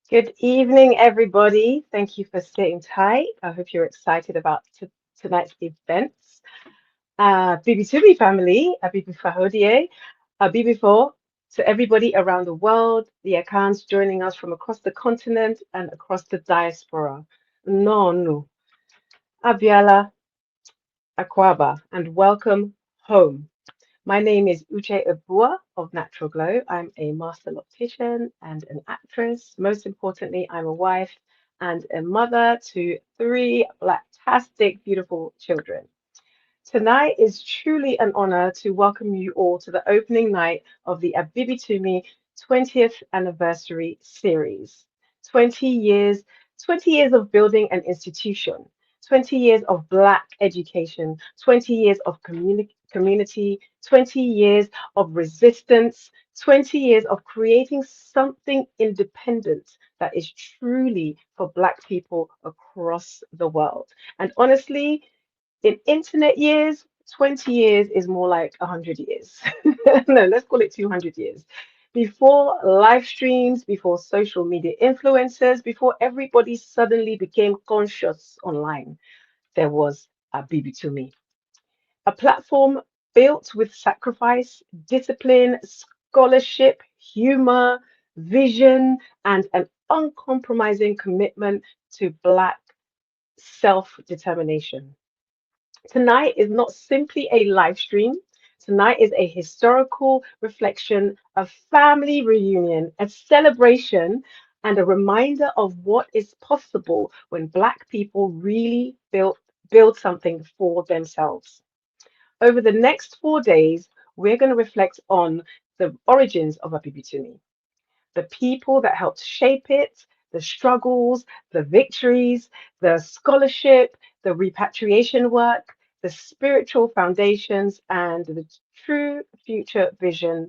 Good evening, everybody. Thank you for sitting tight. I hope you're excited about tonight's events. Abibitumi family, Abibifahodie, Abibifoɔ, to everybody around the world, the accounts joining us from across the continent and across the diaspora. No, no. Abiala Akwaba, and welcome home. My name is Uche Abua of Natural Glow. I'm a master optician and an actress. Most importantly, I'm a wife and a mother to three fantastic, beautiful children. Tonight is truly an honor to welcome you all to the opening night of the Abibitumi 20th anniversary series. 20 years, 20 years of building an institution, 20 years of Black education, 20 years of community, 20 years of resistance, 20 years of creating something independent that is truly for Black people across the world. And honestly, in internet years, 20 years is more like 100 years. No, let's call it 200 years. Before live streams, before social media influencers, before everybody suddenly became conscious online, there was Abibitumi, a platform built with sacrifice, discipline, scholarship, humor, vision, and an uncompromising commitment to Black self determination. Tonight is not simply a live stream. Tonight is a historical reflection, a family reunion, a celebration, and a reminder of what is possible when Black people really build something for themselves. Over the next 4 days, we're going to reflect on the origins of Abibitumi, the people that helped shape it, the struggles, the victories, the scholarship, the repatriation work, the spiritual foundations, and the true future vision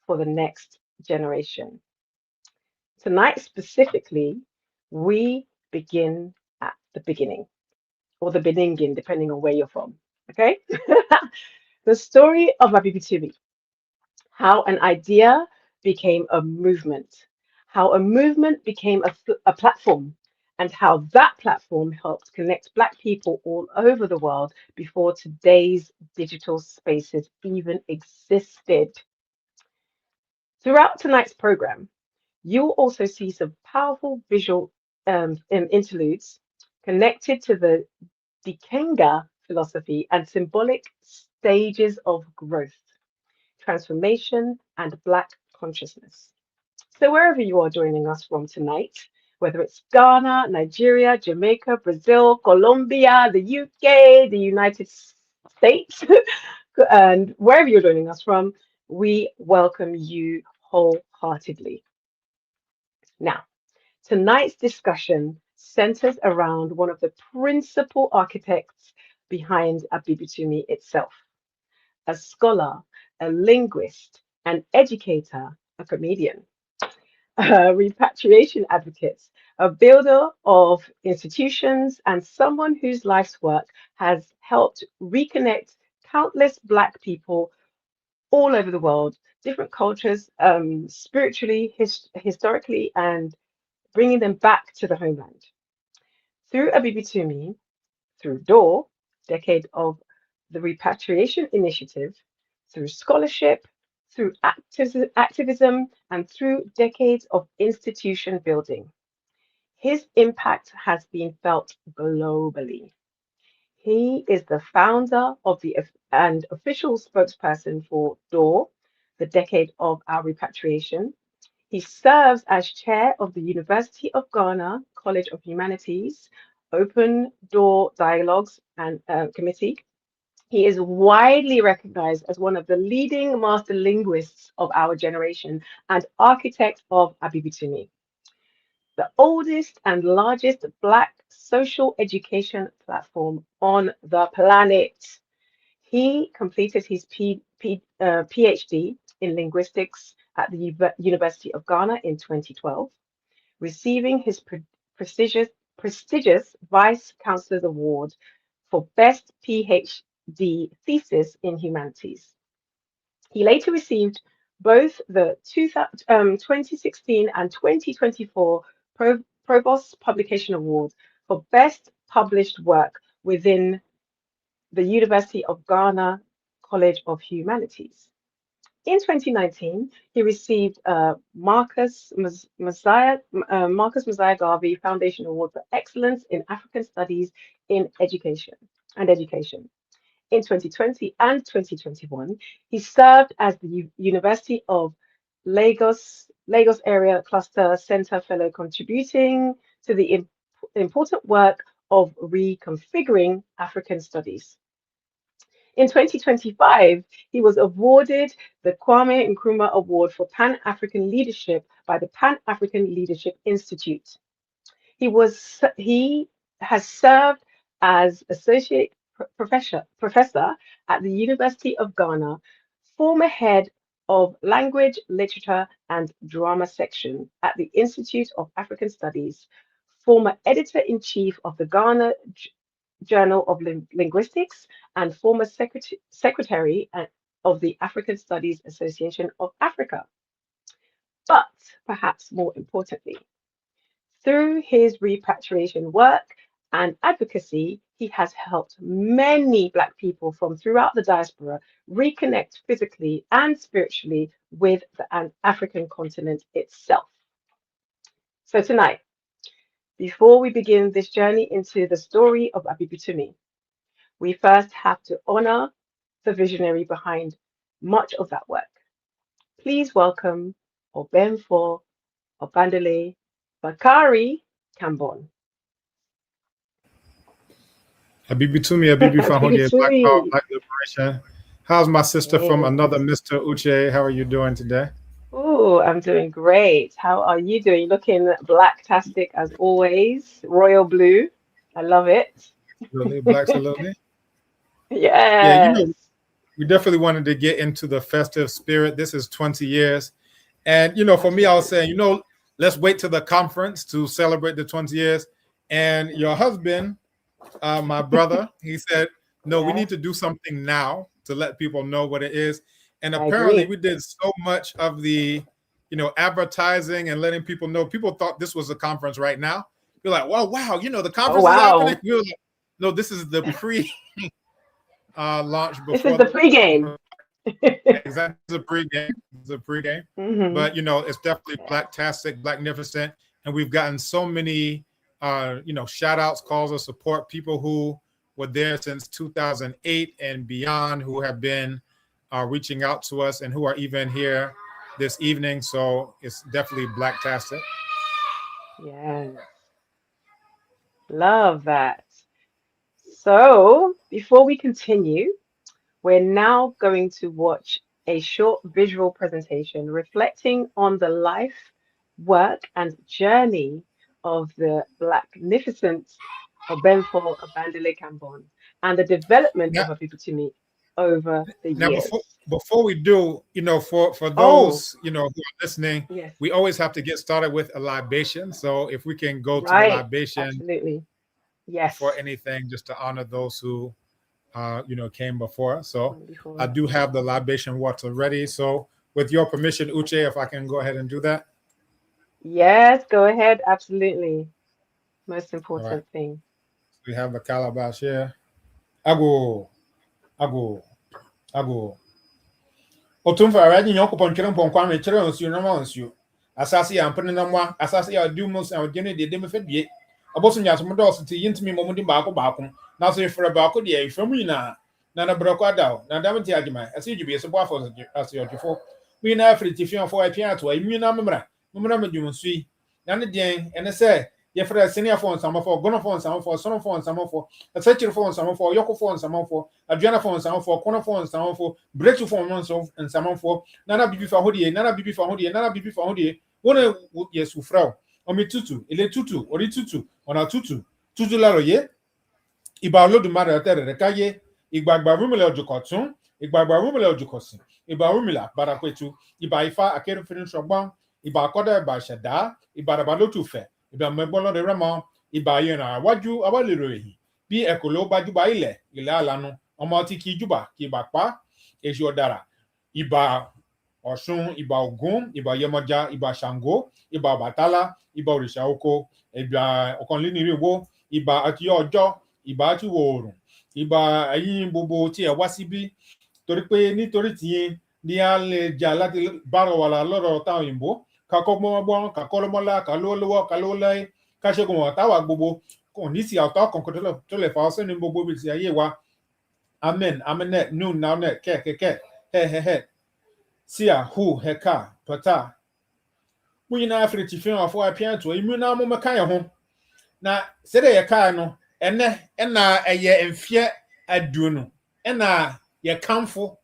for the next generation. Tonight, specifically, we begin at the beginning, or the Beningin, depending on where you're from. Okay? The story of Abibitumi, how an idea became a movement, how a movement became a platform, and how that platform helped connect Black people all over the world before today's digital spaces even existed. Throughout tonight's program, you'll also see some powerful visual interludes connected to the Dikenga philosophy and symbolic stages of growth, transformation, and Black consciousness. So, wherever you are joining us from tonight, whether it's Ghana, Nigeria, Jamaica, Brazil, Colombia, the UK, the United States, and wherever you're joining us from, we welcome you wholeheartedly. Now, tonight's discussion centers around one of the principal architects behind Abibitumi itself, a scholar, a linguist, an educator, a comedian, a repatriation advocate, a builder of institutions, and someone whose life's work has helped reconnect countless Black people all over the world, different cultures, spiritually, historically, and bringing them back to the homeland. Through Abibitumi, through DOOR, Decade of the Repatriation Initiative, through scholarship, through activism, and through decades of institution building. His impact has been felt globally. He is the founder of and official spokesperson for DOOR, the Decade of Our Repatriation. He serves as chair of the University of Ghana College of Humanities Open Door Dialogues and Committee. He is widely recognized as one of the leading master linguists of our generation and architect of Abibitumi, the oldest and largest Black social education platform on the planet. He completed his PhD in linguistics at the University of Ghana in 2012, receiving his prestigious Vice Chancellor's Award for Best PhD Thesis in Humanities. He later received both the 2016 and 2024 Provost Publication Award for Best Published Work within the University of Ghana College of Humanities. In 2019, he received a Marcus Messiah Garvey Foundation Award for Excellence in African Studies in Education. In 2020 and 2021, he served as the University of Lagos Area Cluster Center Fellow, contributing to the important work of reconfiguring African studies. In 2025, he was awarded the Kwame Nkrumah Award for Pan-African Leadership by the Pan-African Leadership Institute. He has served as associate professor at the University of Ghana, former head of Language, Literature and Drama section at the Institute of African Studies, former editor-in-chief of the Ghana Journal of Linguistics, and former secretary of the African Studies Association of Africa. But perhaps more importantly, through his repatriation work and advocacy, he has helped many Black people from throughout the diaspora reconnect physically and spiritually with the African continent itself. So tonight, before we begin this journey into the story of Abibitumi, we first have to honor the visionary behind much of that work. Please welcome Ɔbenfo Ọbádélé Bakari Kambon. Abibitumi, Abibifahodie Black Liberation. How's my sister from another Mr. Uche? How are you doing today? Oh, I'm doing great. How are you doing? Looking black-tastic as always. Royal blue. I love it. Absolutely. Black salute. Yes. Yeah, we definitely wanted to get into the festive spirit. This is 20 years. And, for me, I was saying, let's wait till the conference to celebrate the 20 years. And your husband, my brother, he said, no, we need to do something now to let people know what it is. And apparently we did so much of the, advertising and letting people know. People thought this was a conference right now. You're like, wow, the conference is happening. We were like, no, this is the pre launch before. This is the pregame. Exactly, it's a pregame. It's a pregame. But it's definitely blacktastic, blacknificent, and we've gotten so many, shout outs, calls of support. People who were there since 2008 and beyond, who have been reaching out to us and who are even here this evening. So it's definitely blacktastic. Yes, love that. So before we continue, we're now going to watch a short visual presentation reflecting on the life, work, and journey of the Blacknificent Ɔbenfo Ọbádélé Kambon and the development of Abibitumi over the years. Before we do, for those, who are listening, we always have to get started with a libation. So if we can go to the libation, absolutely, yes, for anything, just to honor those who came before us. So I do have the libation water ready. So with your permission, Uche, if I can go ahead and do that. Yes, go ahead. Absolutely. Most important thing. We have the calabash here. Ago. Otumfa already nyoko ponkere ponkwa me kire onsu na onsu. Asase ya mpene na mwa, asase ya dumus na odene de dem fedie. Abosu nyaso mo dos ti yintimi mo mudi baako. Na so ifre baako de ifam nyina. Na na brako adaw. Na dam ti agima. Ase djube so boafo ase yodjefo. We na afri fian fo apia to ayi na memra. Memra medwumsu yi. Na ne den ene se ye frɛ senior phone samafo, gono phone samafo, sono phone samafo, a searcher phone samafo, yoko phone samafo, adriana phone samafo, kono phone samafo, breakthrough phone and samafo, nana Abibifahodie, one yes ufrao, omi tutu, ele tutu, ori tutu, ona tutu laro ye, iba olodu mara tere rekaye, igbagba rumele ojukotun, igbagba rumele ojukosin, iba rumila barakwetu, iba ifa akere firin shogban, iba akoda iba shada, iba rabalotu fe. Iba mebolo de rama iba yena waju abalero ehi bi ekolo baju ba ile alanu omo ti ki juba ki ba pa eji odara iba Ọ̀ṣun, ìbà Ògún, ìbà Yemọja, ìbà Ṣàngó, ìbà Ọbàtálá, ìbà òrìṣà oko, ìbà ọ̀kànlénírínwó, ìbà àti ọjọ́, ìbà àti wòòrùn, ìbà ẹ̀yin gbogbo tí ẹ wá síbí torí pé nítorí tìyín ní a lè jà láti bára wà lọ́rọ̀ táwọn òyìnbó kakọ́ gbọ́ngbọ́n kakọ́ lọ́mọ́lá kalówólówó kalówóláyé káṣẹ́gun ọ̀táwà gbogbo kò ní sí àtọ́ kankan tó lè fà ọ́ sínú gbogbo ibi tí ayé wa amen amenet nun naunet kẹ́kẹ́kẹ́ hẹ́hẹ́hẹ́ sia hu heka pata mo nyinaa firi tifi afọ apia to imu na mo meka ye ho na sede ye kai no ene na eye mfie adu no na ye kamfo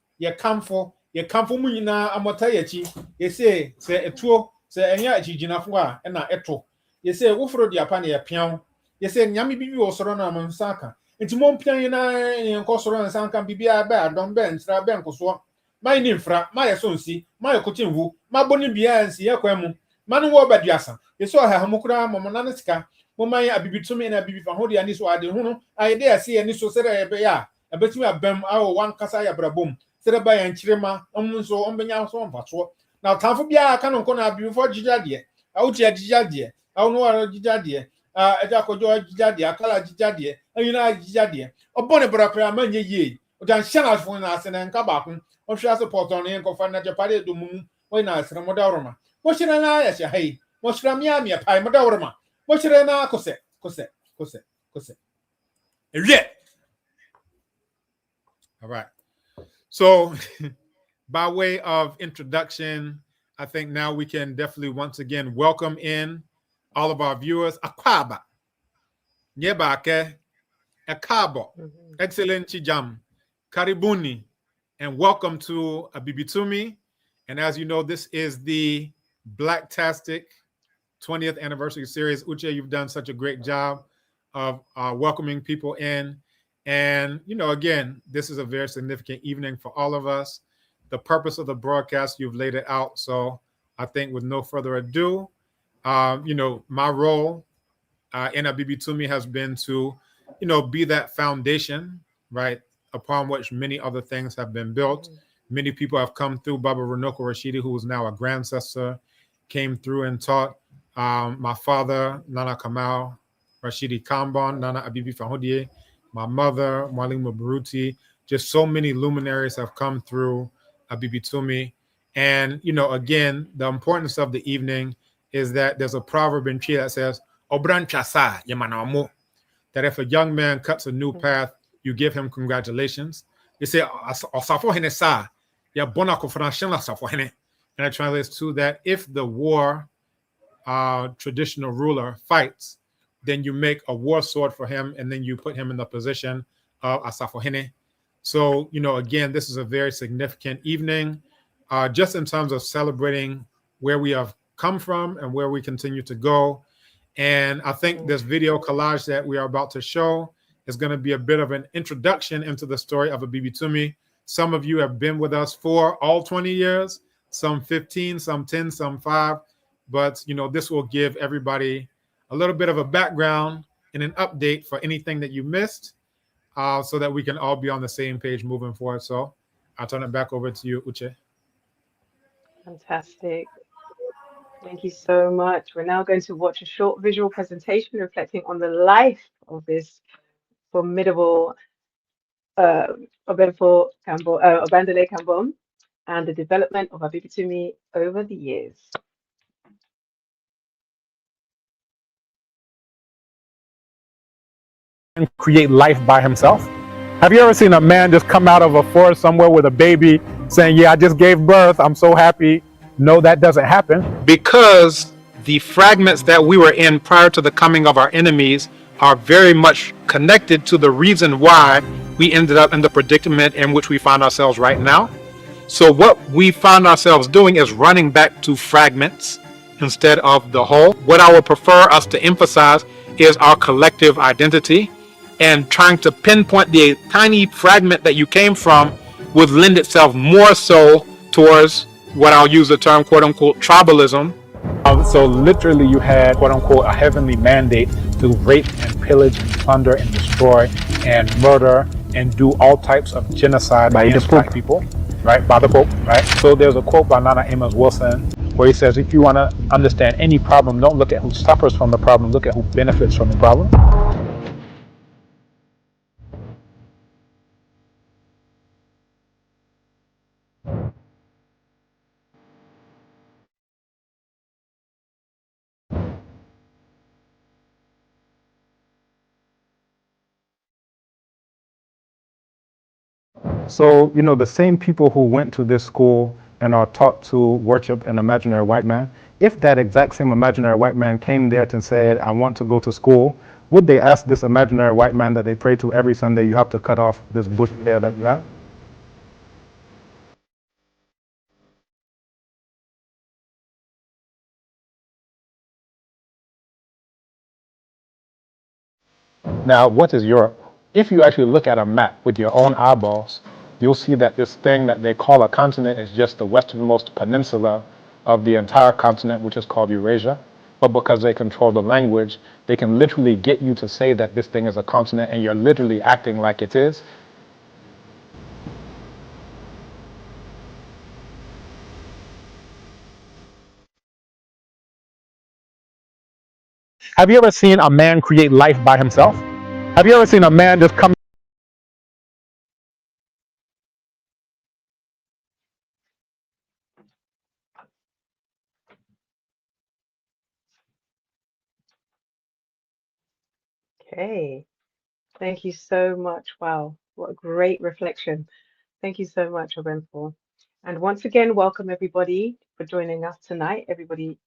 mu nyinaa amota ye chi ye se etuo se enya achiginafo a na eto ye se woforo dia pa na ye pian ye se nyame bibi wo soro na amonsaka enti mo mpian na ye nkosoro nsanka bibi aba adom be nsra be nkoso mai ni mfra mai ye sonsi mai kotinwu ma boni bia nsi ye kwemu manu wo baduasa yeso ha hamukura momona ne sika mo mai Abibitumi na Abibifahodie ani so ade hunu ayede ase ani so sere ebe ya ebetumi abam awo wan kasa ya brabom sere ba ya nchirema omnso ombenya so mfaso na tanfo bia aka no nko na Abibifo jijade awuti ajijade awno waro jijade eja kojo jijade akala jijade ayina jijade obone brakra manye ye ojan shana fo na ase na nka ba kun ohwa support on en ko fa na japade do mu we na asere modaroma moshire na ya shahai moshira mi pai modaroma moshire na kose yeah. All right, so by way of introduction, I think now we can definitely once again welcome in all of our viewers. Akwaba nyebake akabo excellent chijam karibuni and welcome to Abibitumi. And as you know, this is the Blacktastic 20th anniversary series. Uche, you've done such a great job of welcoming people in. And, you know, again, this is a very significant evening for all of us. The purpose of the broadcast, you've laid it out. So I think with no further ado, you know, my role in Abibitumi has been to, you know, be that foundation, right, upon which many other things have been built. Many people have come through. Baba Runoko Rashidi, who is now a grandcessor, came through and taught. My father, Nana Kamal Rashidi Kambon, Nana Abibifahodie, my mother, Mwalimu Baruti, just so many luminaries have come through Abibitumi. And, you know, again, the importance of the evening is that there's a proverb in Chi that says, Obran chasa yamanamo, that if a young man cuts a new path, you give him congratulations. You say, Osafo hene sa, ya bona kofranshela safo hene. And it translates to that if the war traditional ruler fights, then you make a war sword for him, and then you put him in the position of Asafohene. So, you know, again, this is a very significant evening, just in terms of celebrating where we have come from and where we continue to go. And I think this video collage that we are about to show is going to be a bit of an introduction into the story of Abibitumi. Some of you have been with us for all 20 years, some 15, some 10, some 5. But, you know, this will give everybody a little bit of a background and an update for anything that you missed, so that we can all be on the same page moving forward. So I'll turn it back over to you, Uche. Fantastic. Thank you so much. We're now going to watch a short visual presentation reflecting on the life of this formidable Ɔbenfo Ọbádélé Kambon and the development of Abibitumi over the years. And create life by himself. Have you ever seen a man just come out of a forest somewhere with a baby saying, yeah, I just gave birth, I'm so happy? No, that doesn't happen. Because the fragments that we were in prior to the coming of our enemies are very much connected to the reason why we ended up in the predicament in which we find ourselves right now. So what we found ourselves doing is running back to fragments instead of the whole. What I would prefer us to emphasize is our collective identity, and trying to pinpoint the tiny fragment that you came from would lend itself more so towards what I'll use the term quote unquote tribalism. So literally you had quote unquote a heavenly mandate to rape and pillage and plunder and destroy and murder and do all types of genocide against black people. right, by the quote, right? So there's a quote by Nana Amos Wilson where he says, if you want to understand any problem, don't look at who suffers from the problem, look at who benefits from the problem. So, you know, the same people who went to this school and are taught to worship an imaginary white man, if that exact same imaginary white man came there and said, I want to go to school, would they ask this imaginary white man that they pray to every Sunday, you have to cut off this bush hair that you have? Now, what is Europe? If you actually look at a map with your own eyeballs, you'll see that this thing that they call a continent is just the westernmost peninsula of the entire continent, which is called Eurasia. But because they control the language, they can literally get you to say that this thing is a continent, and you're literally acting like it is. Have you ever seen a man create life by himself? Have you ever seen a man just come? Okay. Thank you so much. Wow, what a great reflection. Thank you so much, Ɔbenfo. And once again, welcome everybody for joining us tonight, everybody,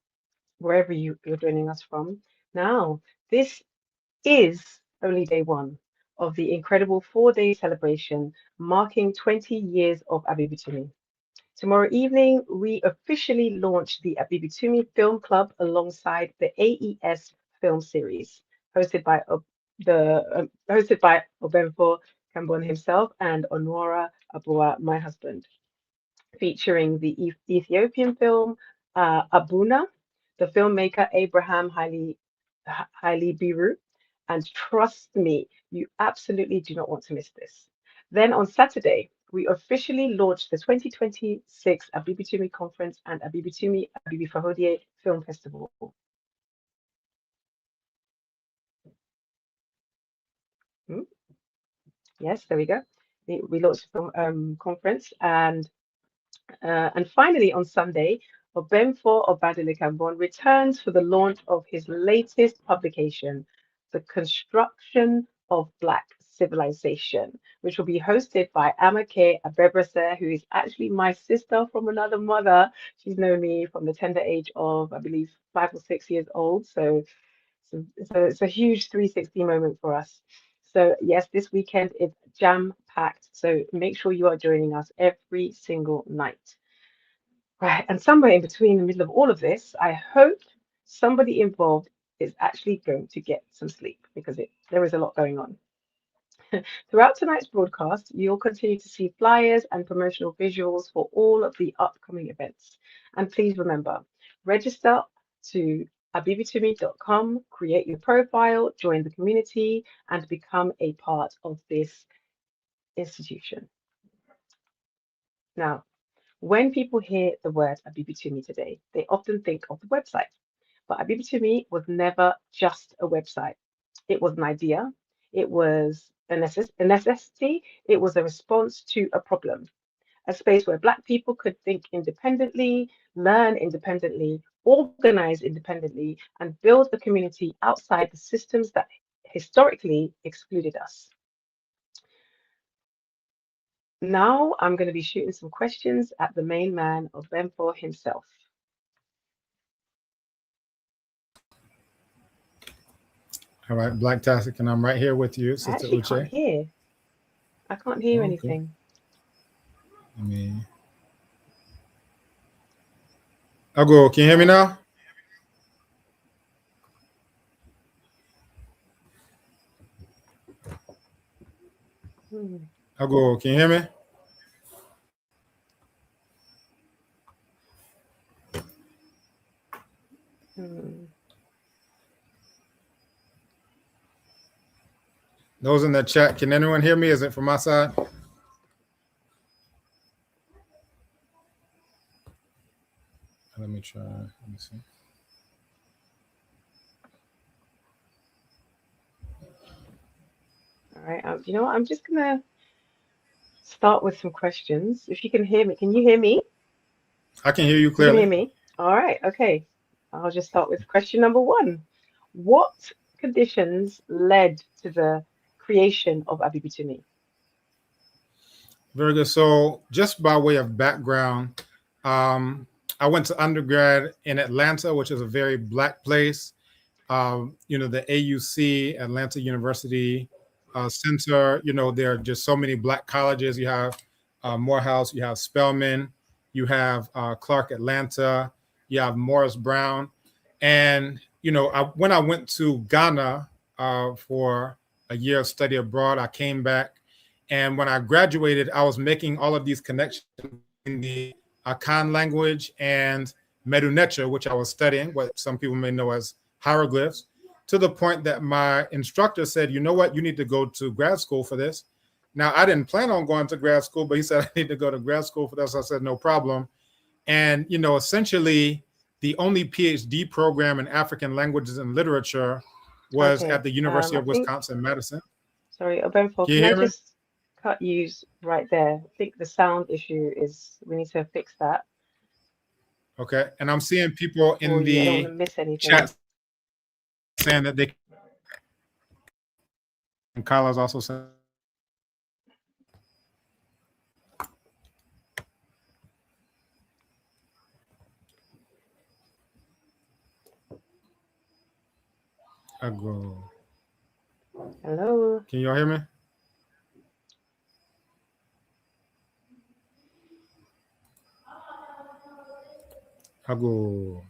wherever you're joining us from. Now, this is only day one of the incredible 4-day celebration marking 20 years of Abibitumi. Tomorrow evening, we officially launch the Abibitumi Film Club alongside the AES film series, hosted by Ɔbenfo Kambon himself and Onwara Abua, my husband, featuring the Ethiopian film Abuna, the filmmaker Abraham Haile Biru, and trust me, you absolutely do not want to miss this. Then on Saturday, we officially launched the 2026 Abibitumi Conference and Abibifahodie Film Festival. Yes, there we go. We launched the conference, and finally on Sunday, Ɔbenfo Ọbádélé Kambon returns for the launch of his latest publication, The Construction of Black Civilization, which will be hosted by Amake Abebrese, who is actually my sister from another mother. She's known me from the tender age of, I believe, 5 or 6 years old. So it's a huge 360 moment for us. So yes, this weekend is jam-packed. So make sure you are joining us every single night. Right, and somewhere in between the middle of all of this, I hope somebody involved is actually going to get some sleep because there is a lot going on. Throughout tonight's broadcast, you'll continue to see flyers and promotional visuals for all of the upcoming events. And please remember, register to abibitumi.com, create your profile, join the community, and become a part of this institution. Now, when people hear the word Abibitumi today, they often think of the website. But Abibitumi was never just a website. It was an idea. It was a necessity. It was a response to a problem. A space where Black people could think independently, learn independently, organize independently, and build a community outside the systems that historically excluded us. Now I'm going to be shooting some questions at the main man Ɔbenfo himself. All right, Black Tastic, and I'm right here with you, Sister I actually Uche. can't hear. I can't hear Okay. anything. I mean, I'll go. Can you hear me now? I'll go. Can you hear me? Those in the chat, can anyone hear me? Is it from my side? Let me try. Let me see. All right. You know what? I'm just gonna start with some questions. If you can hear me, can you hear me? I can hear you You can hear clearly. me. All right. Okay. I'll just start with question number one. What conditions led to the creation of Abibitumi? Very good. So, just by way of background, I went to undergrad in Atlanta, which is a very Black place. You know, the AUC, Atlanta University Center, you know, there are just so many Black colleges. You have Morehouse, you have Spelman, you have Clark Atlanta, you have Morris Brown. And, you know, when I went to Ghana for a year of study abroad, I came back. And when I graduated, I was making all of these connections in the Akan language and Medu which I was studying, what some people may know as hieroglyphs, to the point that my instructor said, you know what, you need to go to grad school for this. Now, I didn't plan on going to grad school, but he said I need to go to grad school for this. I said, no problem. And, you know, essentially, the only PhD program in African languages and literature was at the University of Wisconsin-Madison. Sorry, Ɔbenfo, Can you hear me? Just cut you right there? I think the sound issue is, we need to fix that. Okay, and I'm seeing people in the chat saying that they, and Kyla's also saying. Hello. Can y'all hear me? I don't know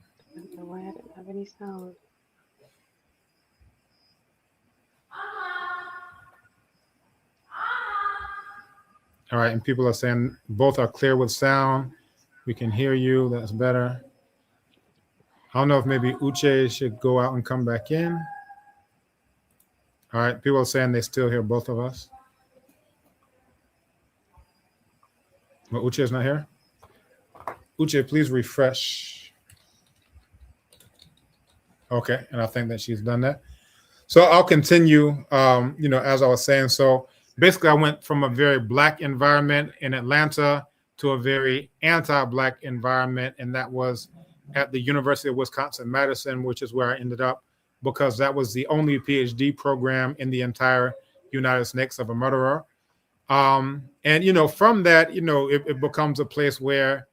why I don't have any sound. All right, and people are saying both are clear with sound. We can hear you. That's better. I don't know if maybe Uche should go out and come back in. All right, people are saying they still hear both of us. But Uche is not here. Uche, please refresh. Okay, and I think that she's done that. So I'll continue, you know, as I was saying. So basically, I went from a very Black environment in Atlanta to a very anti-Black environment, and that was at the University of Wisconsin-Madison, which is where I ended up, because that was the only PhD program in the entire United States of a murderer. And, you know, from that, you know, it becomes a place where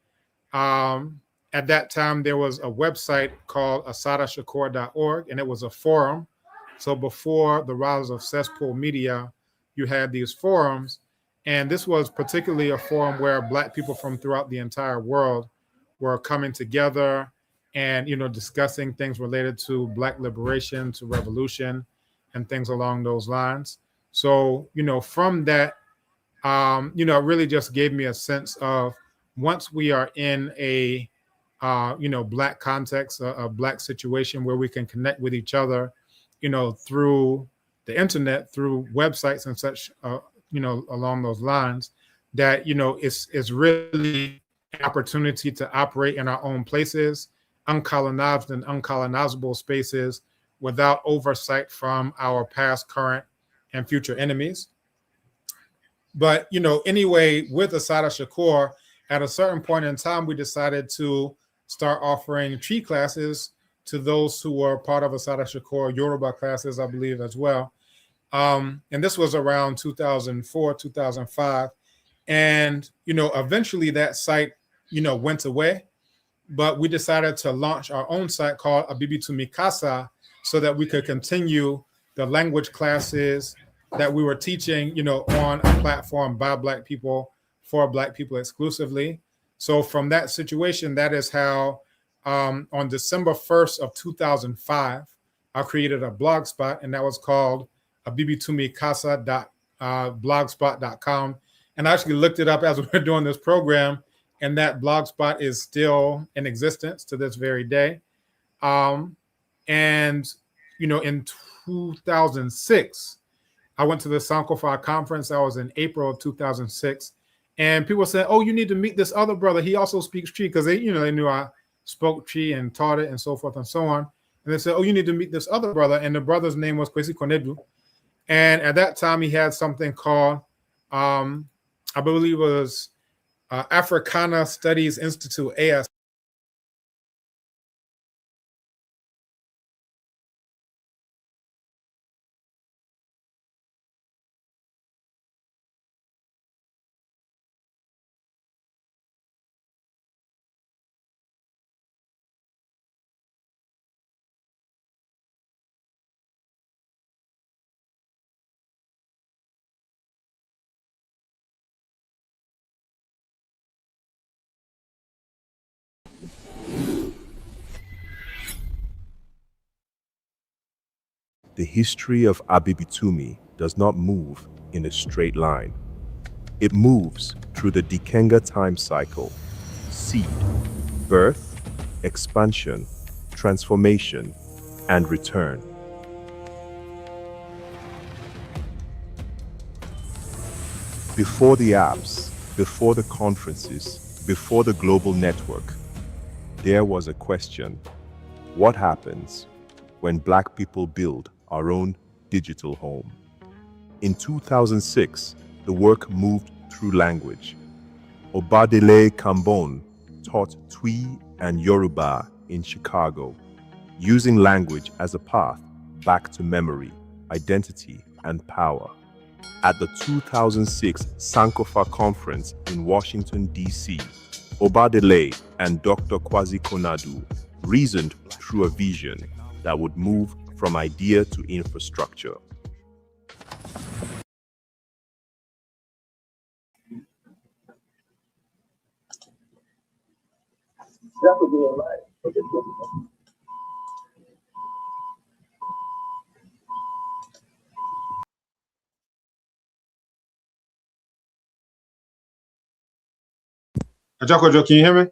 at that time there was a website called asadashakur.org, and it was a forum. So before the rise of cesspool media, you had these forums, and this was particularly a forum where Black people from throughout the entire world were coming together and, you know, discussing things related to Black liberation, to revolution, and things along those lines. So, you know, from that, you know, it really just gave me a sense of, once we are in a, you know, Black context, a Black situation where we can connect with each other, you know, through the internet, through websites and such, you know, along those lines, that, you know, it's really an opportunity to operate in our own places, uncolonized and uncolonizable spaces, without oversight from our past, current, and future enemies. But, you know, anyway, with Asada Shakur, at a certain point in time, we decided to start offering tree classes to those who were part of Asada Shakur Yoruba classes, I believe, as well. And this was around 2004, 2005. And, you know, eventually that site, you know, went away. But we decided to launch our own site called Abibitumi Casa, so that we could continue the language classes that we were teaching, you know, on a platform by Black people, for Black people exclusively. So from that situation, that is how on December 1st of 2005, I created a blog spot, and that was called abibitumicasa.blogspot.com. And I actually looked it up as we were doing this program, and that blog spot is still in existence to this very day. And, you know, in 2006, I went to the Sankofa conference. I was in April of 2006. And people said, oh, you need to meet this other brother. He also speaks Tree, because they, you know, they knew I spoke Twi and taught it and so forth and so on. And they said, oh, you need to meet this other brother. And the brother's name was Kwesi Konedu. And at that time, he had something called, I believe it was Africana Studies Institute, AS. The history of Abibitumi does not move in a straight line. It moves through the Dikenga time cycle: seed, birth, expansion, transformation, and return. Before the apps, before the conferences, before the global network, there was a question: what happens when Black people build our own digital home? In 2006, the work moved through language. Ọbádélé Kambon taught Twi and Yoruba in Chicago, using language as a path back to memory, identity, and power. At the 2006 Sankofa Conference in Washington, D.C., Ọbádélé and Dr. Kwasi Konadu reasoned through a vision that would move from idea to infrastructure. Ajakojo, can you hear me?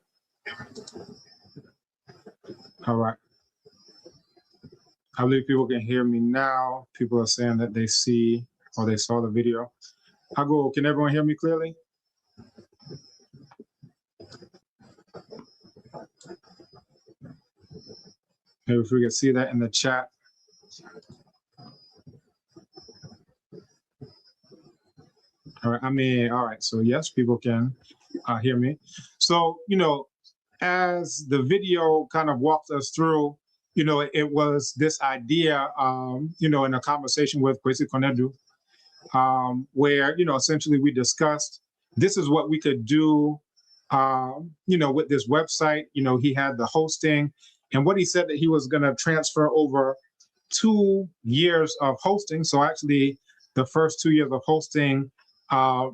All right. I believe people can hear me now. People are saying that they see or they saw the video. Can everyone hear me clearly? Maybe if we can see that in the chat. All right. All right. So yes, people can hear me. So, as the video kind of walked us through, it was this idea, in a conversation with Kwesi Konedu, where, essentially we discussed this is what we could do, with this website. He had the hosting, and what he said that he was going to transfer over 2 years of hosting. So actually the first 2 years of hosting,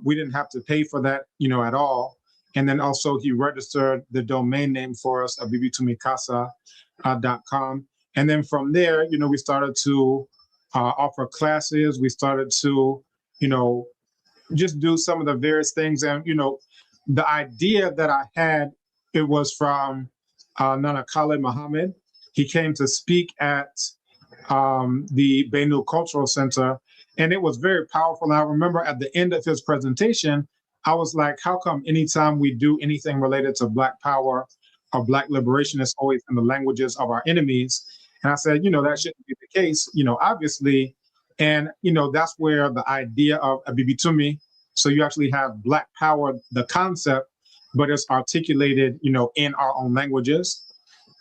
we didn't have to pay for that, at all. And then also he registered the domain name for us, abibitumikasa.com. And then from there, we started to offer classes. We started to, just do some of the various things. And, the idea that I had, it was from Nana Khaled Muhammad. He came to speak at the Benue Cultural Center, and it was very powerful. And I remember at the end of his presentation, I was like, how come anytime we do anything related to Black power or Black liberation, it's always in the languages of our enemies? And I said, that shouldn't be the case, obviously. And, that's where the idea of Abibitumi, so you actually have Black power, the concept, but it's articulated, in our own languages.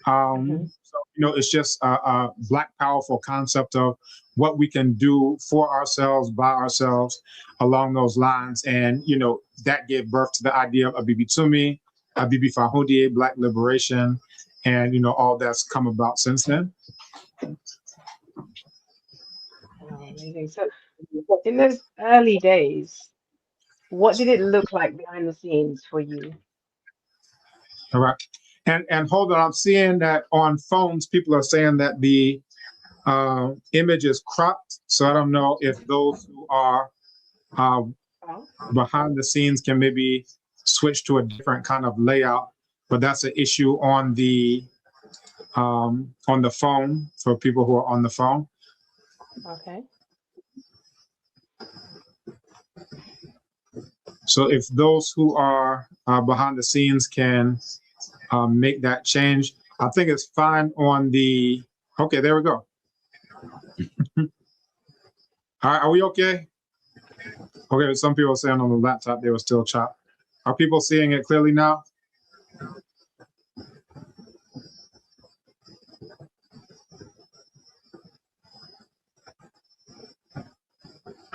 So, it's just a Black powerful concept of what we can do for ourselves, by ourselves, along those lines. And, that gave birth to the idea of Abibitumi, Abibifahodie Black Liberation, and, all that's come about since then. Oh, amazing. So in those early days, what did it look like behind the scenes for you? All right. And hold on, I'm seeing that on phones, people are saying that the image is cropped. So I don't know if those who are behind the scenes can maybe switch to a different kind of layout, but that's an issue on the phone for people who are on the phone. Okay. So if those who are behind the scenes can make that change. I think it's fine on the, okay, there we go. All right, are we okay? Okay, some people are saying on the laptop they were still chopped. Are people seeing it clearly now?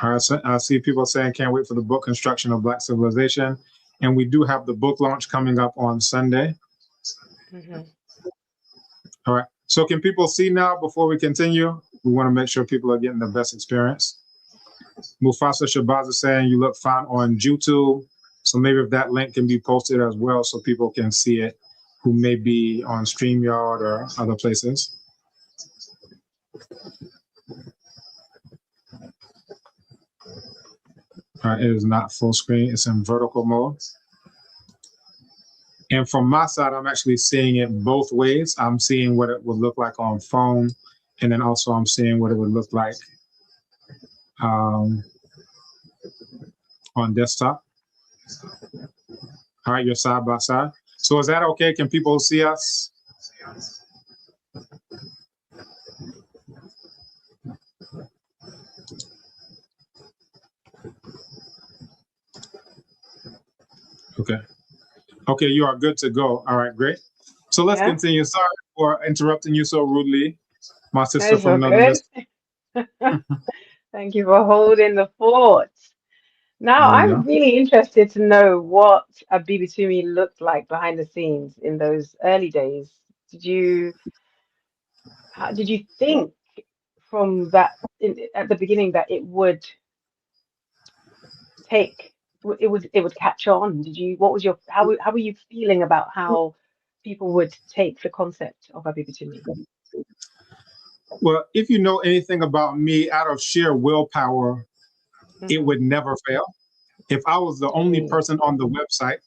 All right, so I see people saying can't wait for the book Construction of Black Civilization. And we do have the book launch coming up on Sunday. All right, so can people see now before we continue? We want to make sure people are getting the best experience. Mufasa Shabazz is saying you look fine on YouTube. So maybe if that link can be posted as well so people can see it who may be on StreamYard or other places. All right, it is not full screen, it's in vertical mode. And from my side, I'm actually seeing it both ways. I'm seeing what it would look like on phone, and then also I'm seeing what it would look like on desktop. All right, you're side by side. So is that okay? Can people see us? Okay. Okay, you are good to go. All right, great. So let's continue. Sorry for interrupting you so rudely, my sister from another mister. Thank you for holding the fort. Now, I'm really interested to know what Abibitumi looked like behind the scenes in those early days. Did you think from that at the beginning that it would catch on? How were you feeling about how people would take the concept of Abibitumi? Well, if you know anything about me, out of sheer willpower, it would never fail. If I was the only person on the website,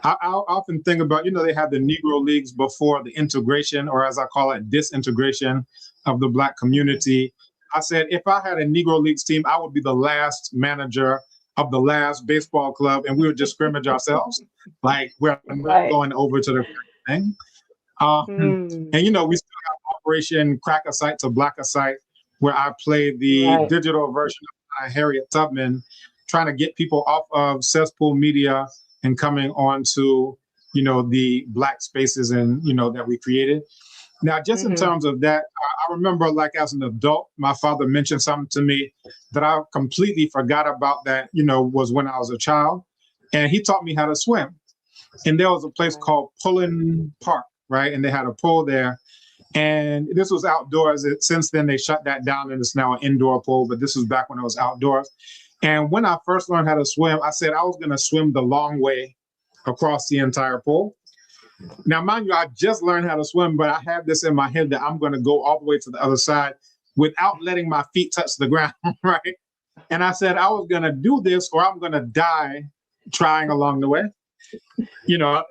I'll often think about, they had the Negro Leagues before the integration, or as I call it, disintegration of the Black community. I said, if I had a Negro Leagues team, I would be the last manager of the last baseball club, and we would just scrimmage ourselves. Like, we're not going over to the thing. And, we still have Operation Crack a Site to Black a Site, where I played the digital version of Harriet Tubman, trying to get people off of cesspool media and coming on to, the Black spaces and, that we created. Now, just in terms of that, I remember, like, as an adult, my father mentioned something to me that I completely forgot about that, was when I was a child. And he taught me how to swim. And there was a place called Pullen Park, right? And they had a pool there. And this was outdoors. Since then, they shut that down and it's now an indoor pool. But this was back when it was outdoors. And when I first learned how to swim, I said I was going to swim the long way across the entire pool. Now, mind you, I just learned how to swim, but I have this in my head that I'm going to go all the way to the other side without letting my feet touch the ground, right? And I said I was going to do this or I'm going to die trying along the way.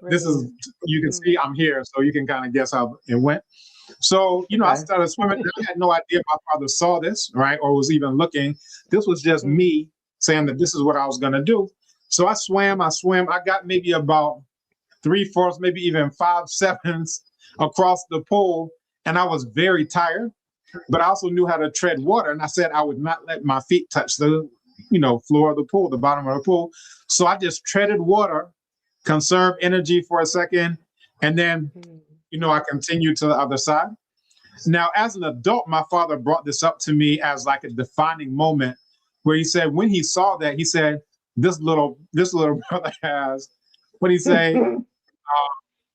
This is, you can see I'm here, so you can kind of guess how it went. So, I started swimming. I had no idea my father saw this, right? Or was even looking. This was just me saying that this is what I was going to do. So I swam. I got maybe about 3/4, maybe even 5/7 across the pool. And I was very tired, but I also knew how to tread water. And I said I would not let my feet touch the, floor of the pool, the bottom of the pool. So I just treaded water, conserved energy for a second, and then I continued to the other side. Now, as an adult, my father brought this up to me as like a defining moment where he said, when he saw that, he said, this little brother has, what did he say?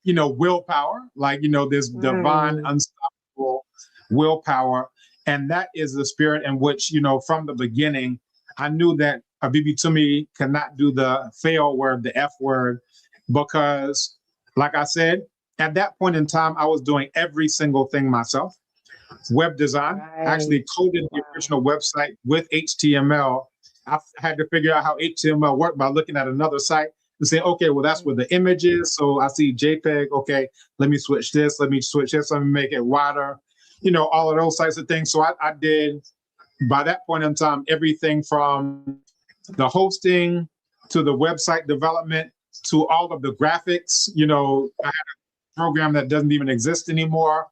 Willpower, like, this divine, unstoppable willpower. And that is the spirit in which, from the beginning, I knew that Abibitumi cannot do the fail word, the F word, because, like I said, at that point in time, I was doing every single thing myself. Web design, actually coded the original website with HTML. I had to figure out how HTML worked by looking at another site and say, okay, well, that's where the image is. So I see JPEG. Okay, let me switch this. Let me make it wider. All of those types of things. So I did, by that point in time, everything from the hosting to the website development to all of the graphics. I had program that doesn't even exist anymore.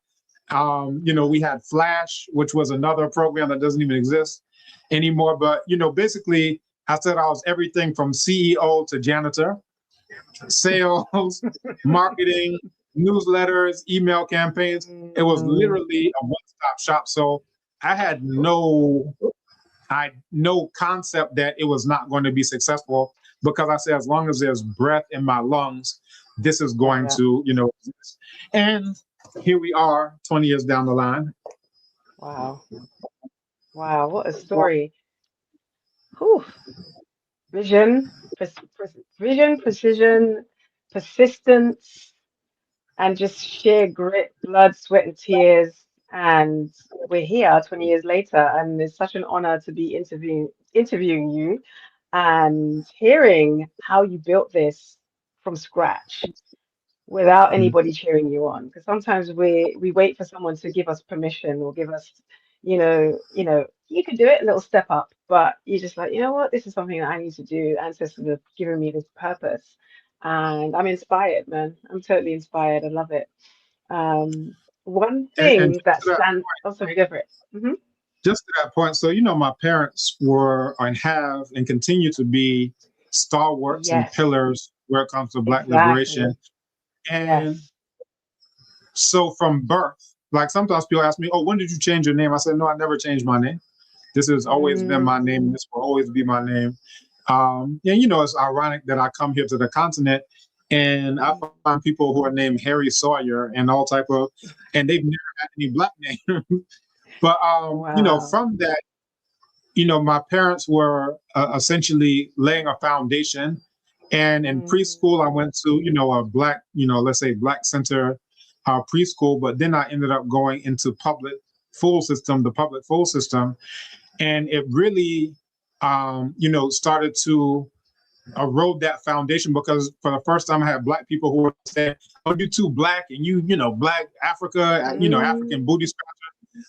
We had Flash, which was another program that doesn't even exist anymore. But, basically, I said I was everything from CEO to janitor, sales, marketing, newsletters, email campaigns. It was literally a one-stop shop. So I had no concept that it was not going to be successful, because I said, as long as there's breath in my lungs, this is going to, exist. And here we are 20 years down the line. Wow. Wow, what a story. Whew. Vision, precision, persistence, and just sheer grit, blood, sweat, and tears. And we're here 20 years later, and it's such an honor to be interviewing you and hearing how you built this from scratch without anybody cheering you on. Because sometimes we wait for someone to give us permission or give us, you can do it, a little step up, but you're just like, you know what, this is something that I need to do. Ancestors have given me this purpose. And I'm inspired, man. I'm totally inspired. I love it. One And thing that stands, oh, sorry, go for it. Just to that point, so, my parents were and have and continue to be stalwarts and pillars where it comes to Black liberation. And so from birth, like sometimes people ask me, oh, when did you change your name? I said, no, I never changed my name. This has always been my name. This will always be my name. It's ironic that I come here to the continent and I find people who are named Harry Sawyer and all type of, and they've never had any Black name. But, from that, my parents were essentially laying a foundation. And in preschool, I went to, a Black, let's say Black center preschool, but then I ended up going into the public full system. And it really, started to erode that foundation, because for the first time I had Black people who were saying, oh, you're too Black, and Black Africa, African booty scratcher.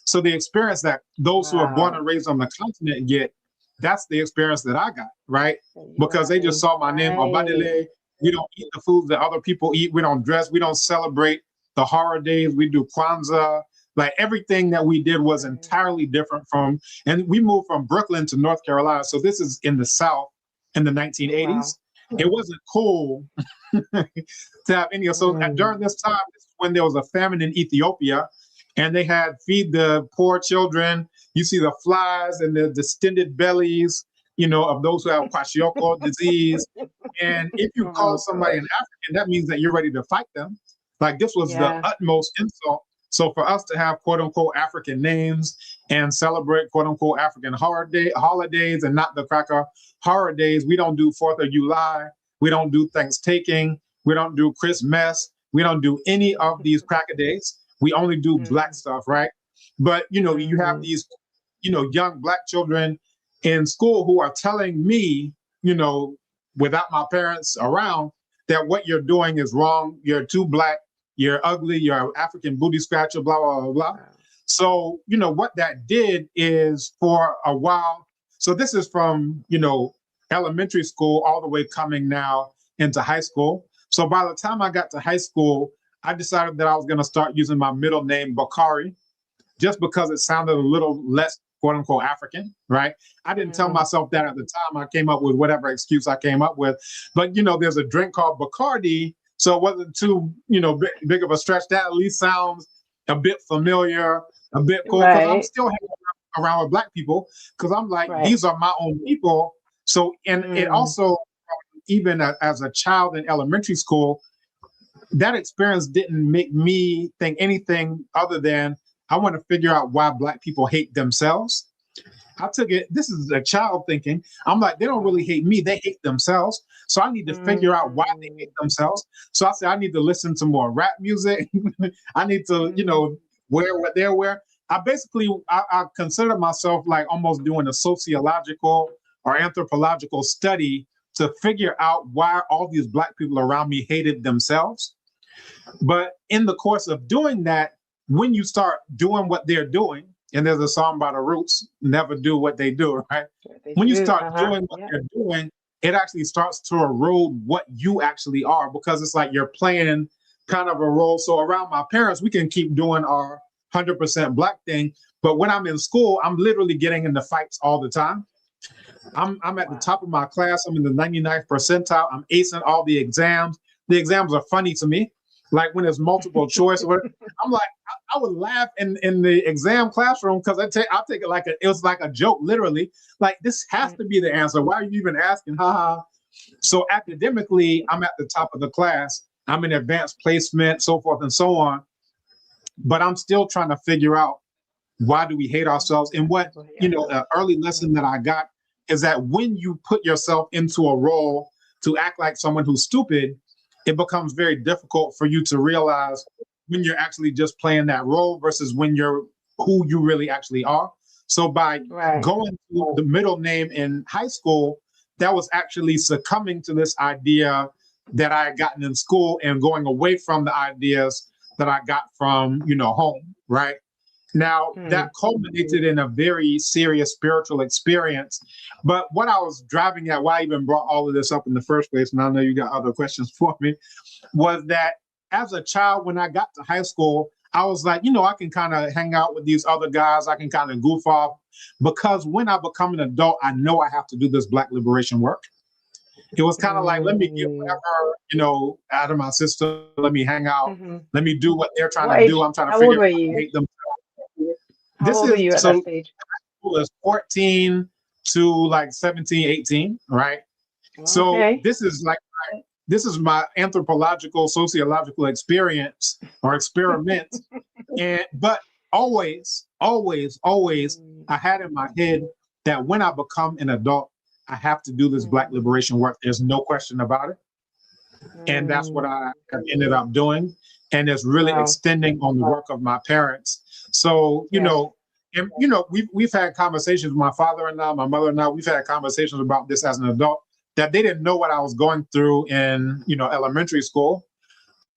So the experience that those who are born and raised on the continent get, that's the experience that I got, right? Because they just saw my name, Ọbádélé. We don't eat the foods that other people eat. We don't dress. We don't celebrate the horror days. We do Kwanzaa. Like everything that we did was entirely different from, and we moved from Brooklyn to North Carolina. So this is in the South in the 1980s. It wasn't cool to have any. So during this time, when there was a famine in Ethiopia, and they had feed the poor children. You see the flies and the distended bellies, of those who have kwashiorkor disease. And if you call somebody an African, that means that you're ready to fight them. Like this was the utmost insult. So for us to have quote unquote African names and celebrate quote unquote African holidays and not the cracker horror days, we don't do 4th of July. We don't do Thanksgiving. We don't do Christmas. We don't do any of these cracker days. We only do Black stuff, right? But, you have these, young Black children in school who are telling me, without my parents around, that what you're doing is wrong. You're too Black. You're ugly. You're an African booty scratcher, blah, blah, blah, blah. So, what that did is for a while. So this is from, elementary school all the way coming now into high school. So by the time I got to high school, I decided that I was going to start using my middle name, Bakari, just because it sounded a little less, quote unquote, African, right? I didn't tell myself that at the time. I came up with whatever excuse I came up with. But, there's a drink called Bacardi, so it wasn't too, big of a stretch. That at least sounds a bit familiar, a bit cool, because I'm still hanging around with Black people, because I'm like, these are my own people. So, and it also, even as a child in elementary school, that experience didn't make me think anything other than I want to figure out why Black people hate themselves. I took it, this is a child thinking. I'm like, they don't really hate me, they hate themselves. So I need to figure out why they hate themselves. So I said, I need to listen to more rap music. I need to, wear what they're wearing. I consider myself like almost doing a sociological or anthropological study to figure out why all these Black people around me hated themselves. But in the course of doing that, when you start doing what they're doing, and there's a song by the Roots, never do what they do, right? When you start doing what they're doing, it actually starts to erode what you actually are, because it's like you're playing kind of a role. So around my parents, we can keep doing our 100% Black thing. But when I'm in school, I'm literally getting into fights all the time. I'm at the top of my class. I'm in the 99th percentile. I'm acing all the exams. The exams are funny to me. Like when it's multiple choice, I'm like, I would laugh in the exam classroom because I'll take it like it was like a joke, literally. Like, this has to be the answer. Why are you even asking? Ha. So academically, I'm at the top of the class. I'm in advanced placement, so forth and so on. But I'm still trying to figure out, why do we hate ourselves? And what, an early lesson that I got is that when you put yourself into a role to act like someone who's stupid, it becomes very difficult for you to realize when you're actually just playing that role versus when you're who you really actually are. So by going to the middle name in high school, that was actually succumbing to this idea that I had gotten in school and going away from the ideas that I got from, home, right? Now, that culminated in a very serious spiritual experience. But what I was driving at, why I even brought all of this up in the first place, and I know you got other questions for me, was that as a child, when I got to high school, I was like, I can kind of hang out with these other guys. I can kind of goof off, because when I become an adult, I know I have to do this Black liberation work. It was kind of like, let me get whatever, out of my system. Let me hang out. Let me do what they're trying to do. I'm trying to figure out how to hate them. How old were you at that stage? It was 14 to like 17, 18, right? Okay. So this is my anthropological, sociological experience or experiment. But always, I had in my head that when I become an adult, I have to do this Black liberation work. There's no question about it. And that's what I have ended up doing. And it's really extending on the work of my parents. So, we've had conversations with my father-in-law, my mother-in-law. We've had conversations about this as an adult, that they didn't know what I was going through in, elementary school.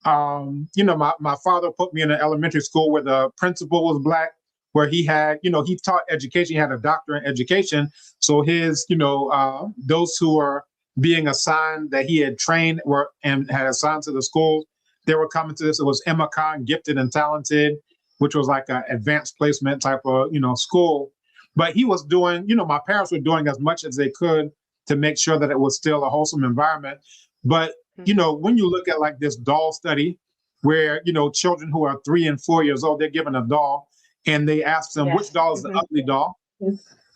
My father put me in an elementary school where the principal was Black, where he had, he taught education. He had a doctorate in education. So his, those who were being assigned that he had trained and had assigned to the schools, they were coming to this. It was Emma Khan, gifted and talented, which was like an advanced placement type of, school. But he was doing, my parents were doing as much as they could to make sure that it was still a wholesome environment. But, when you look at like this doll study where, children who are 3 and 4 years old, they're given a doll and they ask them, which doll is the ugly doll?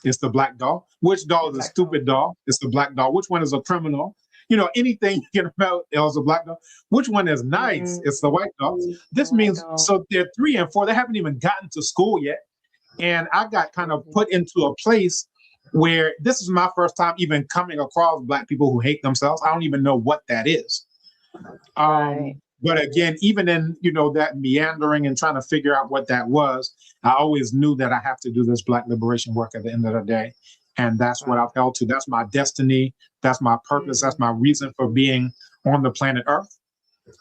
It's the Black doll. Which doll is the stupid doll? It's the Black doll. Which one is a criminal? Anything you can about is a Black doll. Which one is nice? It's the white doll. This means, so they're 3 and 4. They haven't even gotten to school yet. And I got kind of put into a place where this is my first time even coming across Black people who hate themselves. I don't even know what that is. But again, even in, that meandering and trying to figure out what that was, I always knew that I have to do this Black liberation work at the end of the day. And that's what I've held to. That's my destiny. That's my purpose. That's my reason for being on the planet Earth,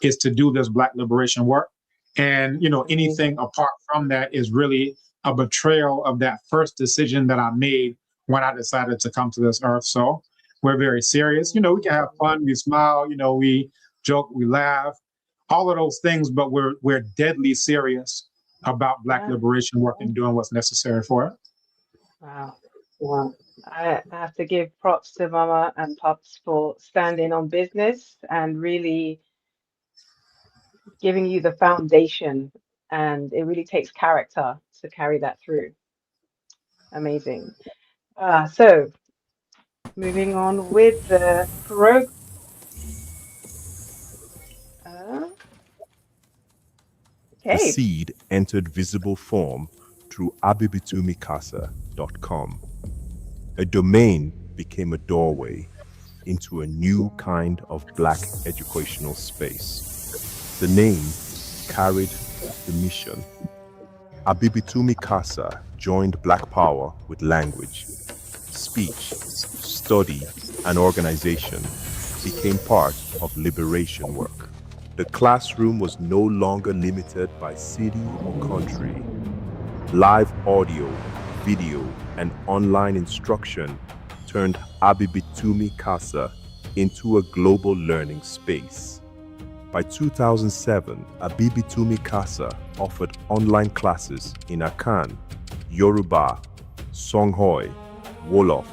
is to do this Black liberation work. And, anything apart from that is really a betrayal of that first decision that I made when I decided to come to this earth. So we're very serious. We can have fun, we smile, we joke, we laugh, all of those things, but we're deadly serious about Black liberation work and doing what's necessary for it. Wow. I have to give props to Mama and Pops for standing on business and really giving you the foundation. And it really takes character to carry that through. Amazing. So moving on with the program. The seed entered visible form through abibitumicasa.com. A domain became a doorway into a new kind of Black educational space. The name carried the mission. Abibitumi Casa joined Black power with language, speech, study, and organization became part of liberation work. The classroom was no longer limited by city or country. Live audio, video, and online instruction turned Abibitumi Casa into a global learning space. By 2007, Abibitumi Casa offered online classes in Akan, Yoruba, Songhai, Wolof,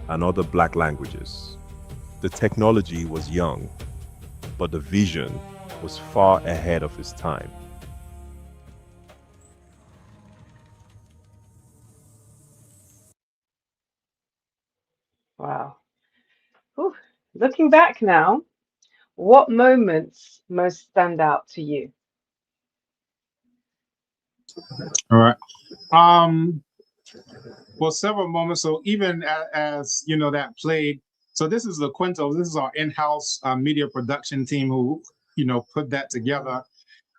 and other Black languages. The technology was young, but the vision was far ahead of its time. Wow. Whew. Looking back now, what moments most stand out to you? All right. Well, several moments. So even as you know, that played. So this is the Quinto. This is our in-house media production team who, put that together.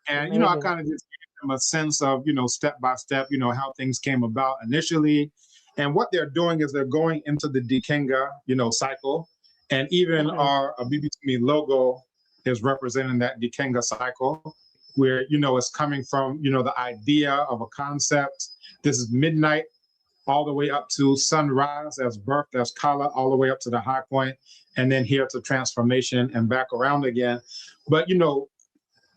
And, I kind of just gave them a sense of, step by step, how things came about initially. And what they're doing is they're going into the Dikenga, cycle. And even our Abibitumi logo is representing that Dikenga cycle, where, it's coming from, the idea of a concept. This is midnight all the way up to sunrise as birth, as Kala, all the way up to the high point, and then here to transformation and back around again. But,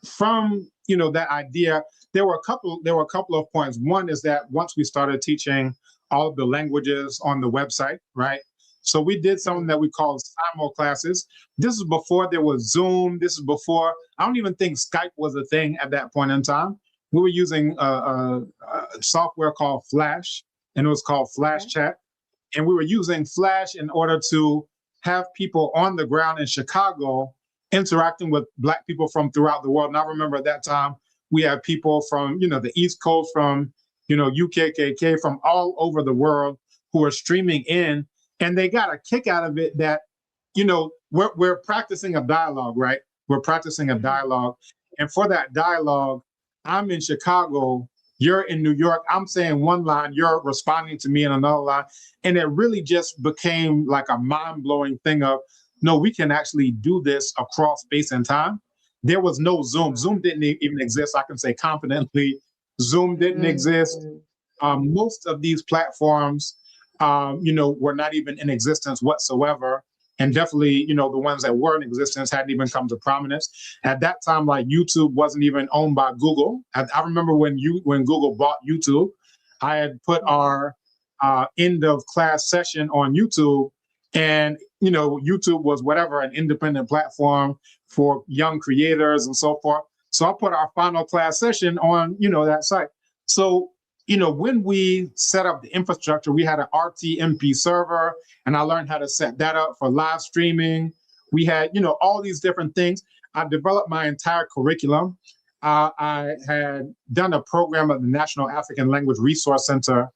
from, that idea, there were a couple of points. One is that once we started teaching all of the languages on the website, right? So we did something that we called simul classes. This is before there was Zoom. This is before, I don't even think Skype was a thing at that point in time. We were using a software called Flash, and it was called Flash Chat. And we were using Flash in order to have people on the ground in Chicago interacting with Black people from throughout the world. And I remember at that time, we had people from, the East Coast, from, UKKK, from all over the world who were streaming in. And they got a kick out of it that, we're practicing a dialogue, right? We're practicing a dialogue. And for that dialogue, I'm in Chicago, you're in New York, I'm saying one line, you're responding to me in another line. And it really just became like a mind-blowing thing of, no, we can actually do this across space and time. There was no Zoom. Zoom didn't even exist. I can say confidently, Zoom didn't exist. Most of these platforms, were not even in existence whatsoever. And definitely, the ones that were in existence hadn't even come to prominence. At that time, like YouTube wasn't even owned by Google. I remember when Google bought YouTube, I had put our end of class session on YouTube, and YouTube was whatever, an independent platform for young creators and so forth. So I put our final class session on, that site. So when we set up the infrastructure, we had an RTMP server, and I learned how to set that up for live streaming. We had, all these different things. I developed my entire curriculum. I had done a program at the National African Language Resource Center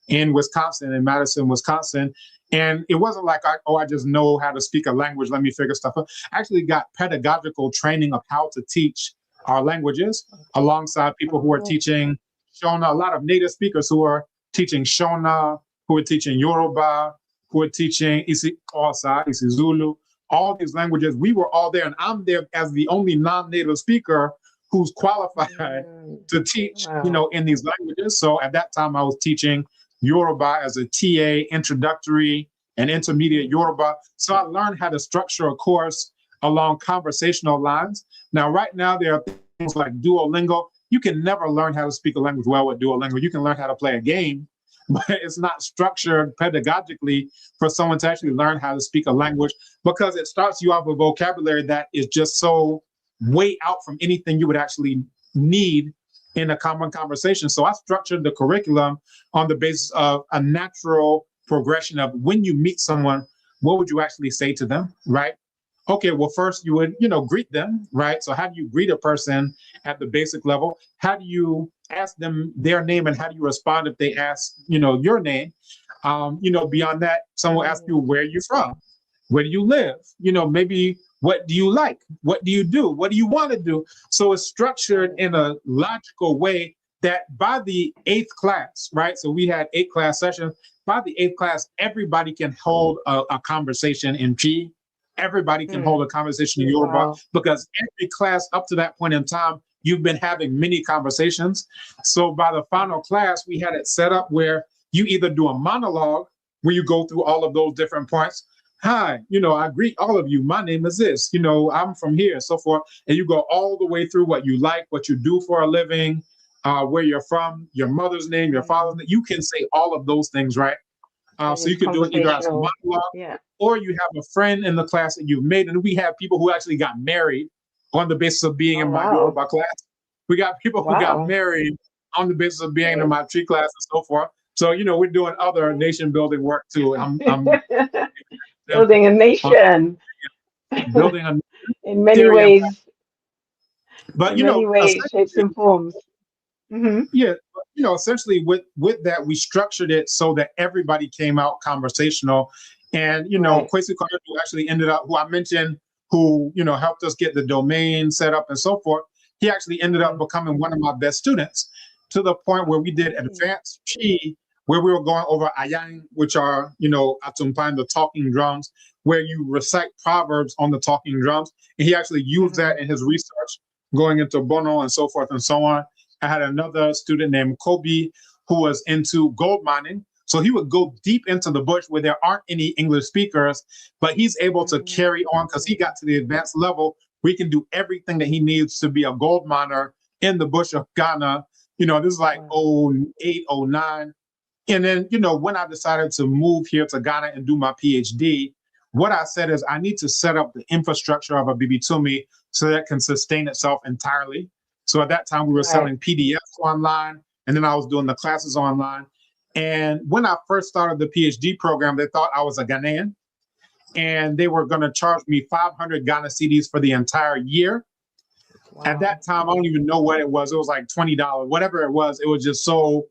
in Wisconsin, in Madison, Wisconsin. And it wasn't like, I just know how to speak a language, let me figure stuff out. I actually got pedagogical training of how to teach our languages alongside people who are teaching Shona, a lot of native speakers who are teaching Shona, who are teaching Yoruba, who are teaching isiZulu, all these languages. We were all there, and I'm there as the only non-native speaker who's qualified to teach, in these languages. So at that time, I was teaching Yoruba as a TA, introductory and intermediate Yoruba. So I learned how to structure a course along conversational lines. Now, right now, there are things like Duolingo. You can never learn how to speak a language well with Duolingo. You can learn how to play a game, but it's not structured pedagogically for someone to actually learn how to speak a language, because it starts you off with vocabulary that is just so way out from anything you would actually need in a common conversation. So I structured the curriculum on the basis of a natural progression of when you meet someone, what would you actually say to them, right? Okay, well, first you would, greet them, right? So how do you greet a person at the basic level? How do you ask them their name, and how do you respond if they ask, your name? Beyond that, someone will ask you, where are you from? Where do you live? Maybe what do you like? What do you do? What do you want to do? So it's structured in a logical way that by the 8th class, right? So we had 8 class sessions. By the 8th class, everybody can hold a conversation in G. Everybody can hold a conversation in Yoruba, because every class up to that point in time, you've been having many conversations. So by the final class, we had it set up where you either do a monologue where you go through all of those different points, hi, I greet all of you. My name is this, I'm from here, so forth. And you go all the way through what you like, what you do for a living, where you're from, your mother's name, your father's name. You can say all of those things, right? So you can do it either as a monologue, or you have a friend in the class that you've made. And we have people who actually got married on the basis of being in my Yoruba class. We got people who got married on the basis of being in my tree class and so forth. So, we're doing other nation building work too. I'm building a nation. Building a in many ways. But in many ways, shapes and forms. Yeah, essentially with that, we structured it so that everybody came out conversational. And, Kwesi Carter, who actually ended up, who I mentioned, who, helped us get the domain set up and so forth, he actually ended up becoming one of my best students, to the point where we did advanced Chi, where we were going over Ayang, which are, Atumpan, the talking drums, where you recite proverbs on the talking drums. And he actually used that in his research, going into Bono and so forth and so on. I had another student named Kobe who was into gold mining. So he would go deep into the bush where there aren't any English speakers, but he's able to carry on because he got to the advanced level. We can do everything that he needs to be a gold miner in the bush of Ghana. This is like 08, 09. And then, when I decided to move here to Ghana and do my PhD, what I said is I need to set up the infrastructure of Abibitumi so that it can sustain itself entirely. So at that time, we were selling PDFs online, and then I was doing the classes online. And when I first started the PhD program, they thought I was a Ghanaian, and they were going to charge me 500 Ghana cedis for the entire year. At that time, I don't even know what it was. It was like $20, whatever it was. It was just so,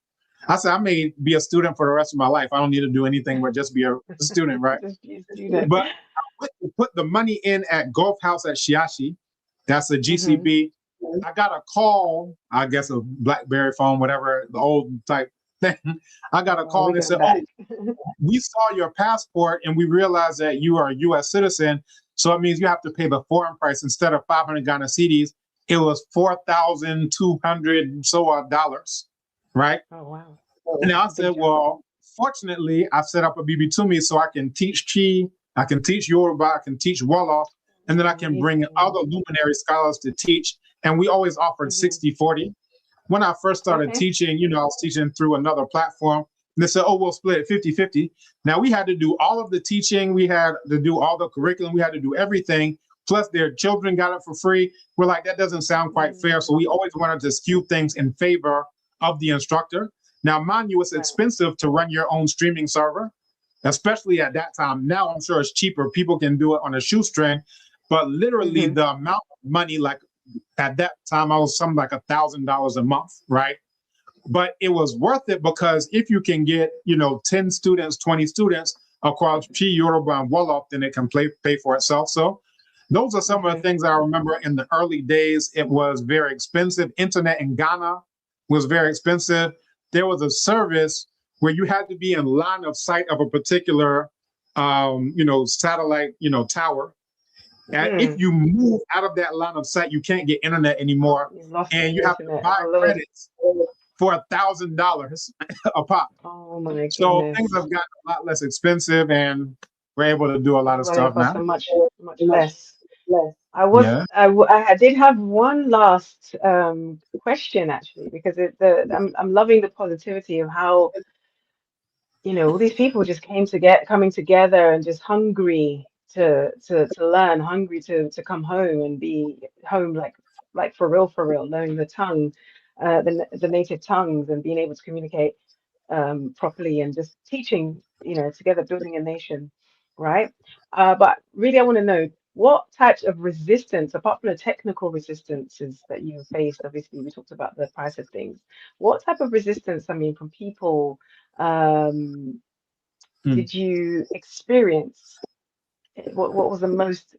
I said, I may be a student for the rest of my life. I don't need to do anything but just be a student, right? Just be a student. But I went to put the money in at Gulf House at Shiashi. That's a GCB. I got a call, I guess a BlackBerry phone, whatever, the old type thing. I got a call and they said, we saw your passport and we realized that you are a U.S. citizen. So it means you have to pay the foreign price. Instead of 500 Ghana cedis, it was $4,200 so odd dollars, right? Oh, wow. And I said, well, fortunately, I set up Abibitumi so I can teach Chi, I can teach Yoruba, I can teach Wolof, and then I can bring other luminary scholars to teach. And we always offered 60-40. When I first started teaching, I was teaching through another platform. And they said, oh, we'll split it 50-50. Now we had to do all of the teaching. We had to do all the curriculum. We had to do everything. Plus their children got it for free. We're like, that doesn't sound quite fair. So we always wanted to skew things in favor of the instructor. Now, mind you, it's expensive to run your own streaming server, especially at that time. Now I'm sure it's cheaper. People can do it on a shoestring. But literally the amount of money, like at that time, I was something like $1,000 a month, right? But it was worth it because if you can get, 10 students, 20 students across Chi, Yoruba, and Wolof, then it can pay for itself. So those are some of the things I remember in the early days. It was very expensive. Internet in Ghana was very expensive. There was a service where you had to be in line of sight of a particular, satellite, tower. And if you move out of that line of sight, you can't get internet anymore. And you have to buy credits for $1,000 a pop. Oh my goodness. So things have gotten a lot less expensive and we're able to do a lot of stuff now. Much less. I did have one last question actually, because I'm loving the positivity of how, all these people just coming together and just hungry to learn, hungry to come home and be home like for real, learning the tongue, the native tongues, and being able to communicate properly, and just teaching, together, building a nation, right? But really, I want to know what types of resistance, apart from the technical resistances that you faced. Obviously, we talked about the price of things. What type of resistance, from people, did you experience? What was the most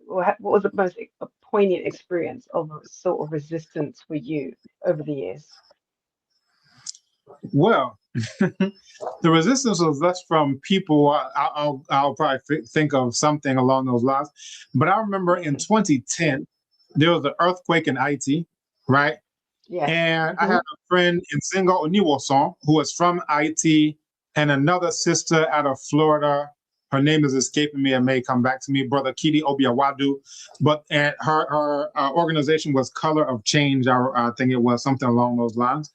poignant experience of a sort of resistance for you over the years? Well, the resistance was less from people. I'll probably think of something along those lines. But I remember in 2010, there was an earthquake in Haiti, right? Yeah. And I had a friend in Singo Oniwoson who was from Haiti, and another sister out of Florida her name is escaping me and may come back to me, Brother Kidi Obiawadu, but and her organization was Color of Change, I think it was something along those lines.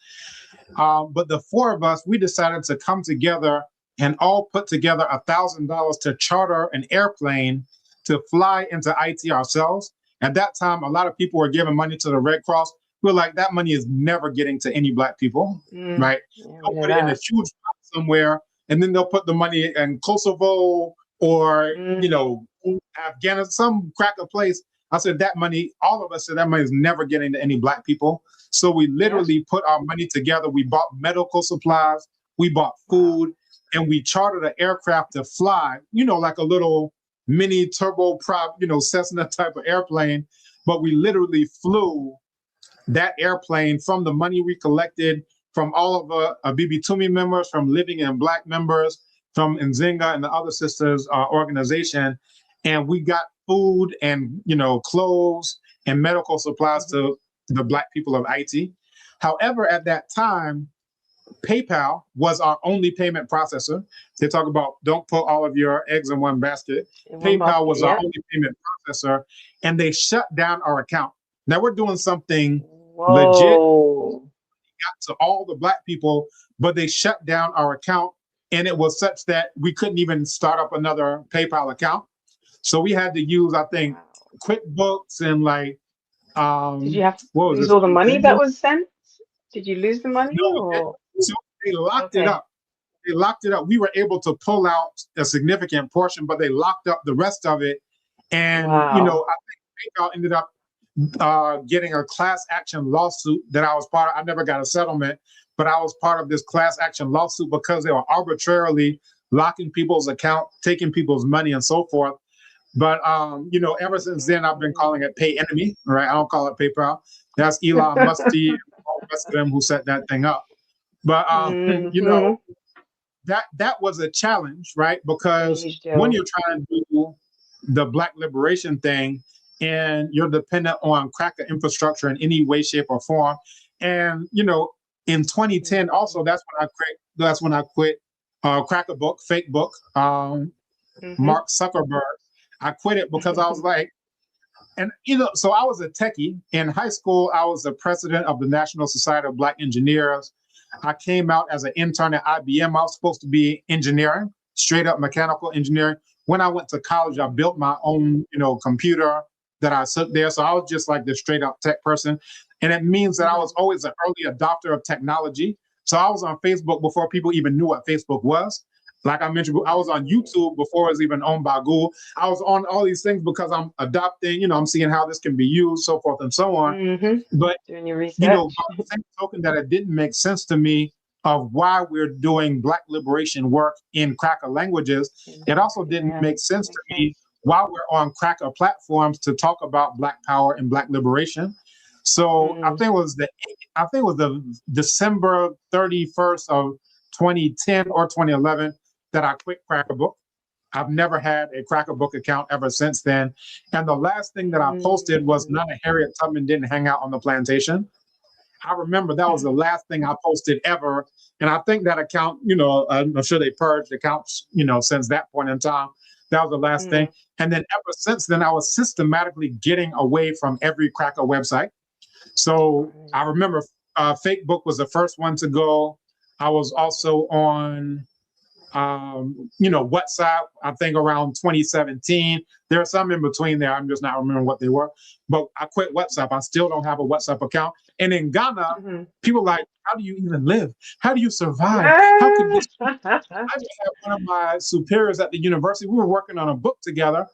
But the four of us, we decided to come together and all put together $1,000 to charter an airplane to fly into IT ourselves. At that time, a lot of people were giving money to the Red Cross. We were like, that money is never getting to any Black people, right? They'll put it in a huge pot somewhere, and then they'll put the money in Kosovo or, you know, Afghanistan, some cracker place. I said that money, all of us said that money is never getting to any Black people. So we literally put our money together. We bought medical supplies, we bought food, and we chartered an aircraft to fly, you know, like a little mini turboprop, you know, Cessna type of airplane. But we literally flew that airplane from the money we collected from all of the Abibitumi members, from Living in Black members, from Nzinga and the other sisters organization. And we got food and, you know, clothes and medical supplies to the Black people of IT. However, at that time, PayPal was our only payment processor. They talk about don't put all of your eggs in one basket. PayPal was our only payment processor, and they shut down our account. Now we're doing something legit, got to all the Black people, but they shut down our account, and it was such that we couldn't even start up another PayPal account. So we had to use, I think, QuickBooks and like, did you have to lose all the money that was sent? Did you lose the money? No, or? so they locked it up. They locked it up. We were able to pull out a significant portion, but they locked up the rest of it. And, you know, I think PayPal ended up getting a class action lawsuit that I was part of. I never got a settlement, but I was part of this class action lawsuit because they were arbitrarily locking people's account, taking people's money and so forth. But, you know, ever since then, I've been calling it Pay Enemy, right? I don't call it PayPal. That's Elon Musk and all the rest of them who set that thing up. But, you know, that was a challenge, right? Because when you're trying to do the Black liberation thing and you're dependent on cracker infrastructure in any way, shape, or form. And, you know, in 2010, also, that's when I quit Cracker Book, Fake Book, Mark Zuckerberg. I quit it because I was like, and you know, so I was a techie. In high school, I was the president of the National Society of Black Engineers. I came out as an intern at IBM. I was supposed to be engineering, straight up mechanical engineering. When I went to college, I built my own, you know, computer that I took there. So I was just like this straight up tech person. And it means that I was always an early adopter of technology. So I was on Facebook before people even knew what Facebook was. Like I mentioned, I was on YouTube before it was even owned by Google. I was on all these things because I'm adopting, you know, I'm seeing how this can be used, so forth and so on. But, you know, by the same token that it didn't make sense to me of why we're doing Black liberation work in cracker languages, it also didn't make sense to me why we're on cracker platforms to talk about Black power and Black liberation. So I think it was the December 31st of 2010 or 2011 that I quit Cracker Book. I've never had a Cracker Book account ever since then. And the last thing that I posted was none of Harriet Tubman didn't hang out on the plantation. I remember that was the last thing I posted ever. And I think that account, you know, I'm sure they purged accounts, you know, since that point in time. That was the last thing. And then ever since then, I was systematically getting away from every Cracker website. So I remember Fake Book was the first one to go. I was also on, you know, WhatsApp, I think around 2017. There are some in between there. I'm just not remembering what they were. But I quit WhatsApp. I still don't have a WhatsApp account. And in Ghana, people like, how do you even live? How do you survive? How could this? I just had one of my superiors at the university. We were working on a book together.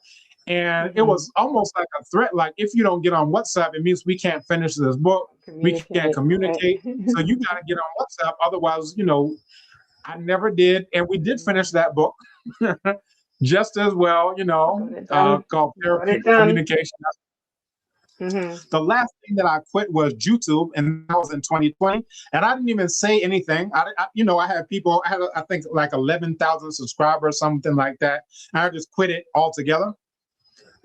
And it was almost like a threat. Like, if you don't get on WhatsApp, it means we can't finish this book. We can't communicate. So you got to get on WhatsApp. Otherwise, you know, I never did. And we did finish that book just as well, you know, called Therapeutic Communication. The last thing that I quit was YouTube, and that was in 2020. And I didn't even say anything. You know, I had people, I think like 11,000 subscribers, something like that. And I just quit it altogether.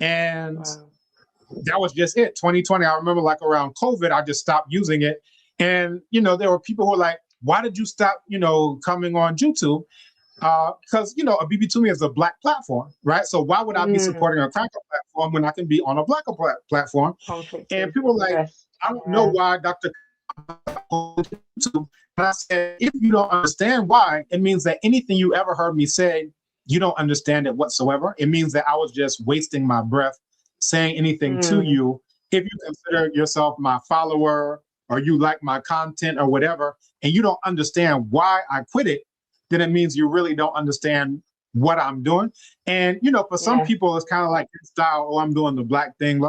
And that was just it. 2020, I remember like around COVID, I just stopped using it. And, you know, there were people who were like, why did you stop, you know, coming on YouTube? because Abibitumi is a Black platform, right? So why would I be supporting a cracker platform when I can be on a Black platform? Conflict And of people like, interest. I don't know why Dr. YouTube. And I said, if you don't understand why, it means that anything you ever heard me say, you don't understand it whatsoever. It means that I was just wasting my breath saying anything to you. If you consider yourself my follower or you like my content or whatever, and you don't understand why I quit it, then it means you really don't understand what I'm doing. And for some people, it's kind of like style. Oh, I'm doing the Black thing.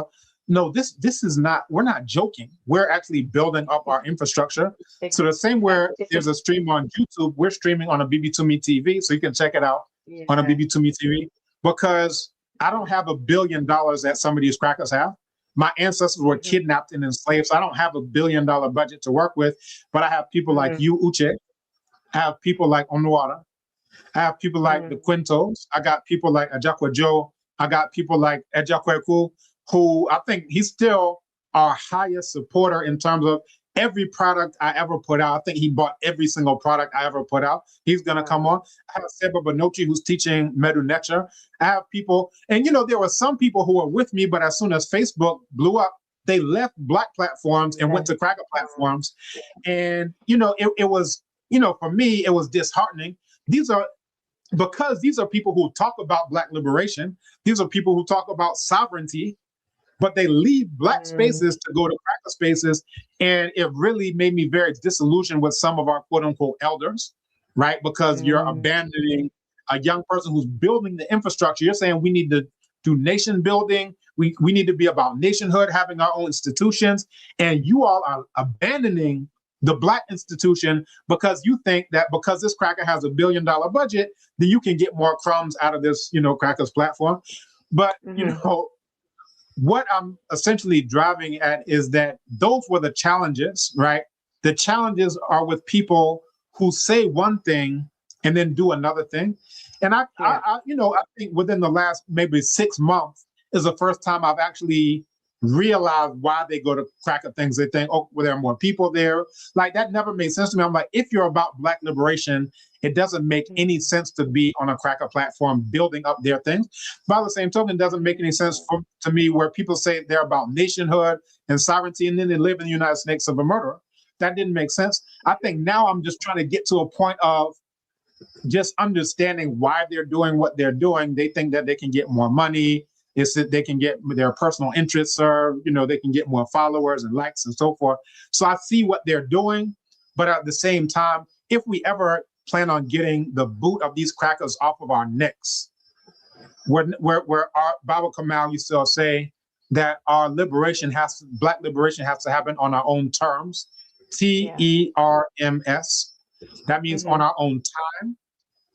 No, this is not. We're not joking. We're actually building up our infrastructure. So the same where there's a stream on YouTube, we're streaming on Abibitumi TV, so you can check it out on Abibitumi TV. Because I don't have $1 billion that some of these crackers have. My ancestors were kidnapped and enslaved, so I don't have $1 billion budget to work with. But I have people like you, Uche. I have people like Onwara. I have people like the Quintos. I got people like Ajakwa Joe. I got people like Ejakweku, who I think he's still our highest supporter in terms of every product I ever put out. I think he bought every single product I ever put out. He's going to come on. I have Seba Banochi, who's teaching Medu Nature. I have people, and there were some people who were with me, but as soon as Facebook blew up, they left Black platforms and went to cracker platforms. And, it was, for me, it was disheartening. Because these are people who talk about Black liberation. These are people who talk about sovereignty, but they leave Black spaces to go to cracker spaces. And it really made me very disillusioned with some of our quote unquote elders, right? Because you're abandoning a young person who's building the infrastructure. You're saying we need to do nation building. We need to be about nationhood, having our own institutions. And you all are abandoning the Black institution because you think that because this cracker has $1 billion budget, then you can get more crumbs out of this, cracker's platform. But, what I'm essentially driving at is that those were the challenges, right? The challenges are with people who say one thing and then do another thing. And I think within the last maybe 6 months is the first time I've actually realized why they go to cracker things. They think, oh, well, there are more people there. Like that never made sense to me. I'm like, if you're about Black liberation, it doesn't make any sense to be on a cracker platform building up their things. By the same token, it doesn't make any sense to me where people say they're about nationhood and sovereignty, and then they live in the United States of a murderer. That didn't make sense. I think now I'm just trying to get to a point of just understanding why they're doing what they're doing. They think that they can get more money. It's that they can get their personal interests served. They can get more followers and likes and so forth. So I see what they're doing. But at the same time, if we ever plan on getting the boot of these crackers off of our necks, where our Baba Kamal used to say that our Black liberation has to happen on our own terms, TERMS. That means on our own time.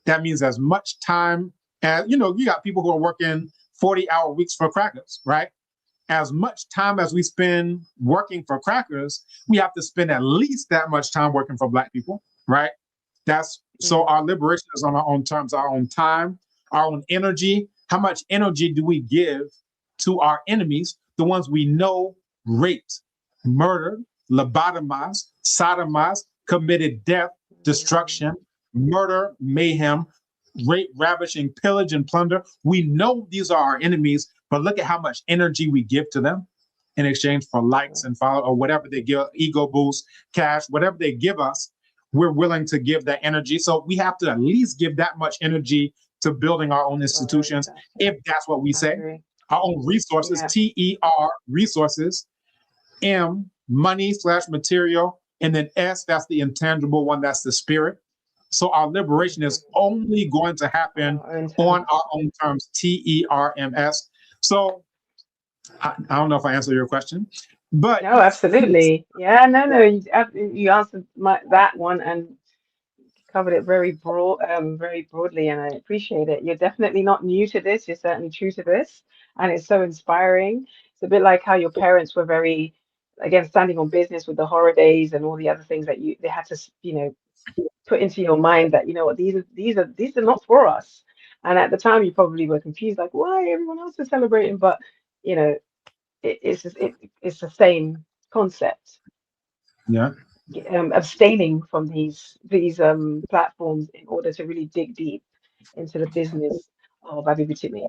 That means as much time as, you got people who are working 40-hour weeks for crackers, right? As much time as we spend working for crackers, we have to spend at least that much time working for Black people, right? So our liberation is on our own terms, our own time, our own energy. How much energy do we give to our enemies, the ones we know raped, murdered, lobotomized, sodomized, committed death, destruction, murder, mayhem, rape, ravishing, pillage, and plunder? We know these are our enemies, but look at how much energy we give to them in exchange for likes and follow or whatever they give, ego boost, cash, whatever they give us, we're willing to give that energy. So we have to at least give that much energy to building our own institutions, if that's what we say. Our own resources, TER, resources, M, money/material, and then S, that's the intangible one, that's the spirit. So our liberation is only going to happen on our own terms, TERMS. So I don't know if I answered your question, but no, absolutely, yeah, no, you answered that one and covered it very broadly, and I appreciate it. You're definitely not new to this. You're certainly true to this, and it's so inspiring. It's a bit like how your parents were very, again, standing on business with the horror days and all the other things that they had to, put into your mind that these are not for us. And at the time, you probably were confused, like why everyone else is celebrating, but it's the same concept. Yeah. abstaining from these platforms in order to really dig deep into the business of Abibitumi.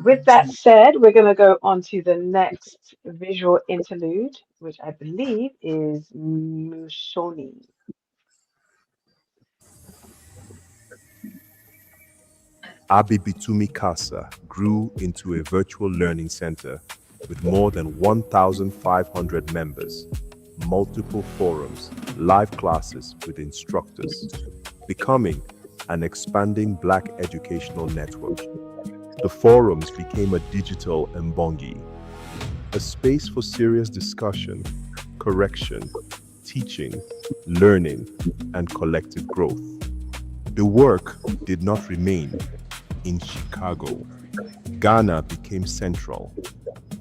With that said, we're going to go on to the next visual interlude, which I believe is Mushoni. Abibitumi Casa grew into a virtual learning center with more than 1,500 members, multiple forums, live classes with instructors, becoming an expanding Black educational network. The forums became a digital mbongi, a space for serious discussion, correction, teaching, learning, and collective growth. The work did not remain in Chicago. Ghana became central,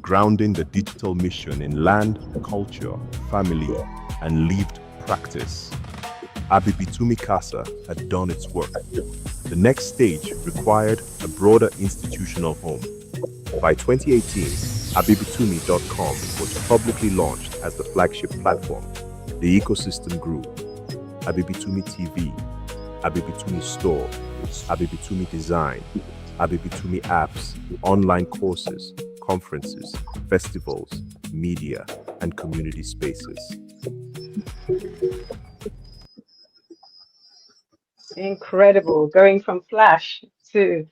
grounding the digital mission in land, culture, family, and lived practice. Abibitumi Casa had done its work. The next stage required a broader institutional home. By 2018, Abibitumi.com was publicly launched as the flagship platform. The ecosystem grew. Abibitumi TV, Abibitumi Store, Abibitumi Design, Abibitumi Apps, online courses, conferences, festivals, media, and community spaces. Incredible, going from Flash to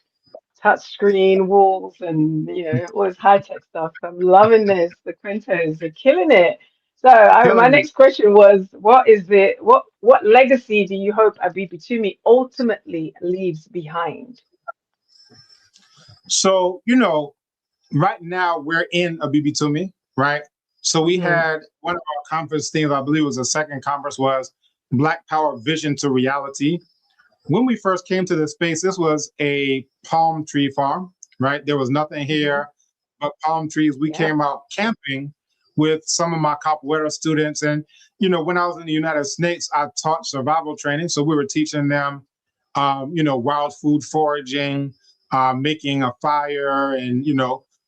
touchscreen walls and all this high-tech stuff. I'm loving this. The Quintos are killing it. So my next question was, what legacy do you hope Abibitumi ultimately leaves behind? So, right now we're in Abibitumi, right? So we had one of our conference themes, I believe it was the second conference, was Black Power Vision to Reality. When we first came to this space, this was a palm tree farm, right? There was nothing here but palm trees. We came out camping with some of my capoeira students. And, when I was in the United States, I taught survival training. So we were teaching them, wild food foraging, making a fire and,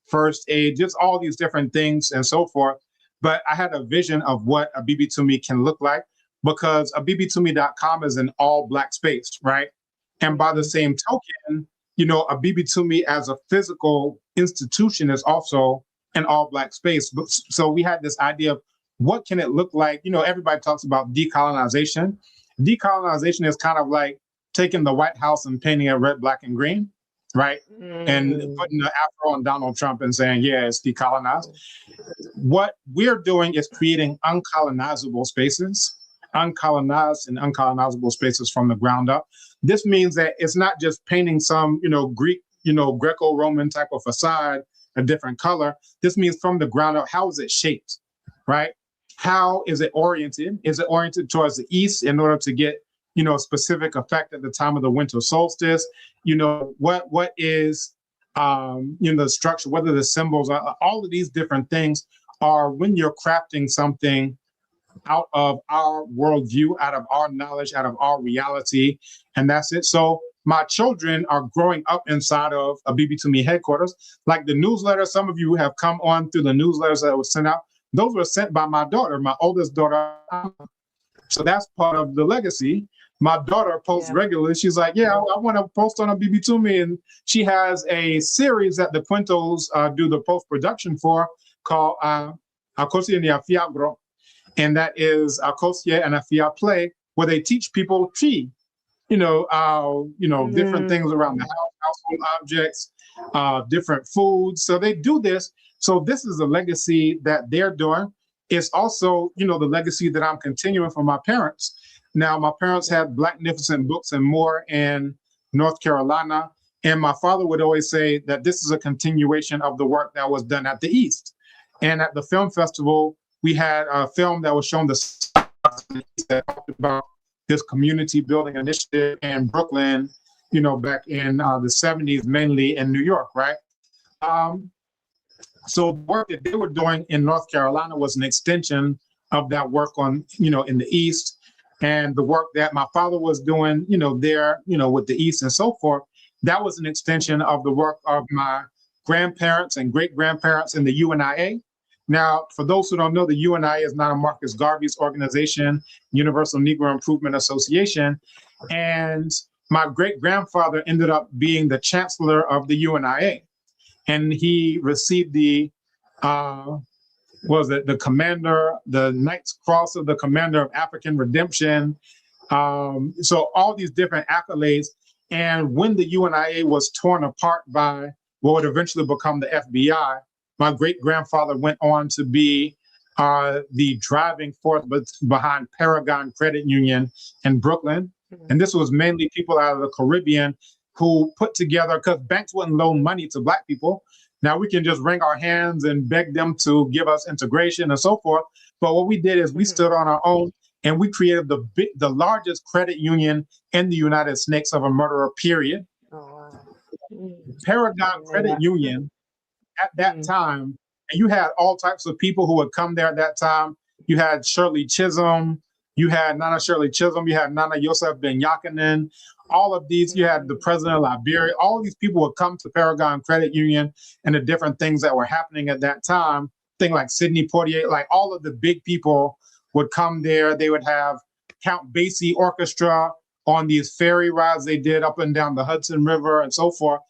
first aid, just all these different things and so forth. But I had a vision of what Abibitumi can look like, because Abibitumi.com is an all Black space, right? And by the same token, Abibitumi as a physical institution is also an all Black space. So we had this idea of what can it look like? Everybody talks about decolonization. Decolonization is kind of like taking the White House and painting it red, black, and green, right? And putting the afro on Donald Trump and saying, yeah, it's decolonized. What we're doing is creating uncolonizable spaces, uncolonized and uncolonizable spaces from the ground up. This means that it's not just painting some, Greek, Greco-Roman type of facade, a different color. This means from the ground up, how is it shaped, right? How is it oriented? Is it oriented towards the east in order to get, a specific effect at the time of the winter solstice? What is, the structure, whether the symbols are, all of these different things are when you're crafting something out of our worldview, out of our knowledge, out of our reality, and that's it. So my children are growing up inside of Abibitumi headquarters. Like the newsletter, some of you have come on through the newsletters that was sent out. Those were sent by my daughter, my oldest daughter. So that's part of the legacy. My daughter posts regularly. She's like, yeah, I want to post on Abibitumi. And she has a series that the Quintos do the post-production for called Akosia ni Afiagro. And that is Akosia and Afia Play, where they teach people tree, different things around the house, household objects, different foods. So they do this. So this is a legacy that they're doing. It's also, the legacy that I'm continuing from my parents. Now, my parents had Blacknificent Books and more in North Carolina. And my father would always say that this is a continuation of the work that was done at the East. And at the film festival, we had a film that was shown that talked about this community building initiative in Brooklyn, back in the 70s, mainly in New York, right? So the work that they were doing in North Carolina was an extension of that work on, in the East. And the work that my father was doing, there, with the East and so forth, that was an extension of the work of my grandparents and great-grandparents in the UNIA. Now, for those who don't know, the UNIA is not a Marcus Garvey's organization, Universal Negro Improvement Association. And my great-grandfather ended up being the chancellor of the UNIA. And he received the, the commander, the Knight's Cross of the Commander of African Redemption. So all these different accolades. And when the UNIA was torn apart by what would eventually become the FBI, my great-grandfather went on to be the driving force behind Paragon Credit Union in Brooklyn. And this was mainly people out of the Caribbean who put together, because banks wouldn't loan money to Black people. Now we can just wring our hands and beg them to give us integration and so forth. But what we did is we stood on our own and we created the largest credit union in the United States of a murderer, period. Oh, wow. Paragon Credit Union at that time, and you had all types of people who would come there at that time. You had Shirley Chisholm, you had Nana Shirley Chisholm, you had Nana Yosef Ben Yakinen, all of these, you had the president of Liberia, all these people would come to Paragon Credit Union and the different things that were happening at that time, thing like Sidney Poitier, like all of the big people would come there. They would have Count Basie Orchestra on these ferry rides they did up and down the Hudson River and so forth.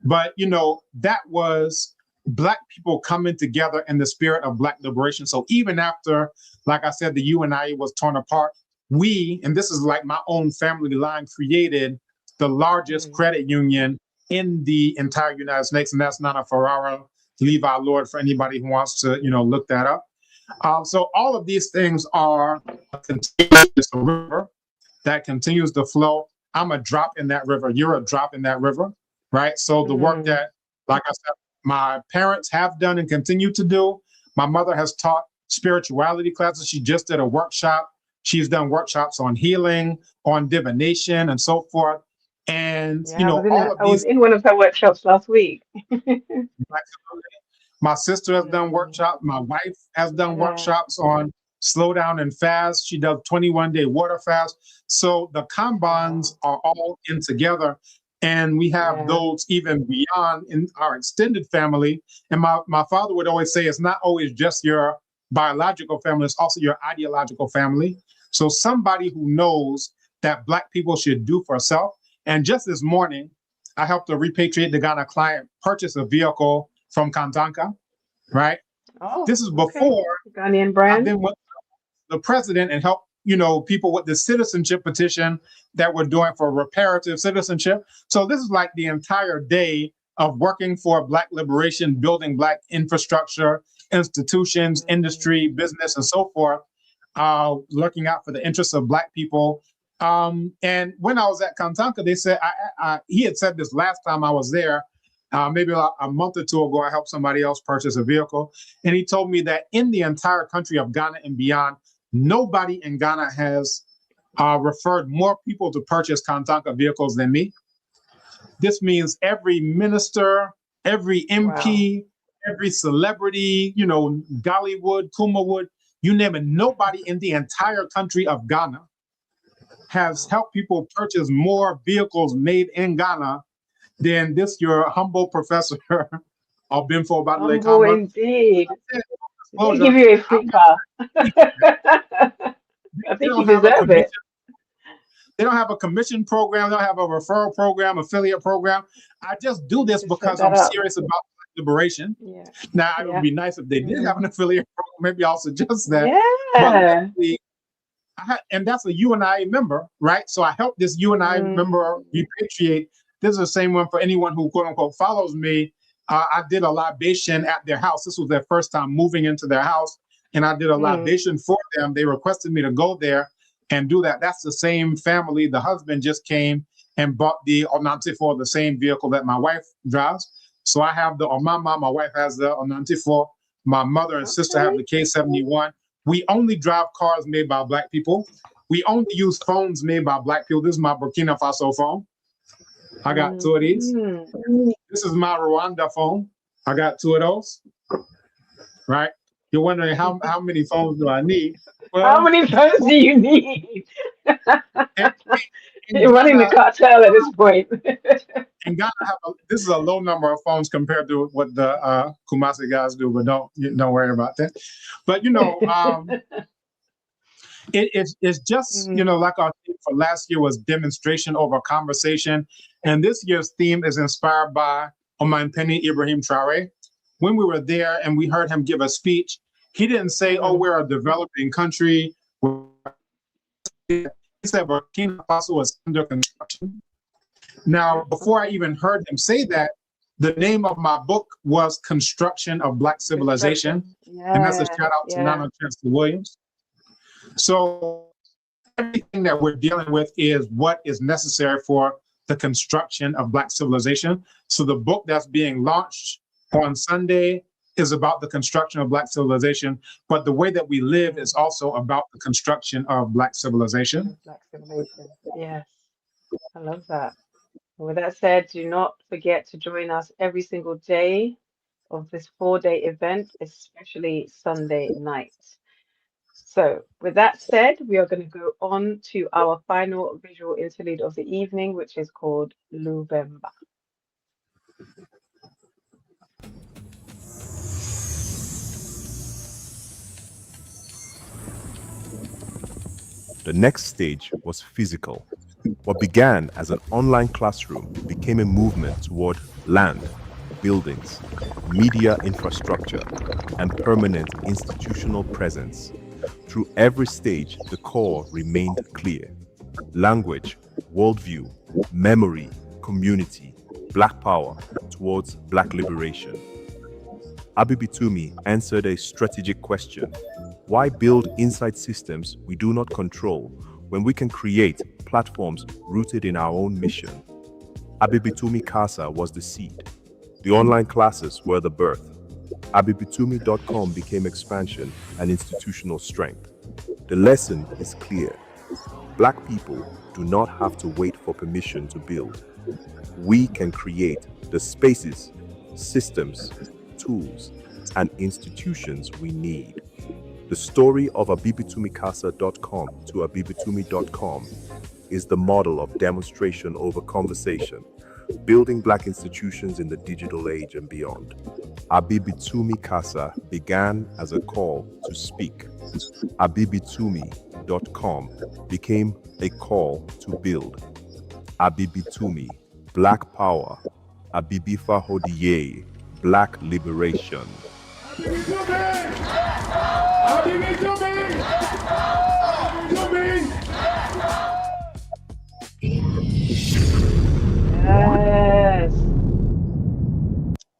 But, you know, that was Black people coming together in the spirit of Black liberation. So even after, like I said, the UNIA was torn apart, we, and this is like my own family line, created the largest credit union in the entire United States, and that's Nana Ferrara, Levi Lord, for anybody who wants to, you know, look that up. So all of these things are a continuous river that continues to flow. I'm a drop in that river. You're a drop in that river, right? So the work that, like I said, my parents have done and continue to do. My mother has taught spirituality classes. She just did a workshop. She's done workshops on healing, on divination, and so forth. And, you know, I was in one of her workshops last week. My sister has done workshops. My wife has done workshops on slow down and fast. She does 21-day water fast. So the Kambons are all in together. And we have those even beyond in our extended family. And my father would always say, it's not always just your biological family, it's also your ideological family. So somebody who knows that Black people should do for self. And just this morning, I helped a Repatriate the Ghana client purchase a vehicle from Kantanka, right? Oh, this is before Ghanaian brand. I've been with the president and helped, you know, people with the citizenship petition that we're doing for reparative citizenship. So this is like the entire day of working for Black liberation, building Black infrastructure, institutions, industry, business, and so forth, looking out for the interests of Black people. And when I was at Kantanka, they said, he had said this last time I was there, maybe a month or two ago, I helped somebody else purchase a vehicle. And he told me that in the entire country of Ghana and beyond, nobody in Ghana has referred more people to purchase Kantanka vehicles than me. This means every minister, every MP, every celebrity, you know, Gollywood, Kumawood, you name it, nobody in the entire country of Ghana has helped people purchase more vehicles made in Ghana than this, your humble professor, Ɔbenfo Ọbádélé. Humble indeed. They give you a free car. I think you deserve it. They don't have a commission program. They don't have a referral program, affiliate program. I just do this because I'm serious about liberation. Yeah. Now, it would be nice if they did have an affiliate program. Maybe I'll suggest that. Yeah. And that's a UNIA member, right? So I helped this UNIA member repatriate. This is the same one for anyone who, quote unquote, follows me. I did a libation at their house. This was their first time moving into their house. And I did a libation for them. They requested me to go there and do that. That's the same family. The husband just came and bought the Onante for the same vehicle that my wife drives. So I have the Omama, my wife has the Onante for, my mother and sister have the K71. We only drive cars made by Black people. We only use phones made by Black people. This is my Burkina Faso phone. I got two of these. This is my Rwanda phone. I got two of those. Right? You're wondering how many phones do I need? Well, how many phones do you need? You're running the cartel at this point. in Ghana, this is a low number of phones compared to what the Kumasi guys do, but don't worry about that. But it's just like our theme for last year was demonstration over conversation, and this year's theme is inspired by Ɔbenfo Ibrahim Traore. When we were there and we heard him give a speech, he didn't say, "Oh, we're a developing country." He said Burkina Faso was under construction. Now, before I even heard him say that, the name of my book was Construction of Black Civilization. And that's a shout out to Nana Chancellor Williams. So everything that we're dealing with is what is necessary for the construction of Black civilization. So the book that's being launched on Sunday is about the construction of Black civilization, but the way that we live is also about the construction of Black civilization. Black civilization, yes. I love that. With that said, do not forget to join us every single day of this 4-day event, especially Sunday night. So with that said, we are going to go on to our final visual interlude of the evening, which is called Luvemba. The next stage was physical. What began as an online classroom became a movement toward land, buildings, media infrastructure, and permanent institutional presence. Through every stage, the core remained clear. Language, worldview, memory, community, Black power towards Black liberation. Abibitumi answered a strategic question. Why build inside systems we do not control when we can create platforms rooted in our own mission? Abibitumi Casa was the seed. The online classes were the birth. Abibitumi.com became expansion and institutional strength. The lesson is clear. Black people do not have to wait for permission to build. We can create the spaces, systems, tools, and institutions we need. The story of Abibitumicasa.com to Abibitumi.com is the model of demonstration over conversation, building Black institutions in the digital age and beyond. Abibitumi Casa began as a call to speak. Abibitumi.com became a call to build. Abibitumi, Black Power. Abibifahodie Black Liberation. Yes.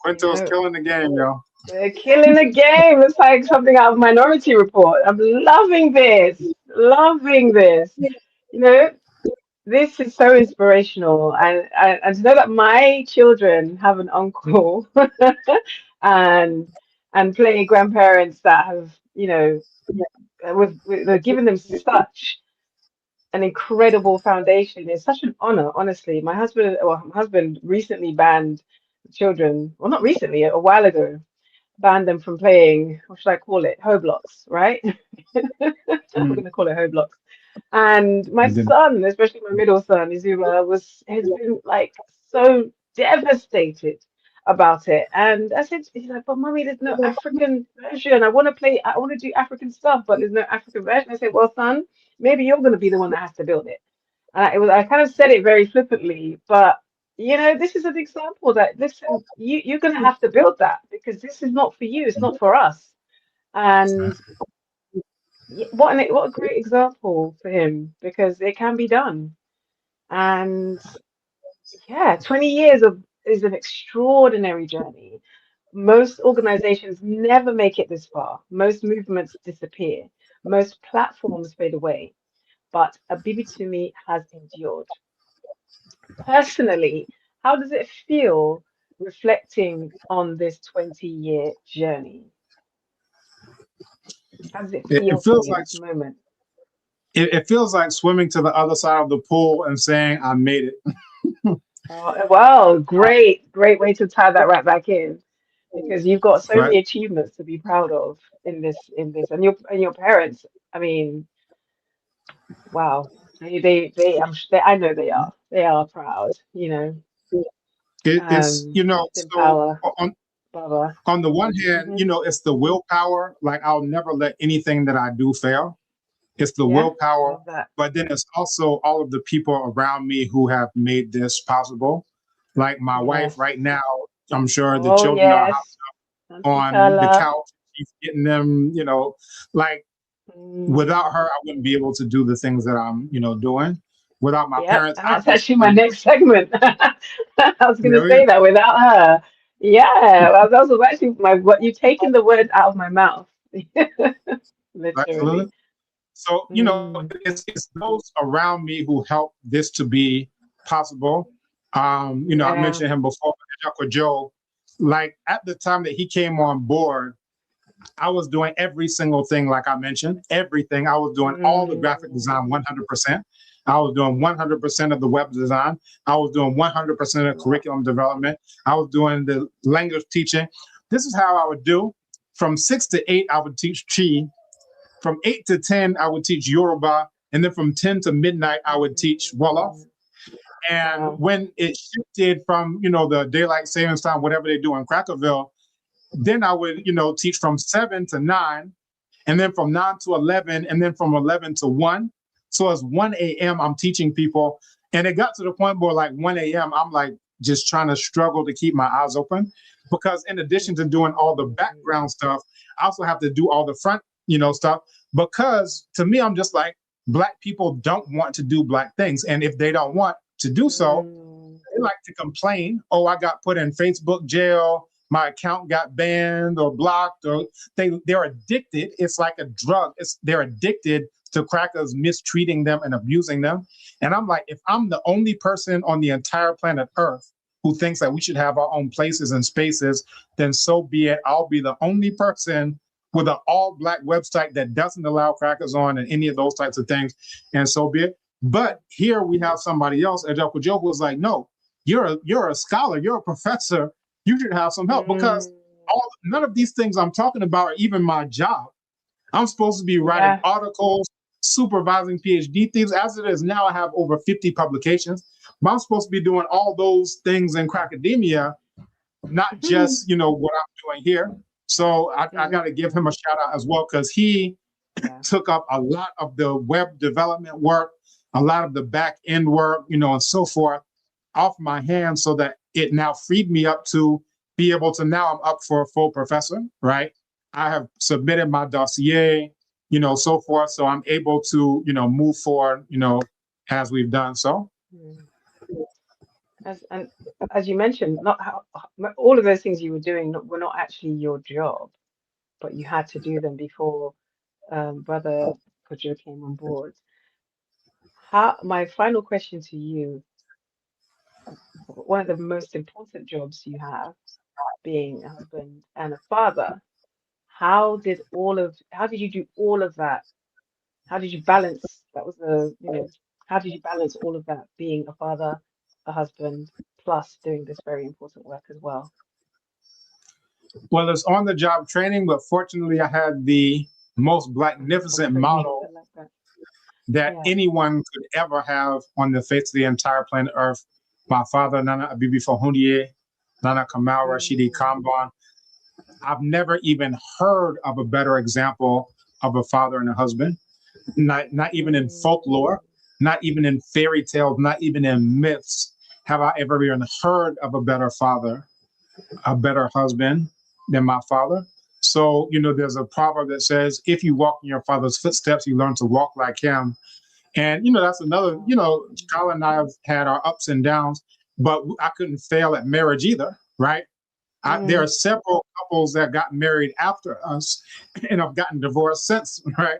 Quinto's killing the game, yo. They're killing the game. It's like something out of Minority Report. I'm loving this. Loving this. You know, this is so inspirational. And to know that my children have an uncle and plenty of grandparents that have, we've given them such an incredible foundation. It's such an honor, honestly. My husband recently banned children, well, not recently, a while ago, banned them from playing, what should I call it? Roblox, right? We're going to call it Roblox. And my son, especially my middle son, Izuma, has been like so devastated about it. And I said, he's like, but mommy, there's no African version. I want to do African stuff, but there's no African version. I said, well, son, maybe you're going to be the one that has to build it. And I kind of said it very flippantly, but this is an example that, listen, you're going to have to build that because this is not for you. It's not for us. And what a great example for him, because it can be done. And yeah, 20 years is an extraordinary journey. Most organizations never make it this far. Most movements disappear. Most platforms fade away. But Abibitumi has endured. Personally, how does it feel reflecting on this 20-year journey? How does it feel It feels like this moment? It feels like swimming to the other side of the pool and saying, I made it. Oh, well, great way to tie that right back in, because you've got so many achievements to be proud of in this, and your parents. I mean, wow, I know they are proud. It's, you know, so Empower. on the one hand, you know, it's the willpower. Like, I'll never let anything that I do fail. It's the willpower, love that. but then it's also all of the people around me who have made this possible. Like my wife right now, I'm sure the children are on the couch. She's getting them, you know, like without her, I wouldn't be able to do the things that I'm, you know, doing. Without my parents, and that's actually my next segment. I was going to say that without her. Yeah, that was actually what you taking the words out of my mouth. Literally. Absolutely. So, you know, it's those around me who help this to be possible. You know, I mentioned him before, Uncle Joe. Like, at the time that he came on board, I was doing every single thing, like I mentioned, everything. I was doing all the graphic design 100%. I was doing 100% of the web design. I was doing 100% of curriculum development. I was doing the language teaching. This is how I would do. From 6 to 8, I would teach Chi. From 8 to 10, I would teach Yoruba. And then from 10 to midnight, I would teach Wolof. And when it shifted from, you know, the daylight savings time, whatever they do in Crackerville, then I would, you know, teach from 7 to 9, and then from 9 to 11, and then from 11 to 1. So it's 1 a.m. I'm teaching people. And it got to the point where like 1 a.m. I'm like just trying to struggle to keep my eyes open, because in addition to doing all the background stuff, I also have to do all the front, you know, stuff. Because to me, I'm just like, Black people don't want to do Black things. And if they don't want to do so, they like to complain. Oh, I got put in Facebook jail. My account got banned or blocked, or they're addicted. It's like a drug. They're addicted to crackers mistreating them and abusing them. And I'm like, if I'm the only person on the entire planet Earth who thinks that we should have our own places and spaces, then so be it. I'll be the only person with an all-Black website that doesn't allow crackers on and any of those types of things, and so be it. But here we have somebody else, Ejoko Joe, was like, no, you're a scholar, you're a professor, you should have some help, because none of these things I'm talking about are even my job. I'm supposed to be writing articles, supervising PhD things. As it is now, I have over 50 publications, but I'm supposed to be doing all those things in Crackademia, not just, you know, what I'm doing here. So I got to give him a shout out as well, because he took up a lot of the web development work, a lot of the back end work, you know, and so forth off my hands, so that it now freed me up to be able to, now I'm up for a full professor, right? I have submitted my dossier, you know, so forth. So I'm able to, you know, move forward, you know, as we've done so. As you mentioned, all of those things you were doing were not actually your job, but you had to do them before Brother Kojo came on board. My final question to you, one of the most important jobs you have, being a husband and a father, how did you do all of that? How did you balance? That was how did you balance all of that, being a father, a husband, plus doing this very important work as well? Well, it's on the job training, but fortunately I had the most magnificent model that anyone could ever have on the face of the entire planet Earth. My father, Nana Abibifahodie, Nana Kamal Rashidi Kambon. I've never even heard of a better example of a father and a husband. Not even in folklore, not even in fairy tales, not even in myths have I ever even heard of a better father, a better husband than my father. So, you know, there's a proverb that says, if you walk in your father's footsteps, you learn to walk like him. And, you know, that's another, you know, Kyle and I have had our ups and downs, but I couldn't fail at marriage either, right? There are several couples that got married after us and have gotten divorced since, right?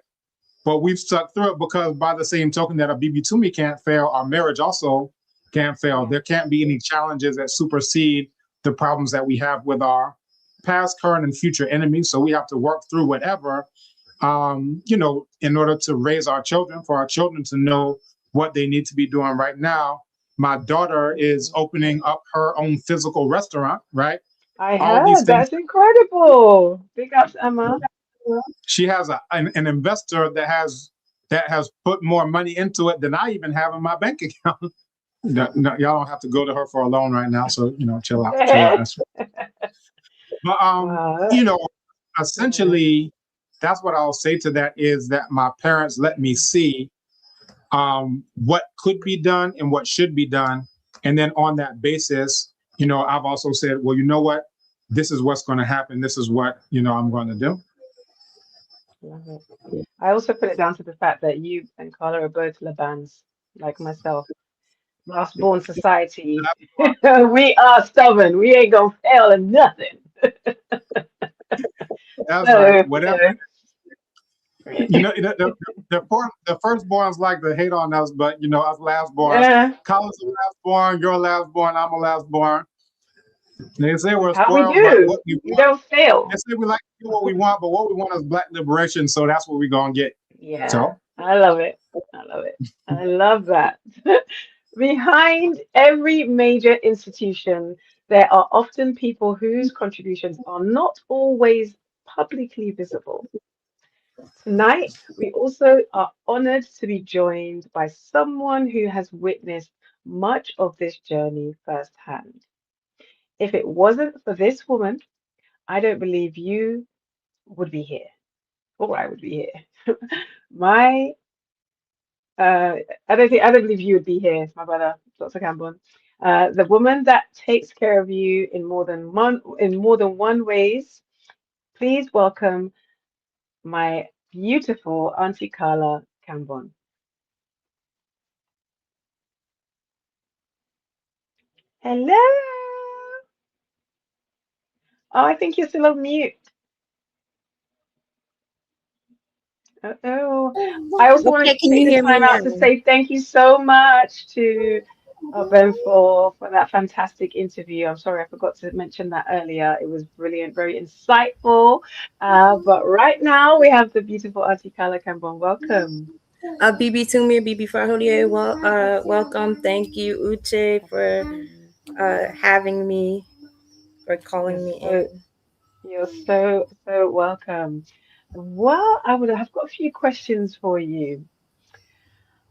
But we've stuck through it, because by the same token that Abibitumi can't fail, our marriage also can't fail. There can't be any challenges that supersede the problems that we have with our past, current, and future enemies. So we have to work through whatever, you know, in order to raise our children, for our children to know what they need to be doing right now. My daughter is opening up her own physical restaurant, right? I heard, that's incredible. Big ups, Emma. She has an investor that has put more money into it than I even have in my bank account. No, y'all don't have to go to her for a loan right now. So, chill out. But, Wow. essentially, that's what I'll say to that is that my parents let me see what could be done and what should be done. And then on that basis, I've also said, well, you know what? This is what's going to happen. This is what, I'm going to do. Love it. I also put it down to the fact that you and Carla are both Labans, like myself. Last born society. We are stubborn. We ain't gonna fail at nothing. That's right. Whatever. The firstborns like to hate on us, but us lastborns. Yeah. Carla's a lastborn, you're a lastborn, I'm a lastborn. They say we're How we spoiled, do. but what we We want, don't fail. they say we like to do what we want, but what we want is Black liberation, so that's what we're gonna get. Yeah. So I love it. I love it. I love that. Behind every major institution, there are often people whose contributions are not always publicly visible. Tonight, we also are honored to be joined by someone who has witnessed much of this journey firsthand. If it wasn't for this woman, I don't believe you would be here, or I would be here. My, I don't believe you would be here, my brother, Dr. Kambon. The woman that takes care of you in more than one ways. Please welcome my beautiful Auntie Carla Kambon. Hello. Oh, I think you're still on mute. Uh-oh. I also want Okay, to can take you this hear me time out now? to say thank you so much to Ɔbenfo for that fantastic interview. I'm sorry I forgot to mention that earlier. It was brilliant, very insightful. But right now we have the beautiful Auntie Carla Kambon. Welcome. Abibitumi, Abibifahodie, welcome. Thank you, Uche, for having me, for calling me in. You're so welcome. Well, I've got a few questions for you,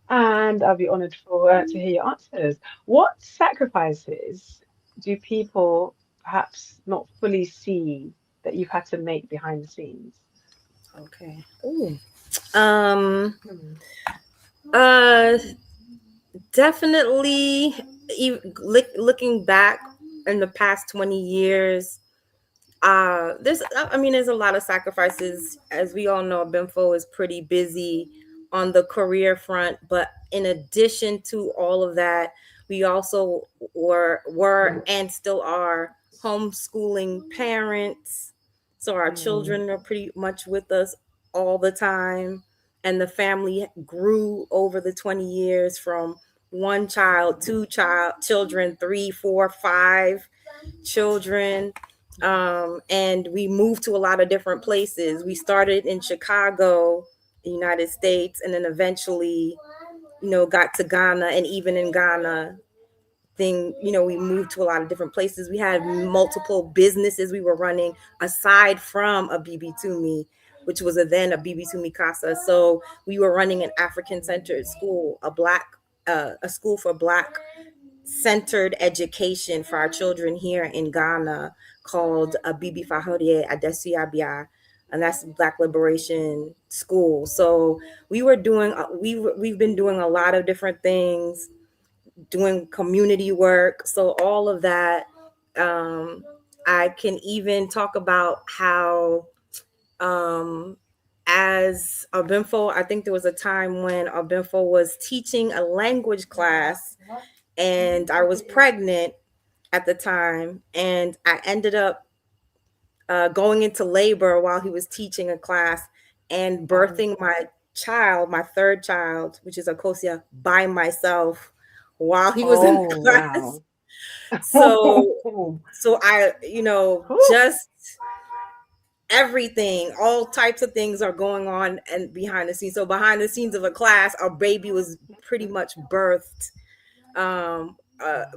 and I'll be honored to hear your answers. What sacrifices do people perhaps not fully see that you've had to make behind the scenes? Okay. Ooh. Definitely, looking back in the past 20 years, there's a lot of sacrifices. As we all know, Abibifoɔ is pretty busy on the career front, but in addition to all of that, we also were and still are homeschooling parents. So our children are pretty much with us all the time, and the family grew over the 20 years from one child, two children, 3, 4, 5 children. And we moved to a lot of different places. We started in Chicago, the United States, and then eventually, got to Ghana. And even in Ghana, we moved to a lot of different places. We had multiple businesses we were running aside from Abibitumi, which was then Abibitumi Casa. So we were running an African-centered school, a school for Black centered education for our children here in Ghana called Abibifahodie Black, and that's Black Liberation School. So we were doing we've been doing a lot of different things, doing community work. So all of that, I can even talk about how as Ɔbenfo, I think there was a time when Ɔbenfo was teaching a language class, and I was pregnant at the time, and I ended up going into labor while he was teaching a class and birthing my child, my third child, which is Akosia, by myself while he was in the class. Wow. So I, just everything, all types of things are going on and behind the scenes. So behind the scenes of a class, our baby was pretty much birthed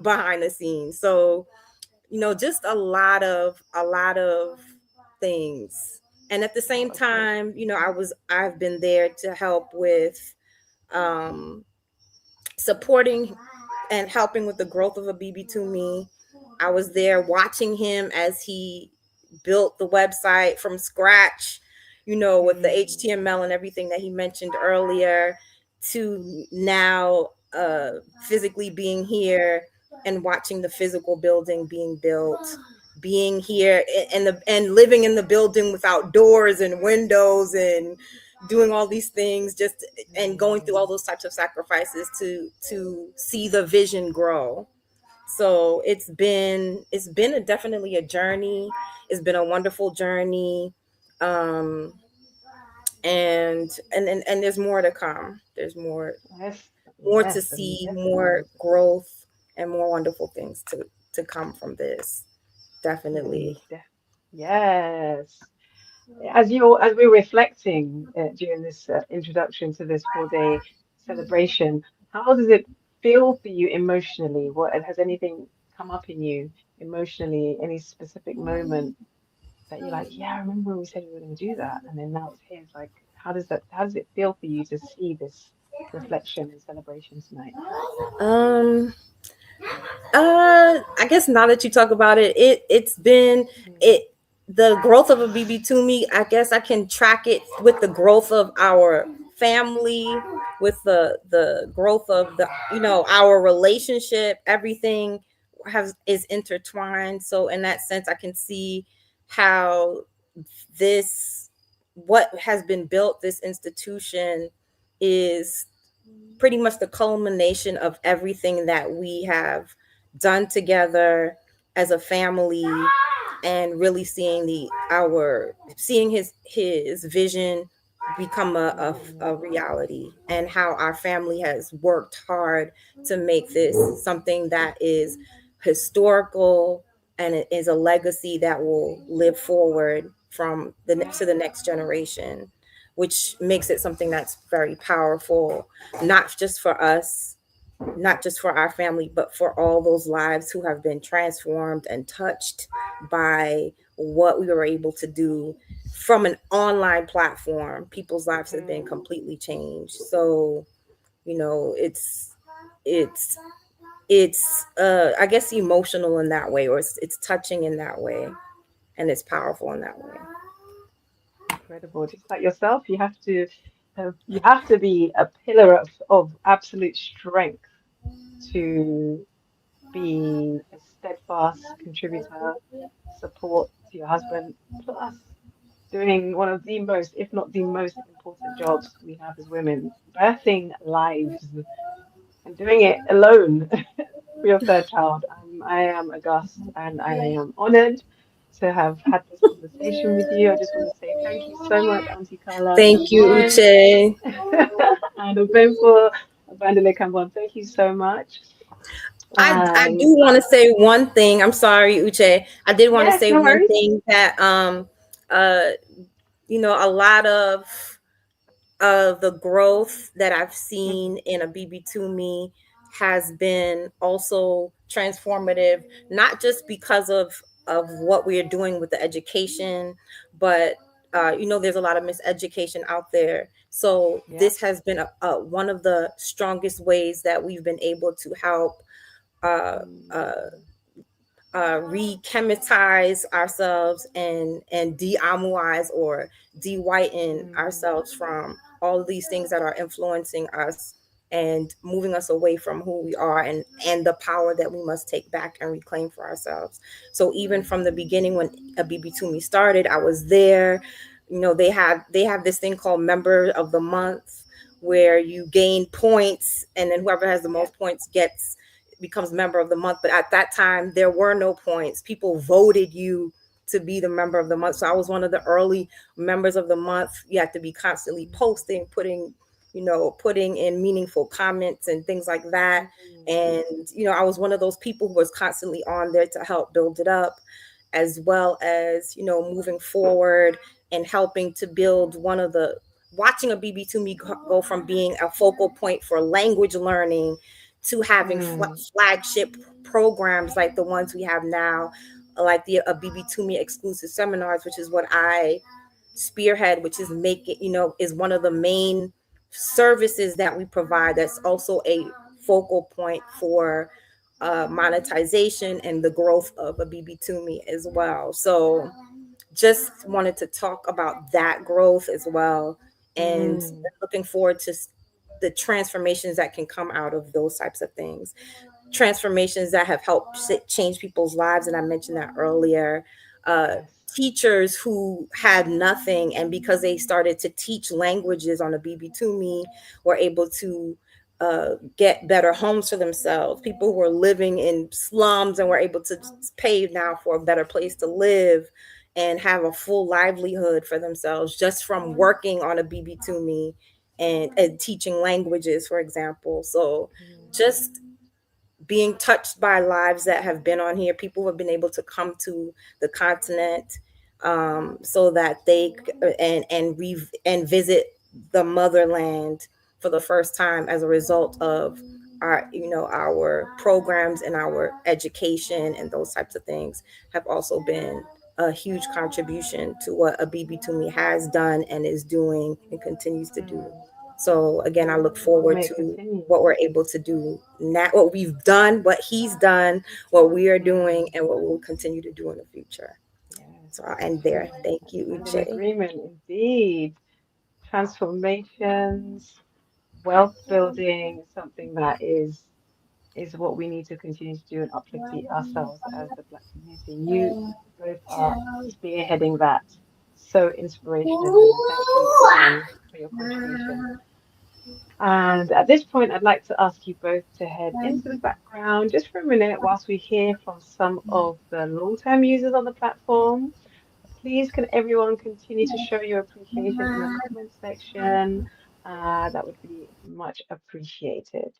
behind the scenes. So, just a lot of things. And at the same time, I've been there to help with supporting and helping with the growth of Abibitumi. I was there watching him as he built the website from scratch, with the HTML and everything that he mentioned earlier, to now physically being here and watching the physical building being built, being here and living in the building without doors and windows and doing all these things, just and going through all those types of sacrifices to see the vision grow. So it's been definitely a journey. It's been a wonderful journey. And there's more to come. There's more to see, more growth, and more wonderful things to come from this. Definitely. Yes. As we're reflecting during this introduction to this 4-day celebration, how does it feel for you emotionally? Has anything come up in you emotionally? Any specific moment that you're like, yeah, I remember when we said we were going to do that, and then now it's here. It's like, how does it feel for you to see this reflection and celebration tonight? I guess now that you talk about it, it's been the growth of Abibitumi. I guess I can track it with the growth of our family, with the growth of our relationship. Everything is intertwined. So in that sense, I can see how what has been built, this institution, is pretty much the culmination of everything that we have done together as a family, and really seeing his vision become a reality, and how our family has worked hard to make this something that is historical, and it is a legacy that will live forward to the next generation, which makes it something that's very powerful, not just for us, not just for our family, but for all those lives who have been transformed and touched by what we were able to do from an online platform. People's lives have been completely changed. So, it's I guess emotional in that way, or it's touching in that way, and it's powerful in that way. Incredible. Just like yourself, you have to be a pillar of absolute strength to be a steadfast contributor, support to your husband, plus doing one of the most, if not the most important jobs we have as women, birthing lives, and doing it alone for your third child. I am aghast, and I am honored to have had this conversation with you. I just want to say thank you so much, Auntie Carla. Thank you, Uche. And Ɔbenfo, Ọbádélé, Kambon, thank you so much. I do want to say one thing. I'm sorry, Uche. I did want to say one thing, that a lot of the growth that I've seen in Abibitumi has been also transformative, not just because of what we are doing with the education, but there's a lot of miseducation out there. So this has been one of the strongest ways that we've been able to help re-Kemetize ourselves and de-Amuize or de-whiten ourselves from all of these things that are influencing us and moving us away from who we are, and the power that we must take back and reclaim for ourselves. So even from the beginning, when Abibitumi started, I was there. They have this thing called Member of the Month, where you gain points, and then whoever has the most points becomes Member of the Month. But at that time, there were no points. People voted you to be the Member of the Month. So I was one of the early Members of the Month. You have to be constantly posting, putting in meaningful comments and things like that. And, I was one of those people who was constantly on there to help build it up, as well as, moving forward and helping to build watching Abibitumi go from being a focal point for language learning to having flagship programs like the ones we have now, like the Abibitumi exclusive seminars, which is what I spearhead, which is is one of the main services that we provide. That's also a focal point for monetization and the growth of Abibitumi as well. So just wanted to talk about that growth as well, and looking forward to the transformations that can come out of those types of things. Transformations that have helped change people's lives, and I mentioned that earlier. Teachers who had nothing, and because they started to teach languages on Abibitumi, were able to get better homes for themselves. People who were living in slums and were able to pay now for a better place to live and have a full livelihood for themselves just from working on Abibitumi and teaching languages, for example. So just being touched by lives that have been on here, people who have been able to come to the continent so that they and visit the motherland for the first time as a result of our programs and our education, and those types of things have also been a huge contribution to what Abibitumi has done and is doing and continues to do. So again, I look forward to what we're able to do now, what we've done, what he's done, what we are doing, and what we'll continue to do in the future. So I'll end there. Thank you, In Uche. agreement, indeed. Transformations, wealth building, something that is what we need to continue to do and uplift ourselves as the Black community. You both are spearheading that so inspirationally. Thank you again for your contribution. And at this point, I'd like to ask you both to head into the background just for a minute whilst we hear from some of the long-term users on the platform. Please, can everyone continue to show your appreciation in the comment section? That would be much appreciated.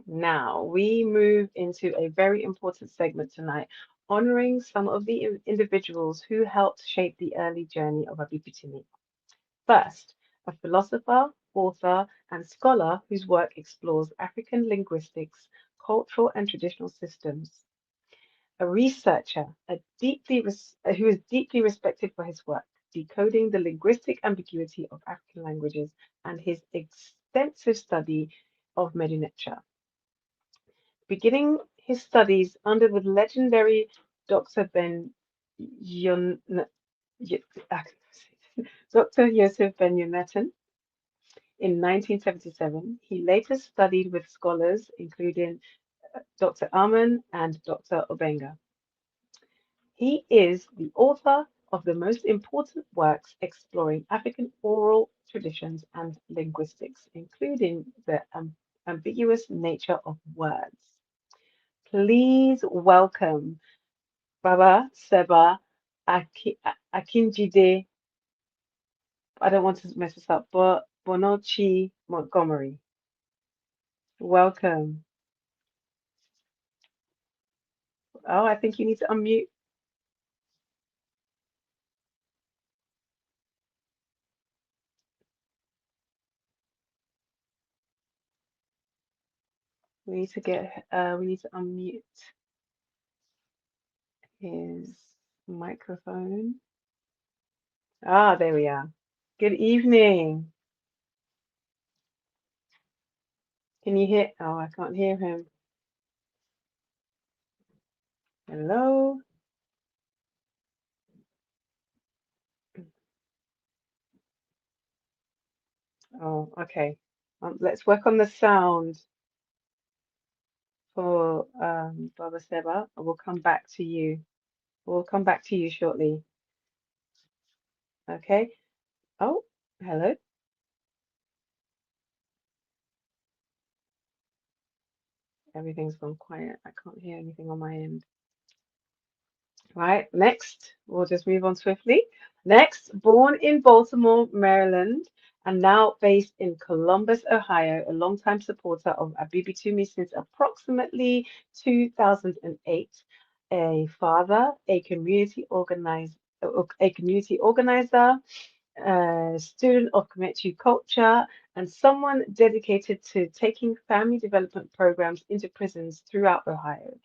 Now, we move into a very important segment tonight, honoring some of the individuals who helped shape the early journey of Abibitumi. First, a philosopher, author, and scholar whose work explores African linguistics, cultural and traditional systems. A researcher, who is deeply respected for his work, decoding the linguistic ambiguity of African languages and his extensive study of Medinecha. Beginning his studies under the legendary Dr. Dr. Yosef Ben Yonatan in 1977. He later studied with scholars including Dr. Aman and Dr. Obenga. He is the author of the most important works exploring African oral traditions and linguistics, including the ambiguous nature of words. Please welcome Baba Seba Akinjide. I don't want to mess this up, but Bonochi Montgomery. Welcome. Oh, I think you need to unmute. We need to unmute his microphone. Ah, there we are. Good evening. Can you hear? Oh, I can't hear him. Hello? Oh, okay. Let's work on the sound for Baba Seba. We'll come back to you. We'll come back to you shortly. Okay. Oh, hello. Everything's gone quiet. I can't hear anything on my end. Right, next, we'll just move on swiftly. Next, born in Baltimore, Maryland, and now based in Columbus, Ohio, a longtime supporter of Abibitumi since approximately 2008. A father, a community organizer, a student of Kemetyu culture, and someone dedicated to taking family development programs into prisons throughout Ohio.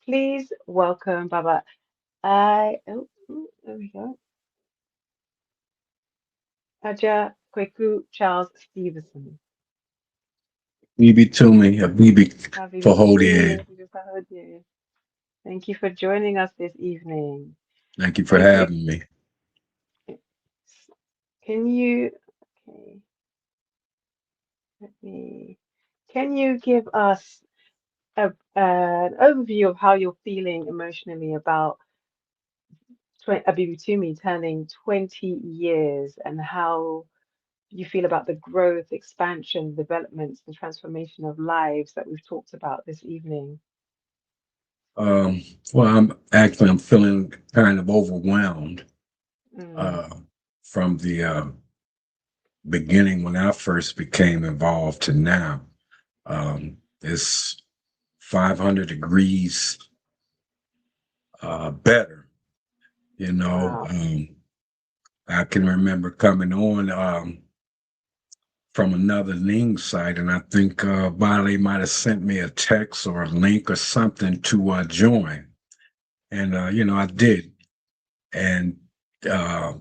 Please welcome Baba. There we go. Aja Kweku Charles Stevenson. Abibitumi, Abibifahodie. Abibifahodie. Thank you for joining us this evening. Thank you for having me. Can you give us an overview of how you're feeling emotionally about Abibitumi turning 20 years and how you feel about the growth, expansion, developments, and transformation of lives that we've talked about this evening? Well, I'm feeling kind of overwhelmed from the beginning when I first became involved to now. It's 500 degrees better, you know. Wow. I can remember coming on from another link site, and I think Ọbádélé might have sent me a text or a link or something to join, and you know, I did, and the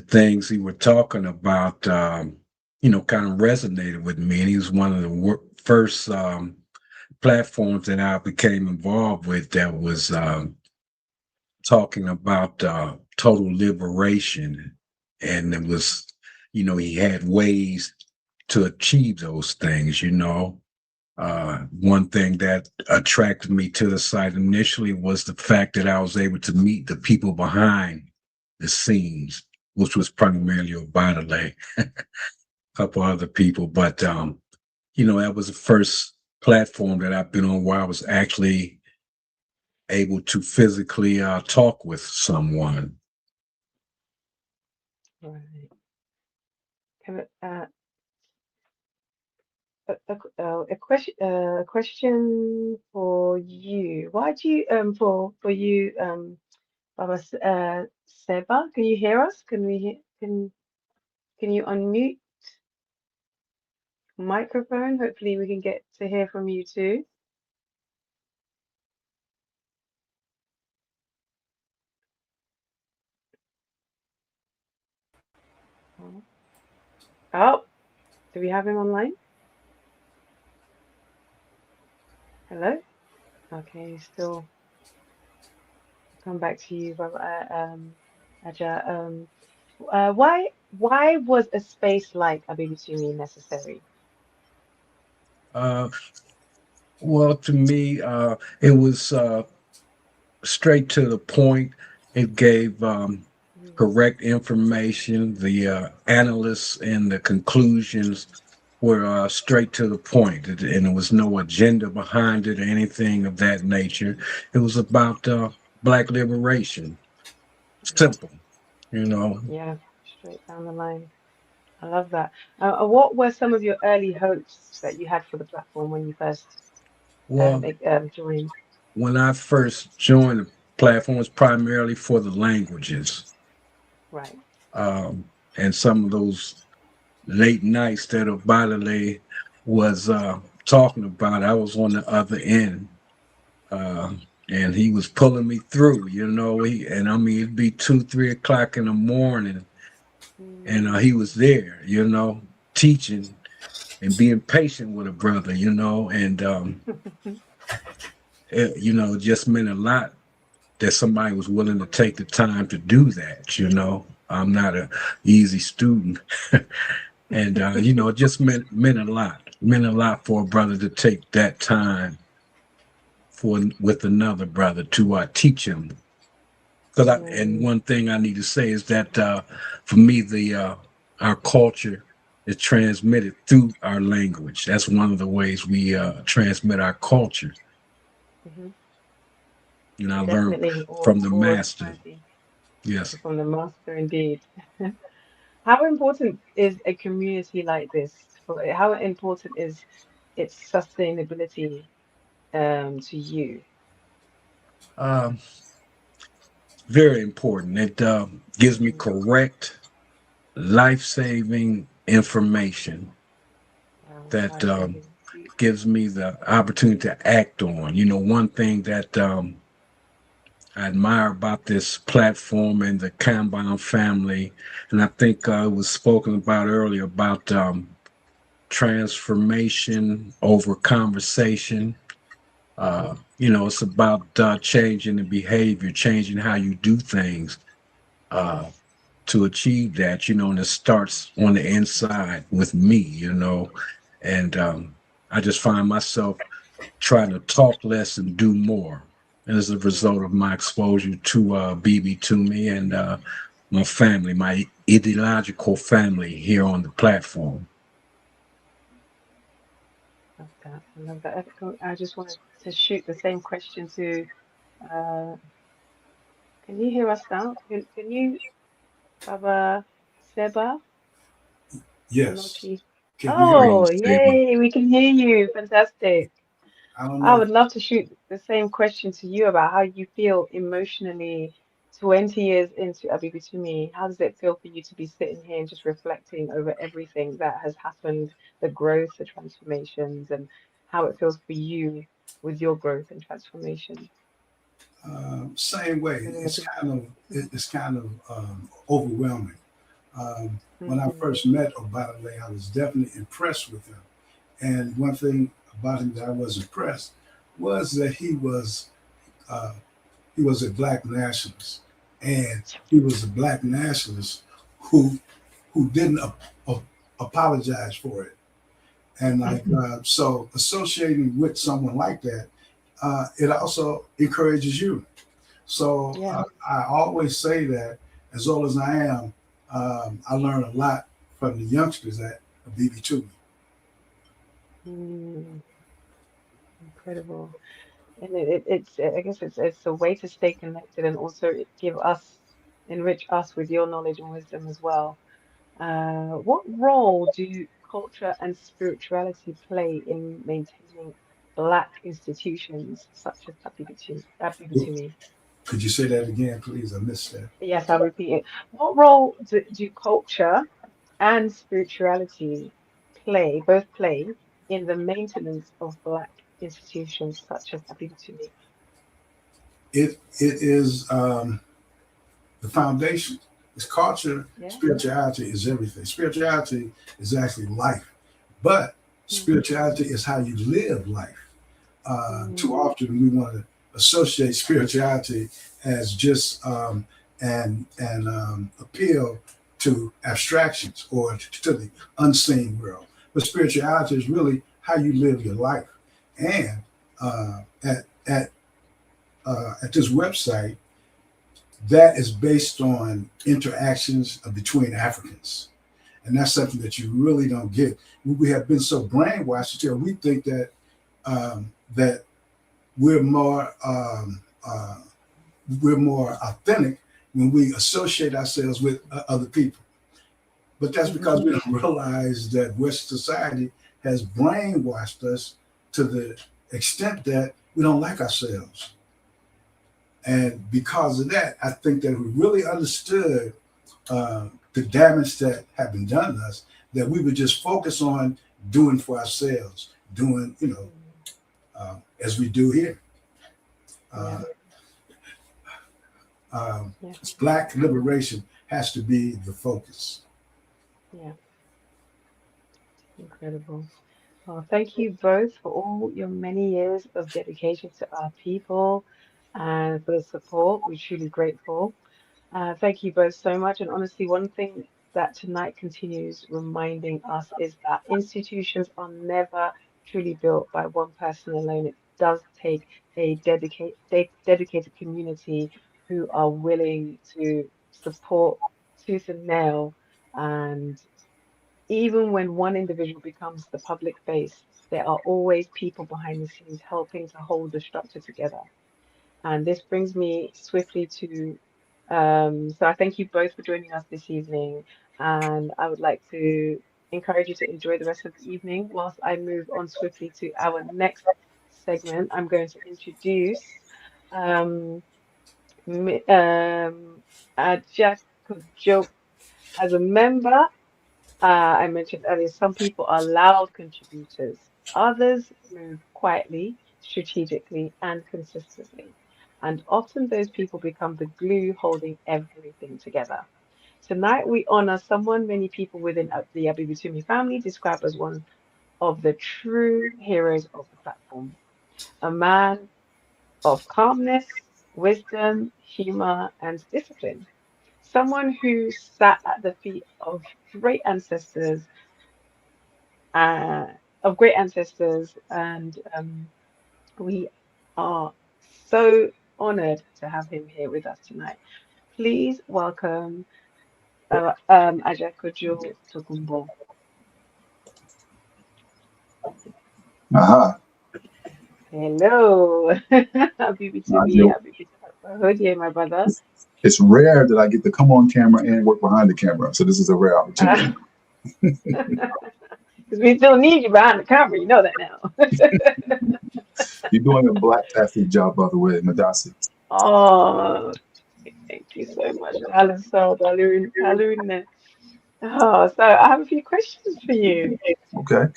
things he were talking about, you know, kind of resonated with me, and he was one of the first platforms that I became involved with that was talking about total liberation, and it was, you know, he had ways to achieve those things, you know. One thing that attracted me to the site initially was the fact that I was able to meet the people behind the scenes, which was primarily Ọbádélé, a couple other people. But, you know, that was the first platform that I've been on where I was actually able to physically talk with someone. Right. A question for you. Why do you for you Baba Seba? Can you hear us? Can you unmute microphone? Hopefully we can get to hear from you too. Oh, do we have him online? Hello? Okay, still come back to you, Baba Aja. Why was a space like Abibitumi necessary? Well, to me, it was straight to the point. It gave correct information. The analysts and the conclusions were straight to the point, and there was no agenda behind it or anything of that nature. It was about Black liberation. Simple, you know. Yeah, straight down the line. I love that. What were some of your early hopes that you had for the platform when you first joined? When I first joined the platform, it was primarily for the languages. Right. And some of those late nights that Ọbádélé was talking about, I was on the other end. And he was pulling me through, you know, and I mean, it'd be 2, 3 o'clock in the morning, and he was there, you know, teaching and being patient with a brother, you know, and, it, you know, just meant a lot that somebody was willing to take the time to do that, you know. I'm not an easy student. And, you know, it just meant a lot for a brother to take that time with another brother to teach him. And one thing I need to say is that for me, our culture is transmitted through our language. That's one of the ways we transmit our culture. And I learned from the master. Yes. From the master, indeed. How important is a community like this? How important is its sustainability to you? Very important. It gives me correct, life-saving information that gives me the opportunity to act on. You know, one thing that I admire about this platform and the Kambon family, and I think it was spoken about earlier about transformation over conversation. It's about changing the behavior, changing how you do things to achieve that, and it starts on the inside with me, and I just find myself trying to talk less and do more as a result of my exposure to Abibitumi and my family, my ideological family here on the platform. Love that. I love that. I just wanted to shoot the same question to, can you hear us now? Can you, Baba Seba? Yes. Onochi? Can you hear me? Oh, yay, we can hear you. Fantastic. I don't I know. would love to shoot the same question to you about how you feel emotionally 20 years into Abibitumi. How does it feel for you to be sitting here and just reflecting over everything that has happened, the growth, the transformations, and how it feels for you with your growth and transformation Same way. within the community? It's kind of overwhelming. When I Mm, first met Ọbádélé, I was definitely impressed with him. And one thing about him that I was impressed was that uh, he was a black nationalist, and he was a black nationalist who didn't apologize for it. And so associating with someone like that, it also encourages you. So yeah. I always say that as old as I am, I learn a lot from the youngsters at Abibitumi. Mm, incredible. And it's I guess it's a way to stay connected and also enrich us with your knowledge and wisdom as well. What role do culture and spirituality play in maintaining Black institutions such as Abibitumi? Could you say that again, please? I missed that. Yes, I'll repeat it. What role do culture and spirituality both play in the maintenance of Black institutions such as Abibitumi? It is the foundation. It's culture. Yeah. Spirituality is everything. Spirituality is actually life, but spirituality is how you live life. Too Mm, often we want to associate spirituality as just an appeal to abstractions or to the unseen world. But spirituality is really how you live your life. And uh, at at at this website, that is based on interactions between Africans. And that's something that you really don't get. We have been so brainwashed until we think that we're more authentic when we associate ourselves with other people. But that's because we don't realize that Western society has brainwashed us to the extent that we don't like ourselves. And because of that, I think that we really understood the damage that had been done to us, that we would just focus on doing for ourselves, doing, as we do here. yeah. Yeah. Black liberation has to be the focus. Yeah. Incredible. Well, thank you both for all your many years of dedication to our people and for the support. We're truly grateful. Thank you both so much. And honestly, one thing that tonight continues reminding us is that institutions are never truly built by one person alone. It does take a dedicated community who are willing to support tooth and nail. And even when one individual becomes the public face, there are always people behind the scenes helping to hold the structure together. And this brings me swiftly to, so I thank you both for joining us this evening. And I would like to encourage you to enjoy the rest of the evening whilst I move on swiftly to our next segment. I'm going to introduce um, Jack Joke as a member. I mentioned earlier, some people are loud contributors. Others move quietly, strategically, and consistently. And often those people become the glue holding everything together. Tonight, we honor someone many people within the Abibitumi family describe as one of the true heroes of the platform, a man of calmness, wisdom, humor, and discipline. Someone who sat at the feet great ancestors, uh, of great ancestors, and we are so honored to have him here with us tonight. Please welcome Ajakojo Tokumbo. Aha. Hello, Abibitumi, Abibifahodie, my brother. It's rare that I get to come on camera and work behind the camera, so this is a rare opportunity. Because we still need you behind the camera, you know that now. You're doing a black-tastic job, by the way, Madasi. Oh, thank you so much. Hallelujah. Oh, so I have a few questions for you. Okay.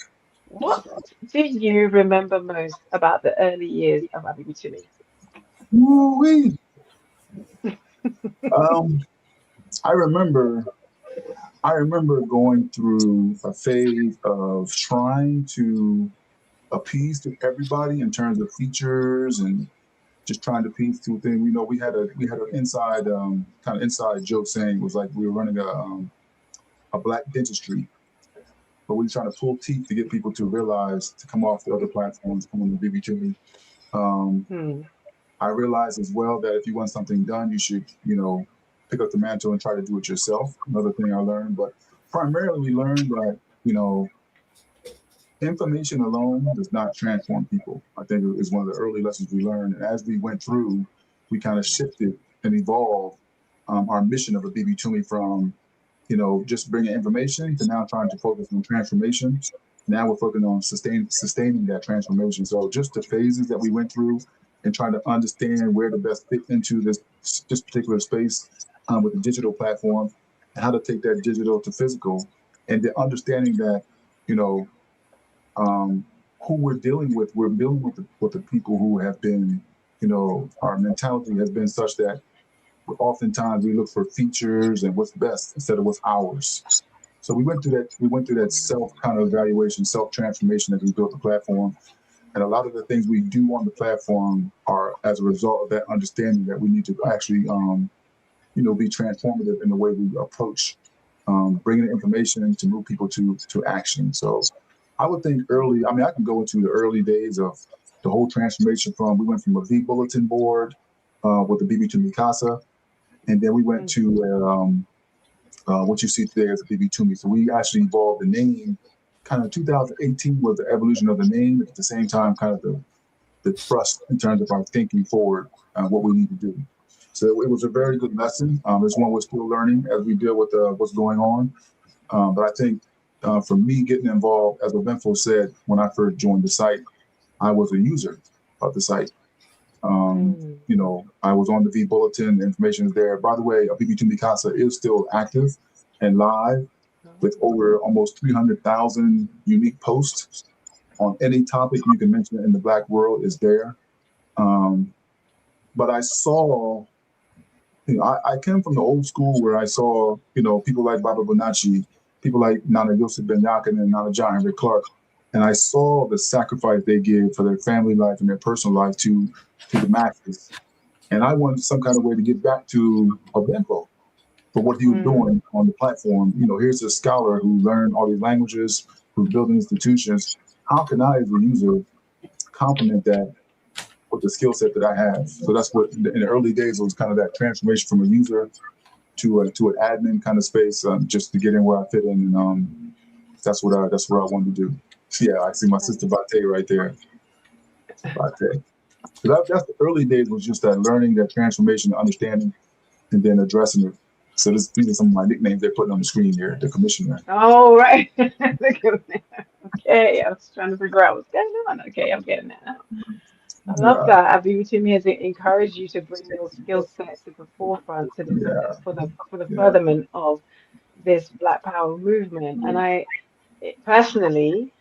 What do you remember most about the early years of Abibitumi? Woo-wee. I remember going through a phase of trying to appease to everybody in terms of features and just trying to piece two things. You know, we had an inside kind of inside joke saying it was like we were running a black dentistry, but we were trying to pull teeth to get people to realize to come off the other platforms, come on the Abibitumi. I realized as well that if you want something done, you should, you know, pick up the mantle and try to do it yourself. Another thing I learned, but primarily we learned that, you know, information alone does not transform people. I think it was one of the early lessons we learned. And as we went through, we kind of shifted and evolved our mission of Abibitumi from, you know, just bringing information to now trying to focus on transformation. Now we're focusing on sustaining that transformation. So just the phases that we went through and trying to understand where to best fit into this particular space with the digital platform and how to take that digital to physical, and the understanding that, you know, who we're dealing with the people who have been, you know, our mentality has been such that oftentimes we look for features and what's best instead of what's ours. So we went through that self kind of evaluation, self transformation as we built the platform. And a lot of the things we do on the platform are as a result of that understanding that we need to actually, you know, be transformative in the way we approach bringing the information to move people to action. So I would think early, I mean, I can go into the early days of the whole transformation we went from a V bulletin board with the Abibitumi Casa, and then we went to what you see today as Abibitumi. So we actually evolved the name. Kind of 2018 was the evolution of the name. At the same time, kind of the thrust in terms of our thinking forward, what we need to do. So it was a very good lesson. It's one we're still learning as we deal with what's going on. But I think for me, getting involved, as Ɔbenfo said, when I first joined the site, I was a user of the site. You know, I was on the V Bulletin, the information is there. By the way, Abibitumi Casa is still active and live with over almost 300,000 unique posts on any topic you can mention in the Black world is there. But I saw, you know, I came from the old school where I saw, you know, people like Baba Bonachi, people like Nana Yosef Ben Yakin and Nana John Henry Clark, and I saw the sacrifice they give for their family life and their personal life to the masses. And I wanted some kind of way to get back to Ɔbenfo for what he was doing on the platform. You know, here's a scholar who learned all these languages, who's building institutions. How can I, as a user, complement that with the skill set that I have? So that's what in the early days it was kind of that transformation from a user to an admin kind of space, just to get in where I fit in, and that's what I wanted to do. So yeah, I see my sister Bate right there. Bate. So that's the early days, was just that learning, that transformation, understanding, and then addressing it. So these are some of my nicknames they're putting on the screen here. The commissioner. Oh, right. Okay, I was trying to figure out what's going on. Okay, I'm getting that now. I love that. Abibitumi has encouraged you to bring your skill set to the forefront for the furtherment of this Black Power movement. And personally,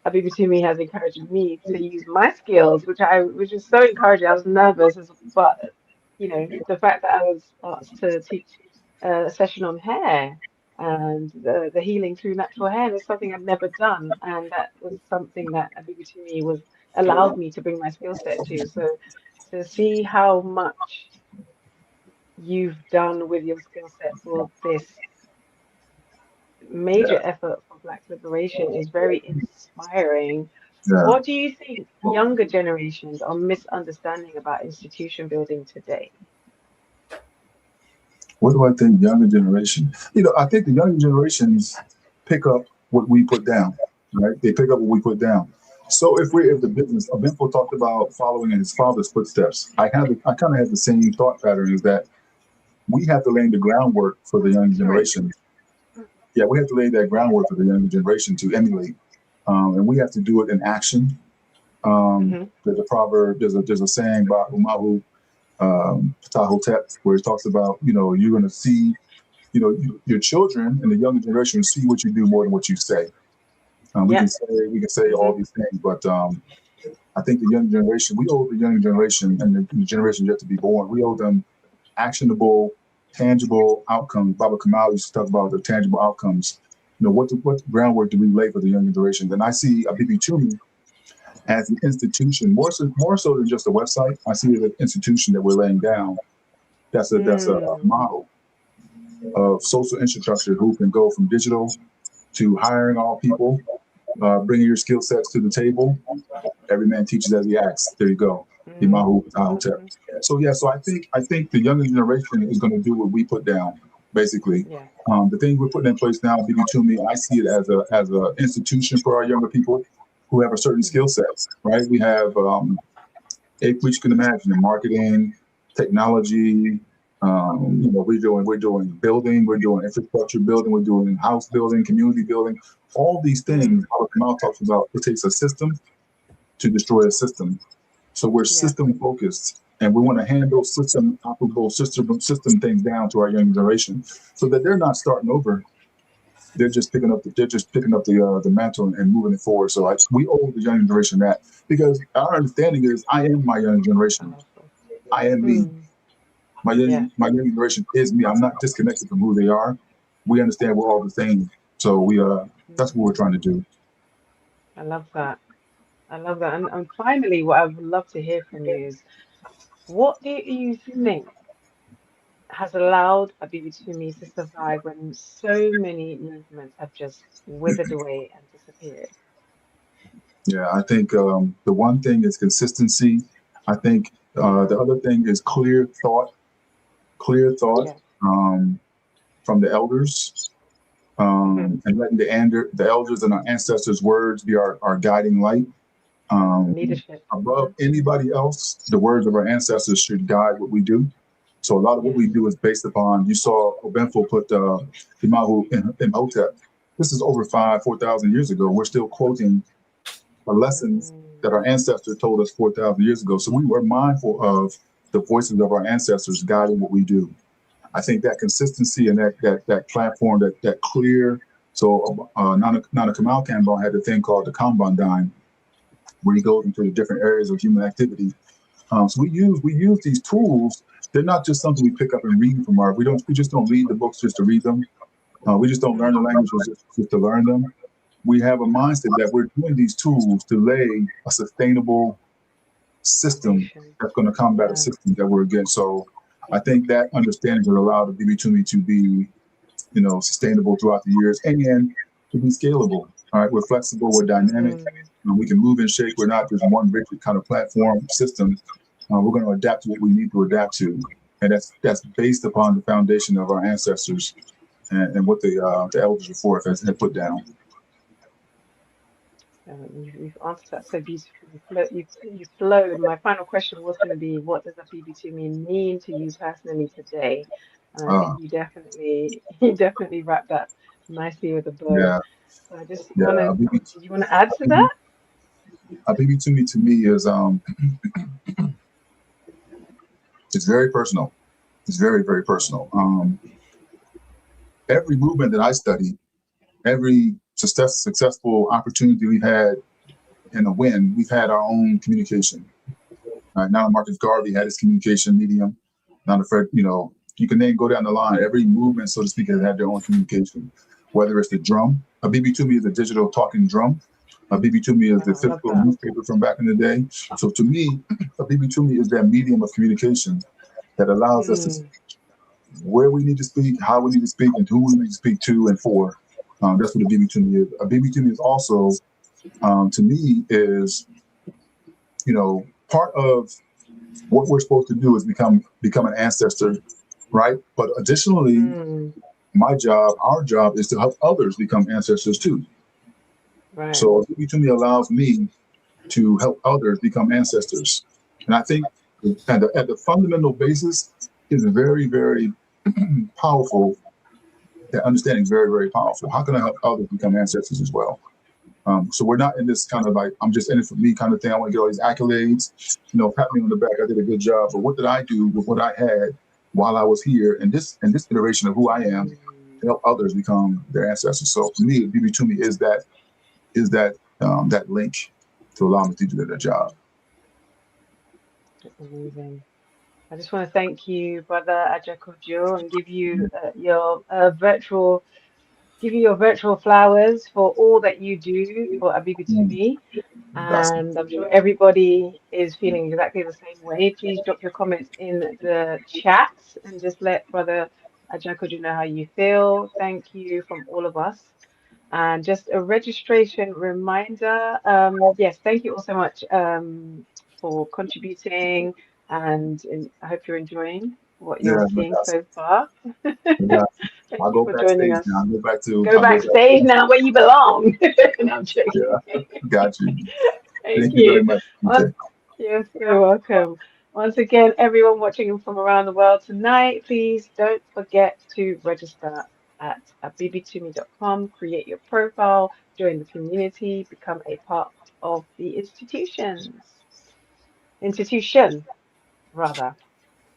Abibitumi has encouraged me to use my skills, which is so encouraging. I was nervous, but you know, the fact that I was asked to teach a session on hair, and the healing through natural hair is something I've never done, and that was something that Abibitumi was allowed me to bring my skill set to. So to see how much you've done with your skill set for this major effort for Black liberation is very inspiring. Yeah. What do you think younger generations are misunderstanding about institution building today? What do I think younger generation? I think the younger generations pick up what we put down, right? They pick up what we put down. So if the business, Ɔbenfo talked about following in his father's footsteps. I kind of have the same thought pattern, is that we have to lay the groundwork for the younger generation. Yeah, we have to lay that groundwork for the younger generation to emulate, and we have to do it in action. There's a proverb, there's a saying by Umahu Patahotep, where it talks about, you're going to see, your children and the younger generation see what you do more than what you say. We can say all these things, but I think the younger generation, we owe the younger generation and the generation yet to be born, we owe them actionable, tangible outcomes. Baba Kamal used to talk about the tangible outcomes. What groundwork do we lay for the younger generation? And I see Abibitumi as an institution, more so than just a website. I see it as an institution that we're laying down. That's a model of social infrastructure who can go from digital to hiring all people, bringing your skill sets to the table. Every man teaches as he acts. There you go. So I think the younger generation is going to do what we put down, basically. The things we're putting in place now, Abibitumi, I see it as a institution for our younger people who have a certain skill sets, right? We have, which you can imagine, in marketing, technology. We're doing building, we're doing infrastructure building, we're doing house building, community building. All these things, Kamal talks about, it takes a system to destroy a system. So we're system focused, and we want to hand those system things down to our young generation, so that they're not starting over. They're just picking up the mantle and moving it forward. So we owe the young generation that, because our understanding is, I am my young generation. I am me. My young generation is me. I'm not disconnected from who they are. We understand we're all the same. So that's what we're trying to do. I love that. And finally, what I would love to hear from you is, what do you think has allowed Abibitumi to survive when so many movements have just withered away and disappeared? Yeah, I think the one thing is consistency. I think the other thing is clear thought from the elders, and letting the elders and our ancestors' words be our guiding light. Leadership. Above anybody else, the words of our ancestors should guide what we do. So a lot of what we do is based upon, you saw Ɔbenfo put Imahu in Hotep. This is over 4,000 years ago. We're still quoting the lessons that our ancestors told us 4,000 years ago. So we were mindful of the voices of our ancestors guiding what we do. I think that consistency and that platform, that clear. So Nana Kamal Kambon had a thing called the Kambon dime, where he goes into the different areas of human activity. So we use these tools. They're not just something we pick up and read from we just don't read the books just to read them. We just don't learn the languages just to learn them. We have a mindset that we're doing these tools to lay a sustainable system that's going to combat a system that we're against. So I think that understanding will allow the Abibitumi to be, sustainable throughout the years, and to be scalable. All right, we're flexible, we're dynamic, and we can move and shake. We're not just one rigid kind of platform system. We're going to adapt to what we need to adapt to, and that's based upon the foundation of our ancestors and what the elders before us had put down. You've answered that so beautifully. You flowed. My final question was going to be, what does Abibitumi mean to you personally today? And I think you definitely wrapped that nicely with a bow. Yeah. So I just do you want to add to that? Abibitumi to me is it's very personal. It's very, very personal. Every movement that I study, every successful opportunity we've had in a win, we've had our own communication. Now Marcus Garvey had his communication medium. Now Fred, you can then go down the line. Every movement, so to speak, has had their own communication. Whether it's the drum, Abibitumi is a digital talking drum. Abibitumi is the physical newspaper from back in the day. So to me, Abibitumi is that medium of communication that allows us to speak where we need to speak, how we need to speak, and who we need to speak to and for. That's what Abibitumi is. Abibitumi is also, to me, is, you know, part of what we're supposed to do is become an ancestor, right? But additionally, my job, our job, is to help others become ancestors too. Right. So Abibitumi allows me to help others become ancestors, and I think at the fundamental basis is very, very powerful. That understanding is very, very powerful. How can I help others become ancestors as well? So we're not in this kind of like, I'm just in it for me kind of thing. I want to get all these accolades, you know, pat me on the back. I did a good job. But what did I do with what I had while I was here in this iteration of who I am to help others become their ancestors? So for me, Abibitumi is that link to allow me to do that job. That's amazing. I just want to thank you, Brother Ajakojo, and give you your virtual flowers for all that you do for Abibitumi. And I'm sure everybody is feeling exactly the same way. Please drop your comments in the chat and just let Brother Ajakojo know how you feel. Thank you from all of us. And just a registration reminder. Yes, thank you all so much for contributing, and I hope you're enjoying what you're seeing so far. Yeah. Thank I'll you go for joining backstage us. now. Go backstage now where you belong. No, I'm joking. Yeah, got you. Thank you very you. much. You're so welcome. Once again, everyone watching from around the world tonight, please don't forget to register at abibitumi.com, create your profile, join the community, become a part of the institution rather.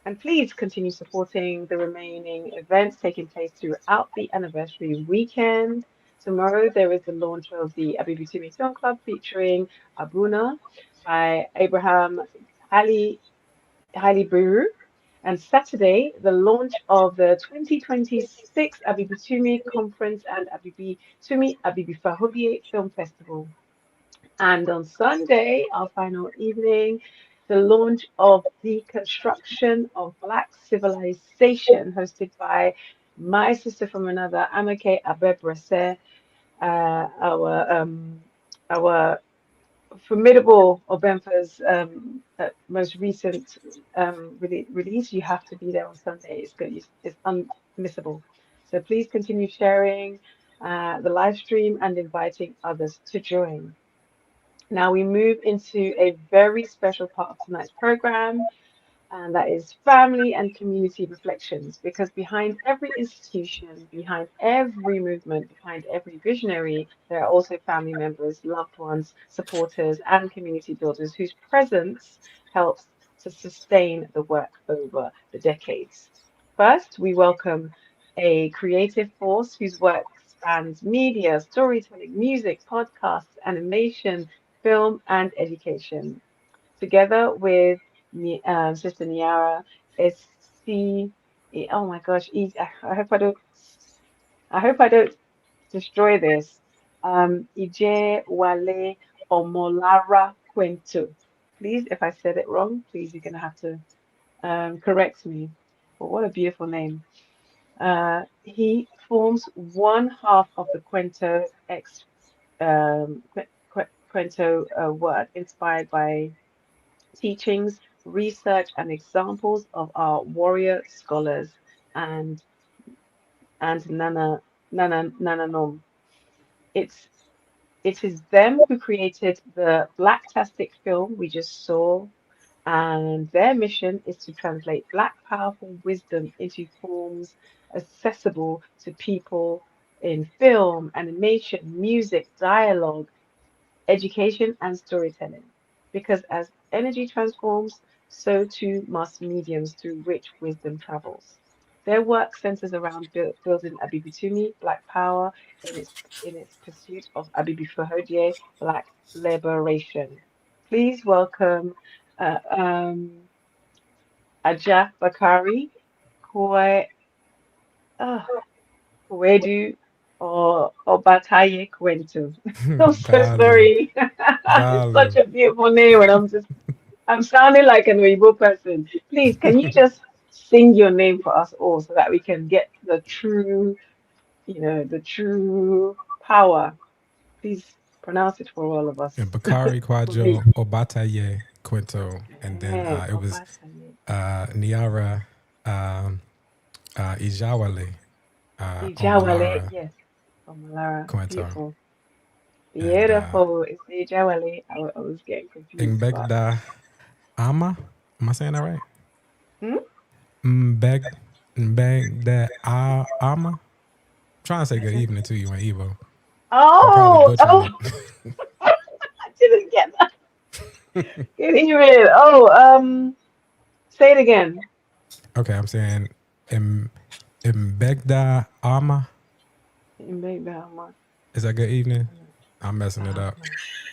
And please continue supporting the remaining events taking place throughout the anniversary weekend. Tomorrow, there is the launch of the Abibitumi Film Club featuring Abuna by Abraham Hali Buru. And Saturday, the launch of the 2026 Abibitumi Conference and Abibitumi Abibifahodie Film Festival. And on Sunday, our final evening, the launch of Deconstruction of Black Civilization, hosted by my sister from another, Amake Abebrese, our formidable Ɔbenfo's most recent release. You have to be there on Sunday. It's good. It's unmissable. So please continue sharing the live stream and inviting others to join. Now we move into a very special part of tonight's program, and that is family and community reflections. Because behind every institution, behind every movement, behind every visionary, there are also family members, loved ones, supporters, and community builders whose presence helps to sustain the work over the decades. First, we welcome a creative force whose work spans media, storytelling, music, podcasts, animation, film, and education. Together with Sister Niara, oh my gosh, I hope I don't destroy this. Ije Wale Omolara Quinto. Please, if I said it wrong, please, you're gonna have to correct me. But what a beautiful name. He forms one half of the Quento word inspired by teachings, research, and examples of our warrior scholars and Nana Nom. It is them who created the Blacktastic film we just saw, and their mission is to translate Black powerful wisdom into forms accessible to people in film, animation, music, dialogue, education, and storytelling. Because as energy transforms, so too must mediums through which wisdom travels. Their work centers around building Abibitumi, Black Power, in its pursuit of Abibifahodie, Black Liberation. Please welcome uh, um, Ajah Bakari, Kwe, Kwedu or Obataye Kwentu. I'm so Value. sorry. It's such Value. a beautiful name, and I'm sounding like an Weibo person. Please, can you just sing your name for us all so that we can get the true, the true power? Please pronounce it for all of us. And Bakari For me. Kwajo Obataye Quinto. And then Yeah, it was Obataye. Niara Ijawale Ijawale, Omalara yes. Omalara, Quinto. beautiful. And Beautiful. It's Ijawale. I was getting confused, but Ngbegda Ama. Am I saying that right? hmm? Ngbegda Ama. Trying to say good evening to you in Igbo. I'm probably Oh, butchering oh, it. I didn't get that. Good evening. Oh, say it again. Okay, I'm saying Mbegda Ama. You make that one. Is that good evening? I'm messing it Oh, up.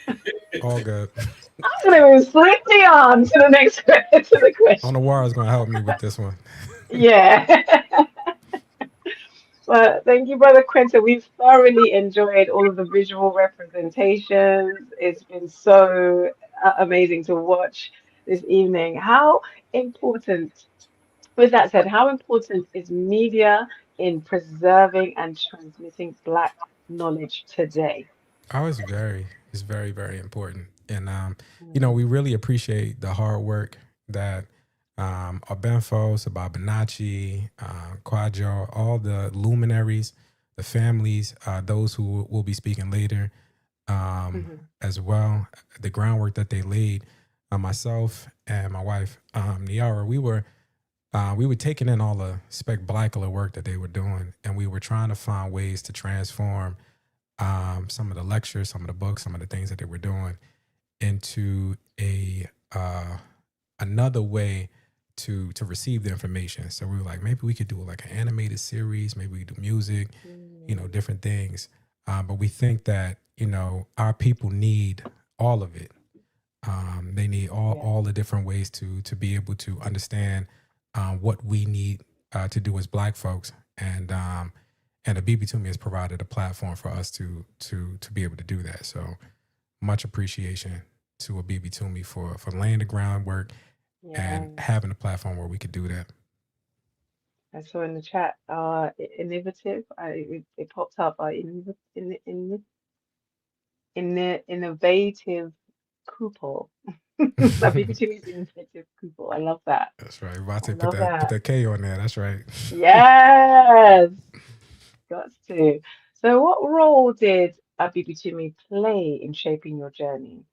man. All good. I'm gonna move swiftly on to the next to the On question. the wire is going to help me with this one. Yeah. Well, thank you, Brother Quentin. We've thoroughly enjoyed all of the visual representations. It's been so amazing to watch this evening. How important, with that said, how important is media in preserving and transmitting Black knowledge today? Oh, it's very, very important. And, Mm, we really appreciate the hard work that Ɔbenfo, Sababinachi, Kwajo, all the luminaries, the families, those who will be speaking later mhm. as well, the groundwork that they laid. Myself and my wife, Niara, we were taking in all the spectacular work that they were doing, and we were trying to find ways to transform some of the lectures, some of the books, some of the things that they were doing into a another way to receive the information. So we were like, maybe we could do like an animated series, maybe we could do music, different things. But we think that our people need all of it. They need all the different ways to be able to understand what we need to do as Black folks, and Abibitumi has provided a platform for us to be able to do that. So much appreciation to Abibitumi for laying the groundwork and Yeah. having a platform where we could do that. I saw in the chat, innovative. It popped up. Innovative couple. Abibitumi's innovative couple. I love that. That's right. About I to put love that that. K on there. That's right. Yes, got to. So, what role did Abibitumi play in shaping your journey?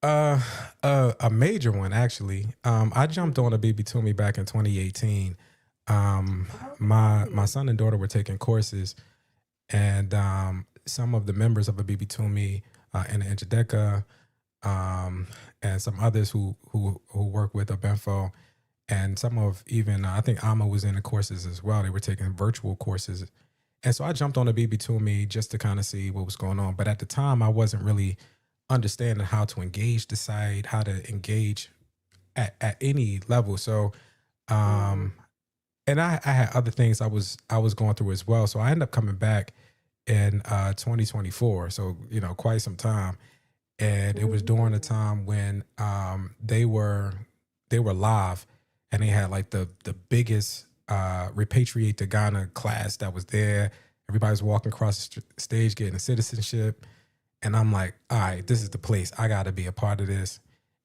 A major one actually. I jumped on Abibitumi back in 2018. My son and daughter were taking courses, and some of the members of Abibitumi in the Njideka, and some others who work with Ɔbenfo, and some of even I think Ama was in the courses as well. They were taking virtual courses, and so I jumped on Abibitumi just to kind of see what was going on. But at the time, I wasn't really understanding how to engage the site, how to engage at any level. So, and I had other things I was going through as well. So I ended up coming back in 2024. So quite some time, and it was during the time when they were live, and they had like the biggest Repatriate to Ghana class that was there. Everybody was walking across the stage getting a citizenship. And I'm like, all right, this is the place. I got to be a part of this.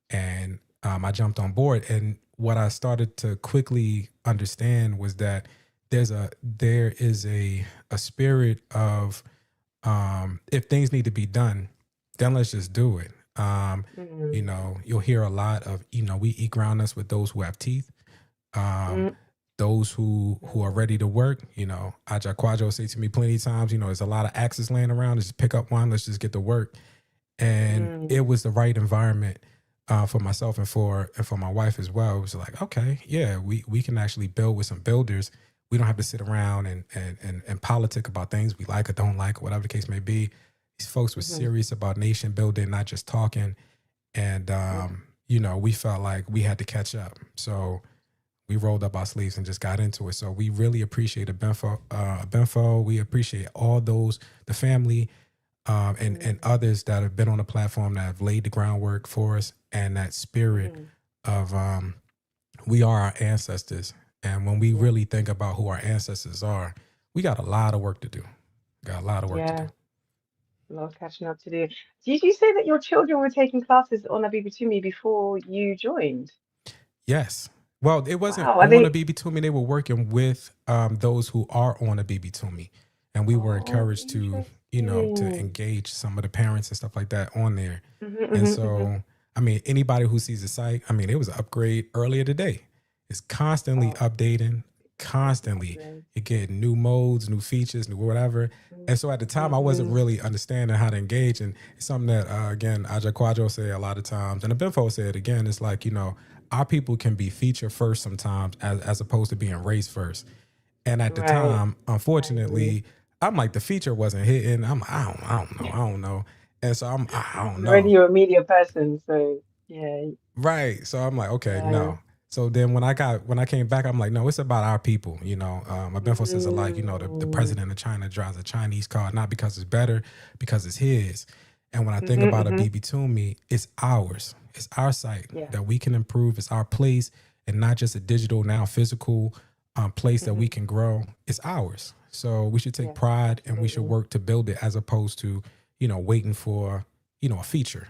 And I jumped on board. And what I started to quickly understand was that there is a spirit of if things need to be done, then let's just do it. You'll hear a lot of, we eat groundnuts with those who have teeth. Those who are ready to work, Aja Kwajo say to me plenty of times, there's a lot of axes laying around. Let's just pick up one. Let's just get to work. And it was the right environment for myself and for my wife as well. It was like, okay, yeah, we can actually build with some builders. We don't have to sit around and politic about things we like or don't like, or whatever the case may be. These folks were serious about nation building, not just talking. And, we felt like we had to catch up. So we rolled up our sleeves and just got into it. So we really appreciate Abibifoɔ. We appreciate all those, the family, and others that have been on the platform that have laid the groundwork for us, and that spirit of we are our ancestors. And when we really think about who our ancestors are, we got a lot of work to do. Got a lot of work to do. A lot of catching up to do. Did you say that your children were taking classes on Abibitumi before you joined? Yes. Well, it wasn't Wow, on Abibitumi. They were working with those who are on Abibitumi, and we were encouraged to, you know, to engage some of the parents and stuff like that on there. And so, I mean, anybody who sees the site, I mean, it was an upgrade earlier today. It's constantly updating, constantly. You get new modes, new features, new whatever. And so at the time, I wasn't really understanding how to engage. And it's something that, again, Aja Quadro say a lot of times, and Abibifoɔ said again, it's like, you know, our people can be feature first sometimes as opposed to being race first. And at the time, unfortunately, I'm like, the feature wasn't hitting. I don't know. And so I don't know. Already you're a media person, so yeah. Right. So I'm like, okay, no. So then when I came back, I'm like, no, it's about our people. You know, Abibifoɔ says like, you know, the president of China drives a Chinese car, not because it's better, because it's his. And when I think about Abibitumi, it's ours. It's our site that we can improve. It's our place, and not just a digital, now physical place that we can grow. It's ours. So we should take pride, and we should work to build it, as opposed to, you know, waiting for, you know, a feature.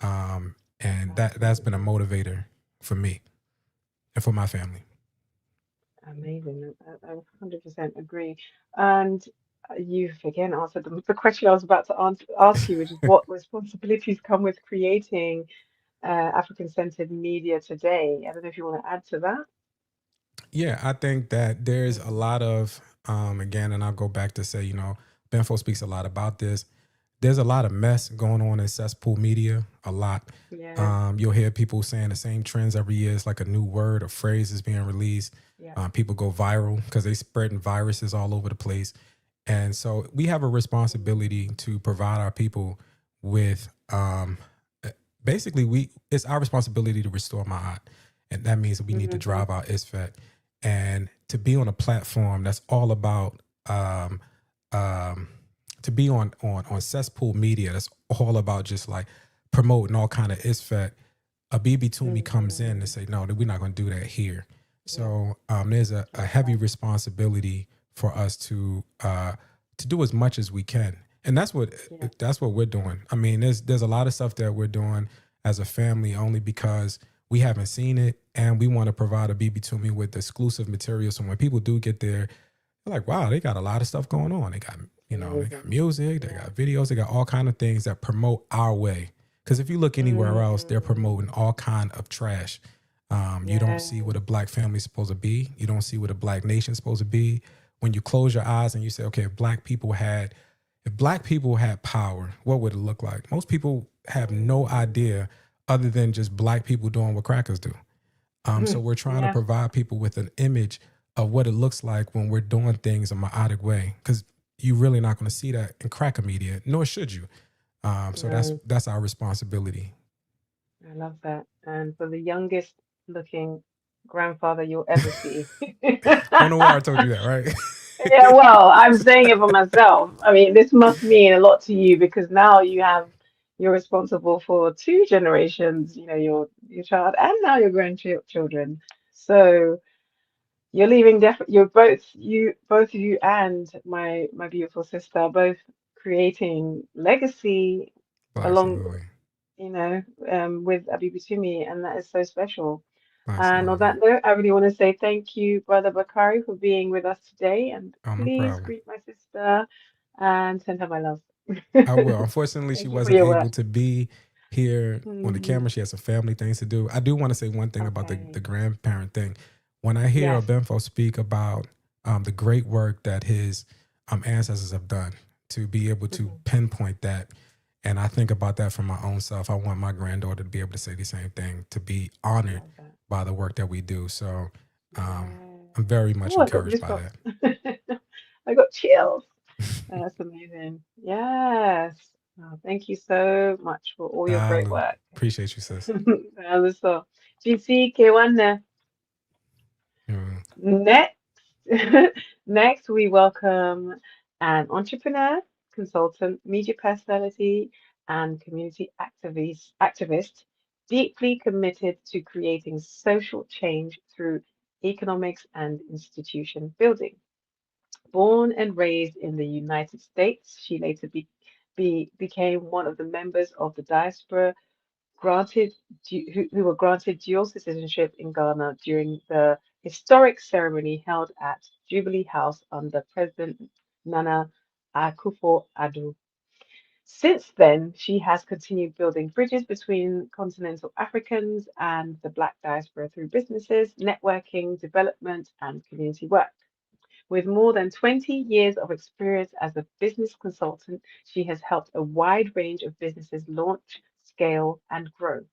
And that's been a motivator for me and for my family. Amazing. I 100% agree. And you've again answered the question I was about to ask you, which is what responsibilities come with creating African-centered media today? I don't know if you want to add to that. Yeah, I think that there's a lot of, again, and I'll go back to say, you know, Abibifoɔ speaks a lot about this. There's a lot of mess going on in cesspool media, a lot. You'll hear people saying the same trends every year. It's like a new word or phrase is being released. People go viral because they're spreading viruses all over the place. And so we have a responsibility to provide our people with, basically, it's our responsibility to restore Ma'at. And that means that we need to drive our ISFET. And to be on a platform that's all about, to be on cesspool media, that's all about just like promoting all kind of ISFET. Abibitumi comes in and say, no, we're not going to do that here. So there's a heavy responsibility for us to do as much as we can, and that's what we're doing. I mean, there's a lot of stuff that we're doing as a family only because we haven't seen it, and we want to provide Abibitumi with exclusive material. So when people do get there, they're like, wow, they got a lot of stuff going on. They got, you know, they got music, they got videos, they got all kind of things that promote our way. Because if you look anywhere else, they're promoting all kind of trash. You don't see what a black family is supposed to be. You don't see what a black nation is supposed to be. When you close your eyes and you say, okay, if black people had power, what would it look like? Most people have no idea other than just black people doing what crackers do. So we're trying to provide people with an image of what it looks like when we're doing things a Ma'atic way. Because you're really not going to see that in cracker media, nor should you. So that's our responsibility. I love that. And for the youngest looking grandfather you'll ever see. I don't know why I told you that, right? Yeah, well, I'm saying it for myself. I mean, this must mean a lot to you because now you're responsible for two generations, you know, your child and now your grandchildren. So you're leaving you're both of you and my beautiful sister are both creating legacy along, you know, with Abibitumi, and that is so special. And on that note, I really want to say thank you, Brother Bakari, for being with us today. And please greet my sister and send her my love. I will. Unfortunately, she wasn't able to be here on the camera. She has some family things to do. I do want to say one thing about the grandparent thing. When I hear Abibifoɔ speak about the great work that his ancestors have done to be able to pinpoint that, and I think about that for my own self, I want my granddaughter to be able to say the same thing, to be honored by the work that we do. So I'm very much encouraged by that. I got chills. That's amazing. Yes. Oh, thank you so much for all your great work. Appreciate you, sis. GC, K1. Next, next we welcome an entrepreneur, consultant, media personality, and community activist deeply committed to creating social change through economics and institution building. Born and raised in the United States, she later became one of the members of the diaspora granted who were granted dual citizenship in Ghana during the historic ceremony held at Jubilee House under President Nana Akufo-Addo. Since then, she has continued building bridges between continental Africans and the Black diaspora through businesses, networking, development, and community work. With more than 20 years of experience as a business consultant, she has helped a wide range of businesses launch, scale, and grow.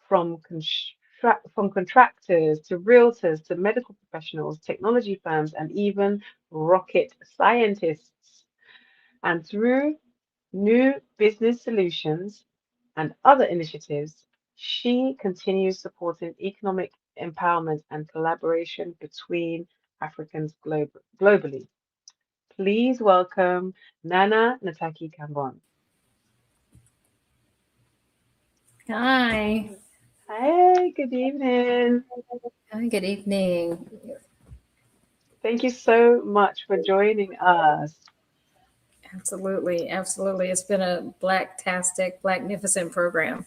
From contractors to realtors to medical professionals, technology firms, and even rocket scientists. And through new business solutions and other initiatives, she continues supporting economic empowerment and collaboration between Africans globally. Please welcome Nana Nataki Kambon. Hi. Hey, good evening. Hi, good evening. Thank you so much for joining us. Absolutely, absolutely. It's been a blacktastic, blacknificent program.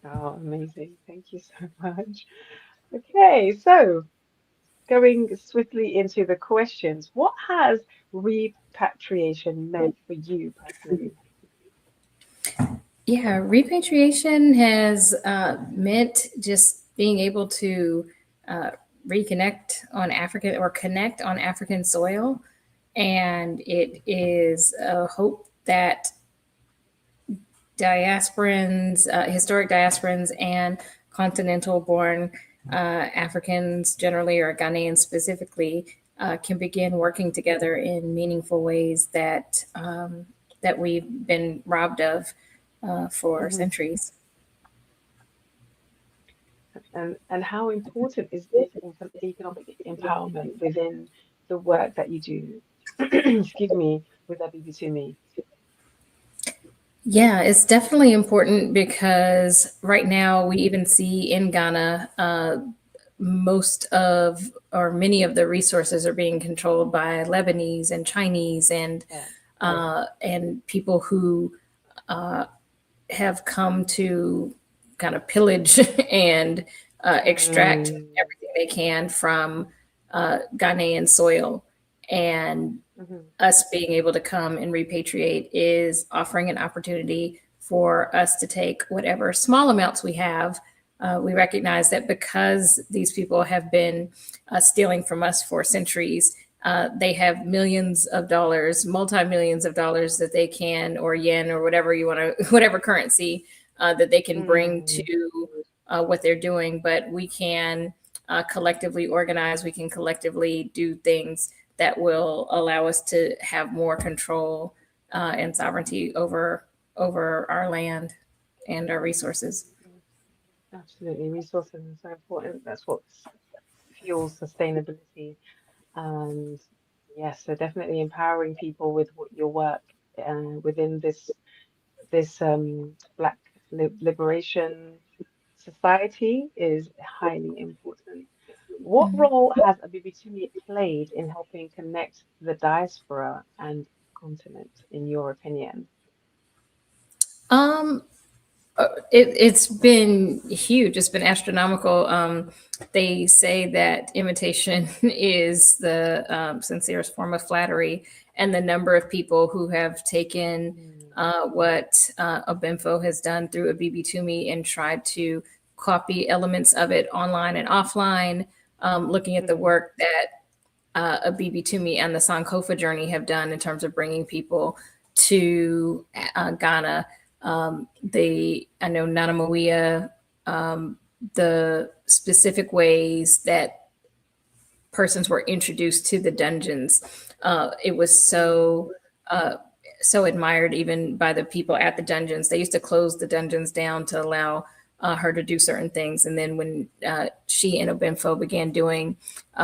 Oh, amazing. Thank you so much. Okay, so going swiftly into the questions, what has repatriation meant for you personally? Yeah, repatriation has meant just being able to reconnect on African or connect on African soil. And it is a hope that diasporans, historic diasporans, and continental born Africans generally, or Ghanaians specifically, can begin working together in meaningful ways that that we've been robbed of for centuries. And how important is this economic empowerment within the work that you do? Excuse me, with Abibitumi. Yeah, it's definitely important because right now we even see in Ghana, most of or many of the resources are being controlled by Lebanese and Chinese and people who have come to kind of pillage and extract everything they can from Ghanaian soil. And us being able to come and repatriate is offering an opportunity for us to take whatever small amounts we have. We recognize that because these people have been stealing from us for centuries, they have millions of dollars, multi-millions of dollars that they can, or yen, or whatever you want to, whatever currency that they can bring to what they're doing. But we can collectively organize, we can collectively do things that will allow us to have more control and sovereignty over our land and our resources. Absolutely, resources are so important. That's what fuels sustainability. And yes, so definitely empowering people with your work within this Black Liberation Society is highly important. What role has Abibitumi played in helping connect the diaspora and continent, in your opinion? It's been huge. It's been astronomical. They say that imitation is the sincerest form of flattery, and the number of people who have taken what Ɔbenfo has done through Abibitumi and tried to copy elements of it online and offline, looking at the work that Abibitumi and the Sankofa journey have done in terms of bringing people to Ghana. I know Nana Mawia, the specific ways that persons were introduced to the dungeons. It was so admired even by the people at the dungeons. They used to close the dungeons down to allow her to do certain things. And then when she and Ɔbenfo began doing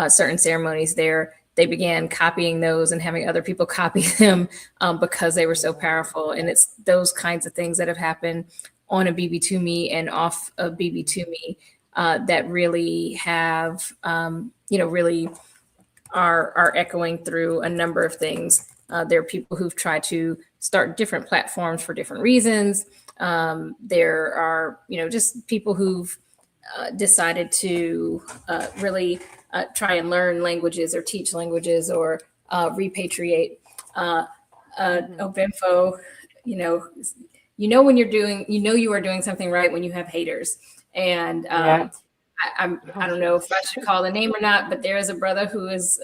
certain ceremonies there, they began copying those and having other people copy them because they were so powerful. And it's those kinds of things that have happened on Abibitumi and off of Abibitumi that really have, really are echoing through a number of things. There are people who've tried to start different platforms for different reasons. There are, just people who've decided to really try and learn languages or teach languages or repatriate. Ɔbenfo, when you're doing, you are doing something right when you have haters. And I don't know if I should call the name or not, but there is a brother who has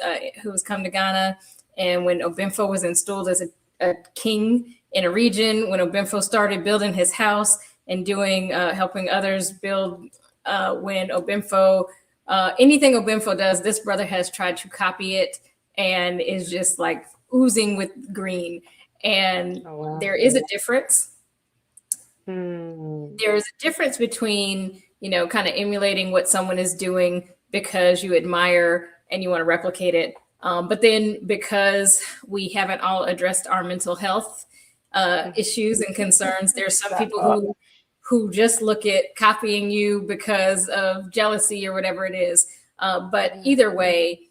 come to Ghana. And when Ɔbenfo was installed as a king in a region, when Ɔbenfo started building his house and doing helping others build, when Ɔbenfo, anything Ɔbenfo does, this brother has tried to copy it and is just like oozing with green. And there is a difference. There is a difference between, kind of emulating what someone is doing because you admire and you want to replicate it. But then because we haven't all addressed our mental health issues and concerns, there's some people who just look at copying you because of jealousy or whatever it is. But either way,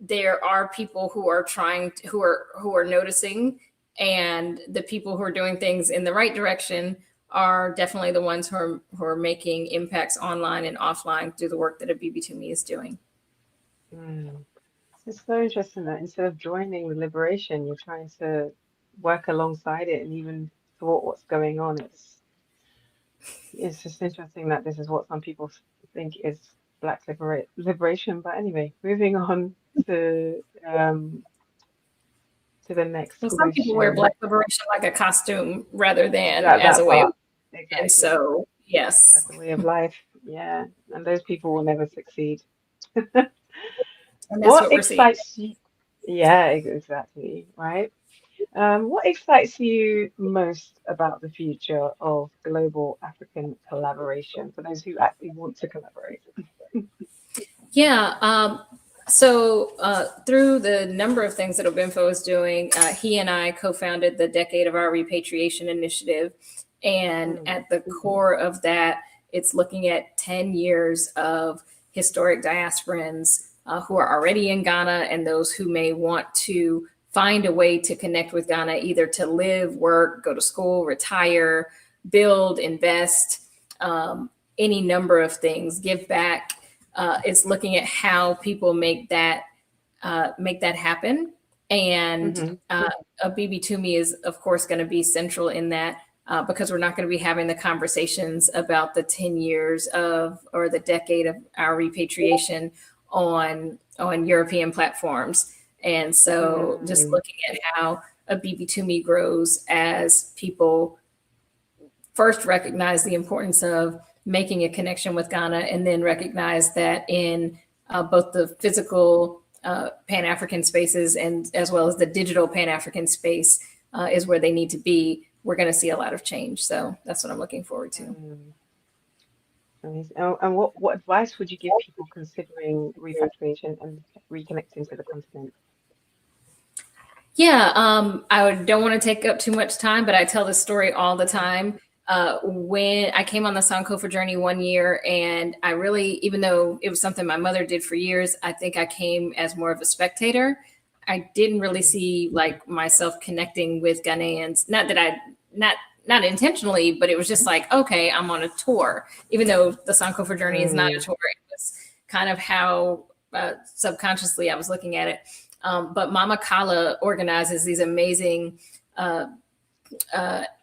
there are people who are who are noticing, and the people who are doing things in the right direction are definitely the ones who are making impacts online and offline through the work that Abibitumi is doing. It's so interesting that instead of joining the liberation, you're trying to work alongside it and even thwart what's going on. It's just interesting that this is what some people think is Black liberation. But anyway, moving on to the next. So some people wear Black liberation like a costume rather than as a way of, exactly. And so yes, that's a way of life. Yeah, and those people will never succeed. And that's what excites you? Yeah, exactly. Right. What excites you most about the future of global African collaboration for those who actually want to collaborate? Yeah. So through the number of things that Ɔbenfo is doing, he and I co-founded the Decade of Our Repatriation Initiative. And at the core of that, it's looking at 10 years of historic diasporans who are already in Ghana and those who may want to find a way to connect with Ghana, either to live, work, go to school, retire, build, invest, any number of things, give back. It's looking at how people make that happen. And Abibitumi is, of course, going to be central in that because we're not going to be having the conversations about the 10 years or the decade of our repatriation on European platforms. And so just looking at how Abibitumi grows as people first recognize the importance of making a connection with Ghana, and then recognize that in both the physical Pan-African spaces and as well as the digital Pan-African space is where they need to be. We're going to see a lot of change. So that's what I'm looking forward to. And what advice would you give people considering repatriation and reconnecting to the continent? Yeah, I don't want to take up too much time, but I tell this story all the time. When I came on the Sankofa journey one year, and I really, even though it was something my mother did for years, I think I came as more of a spectator. I didn't really see like myself connecting with Ghanaians. Not intentionally, but it was just like, okay, I'm on a tour. Even though the Sankofa journey is not a tour, it was kind of how subconsciously I was looking at it. But Mama Kala organizes these amazing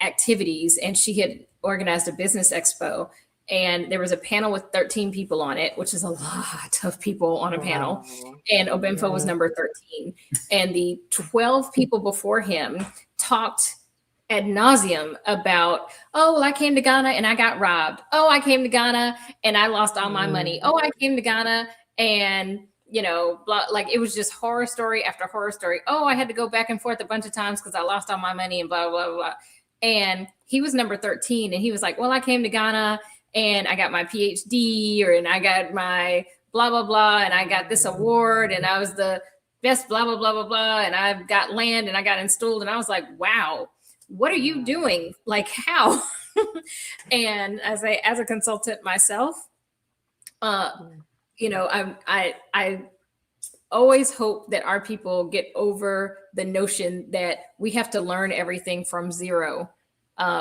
activities, and she had organized a business expo, and there was a panel with 13 people on it, which is a lot of people on a panel. And Ɔbenfo was number 13. And the 12 people before him talked ad nauseum about, oh, well, I came to Ghana and I got robbed. Oh, I came to Ghana and I lost all my money. Oh, I came to Ghana and blah, like it was just horror story after horror story. Oh, I had to go back and forth a bunch of times because I lost all my money and blah, blah, blah. And he was number 13, and he was like, well, I came to Ghana and I got my PhD, and I got my blah, blah, blah, and I got this award, and I was the best blah, blah, blah, blah, blah, and I've got land, and I got installed. And I was like, wow, what are you doing? Like, how? And as a consultant myself, you know, I always hope that our people get over the notion that we have to learn everything from zero.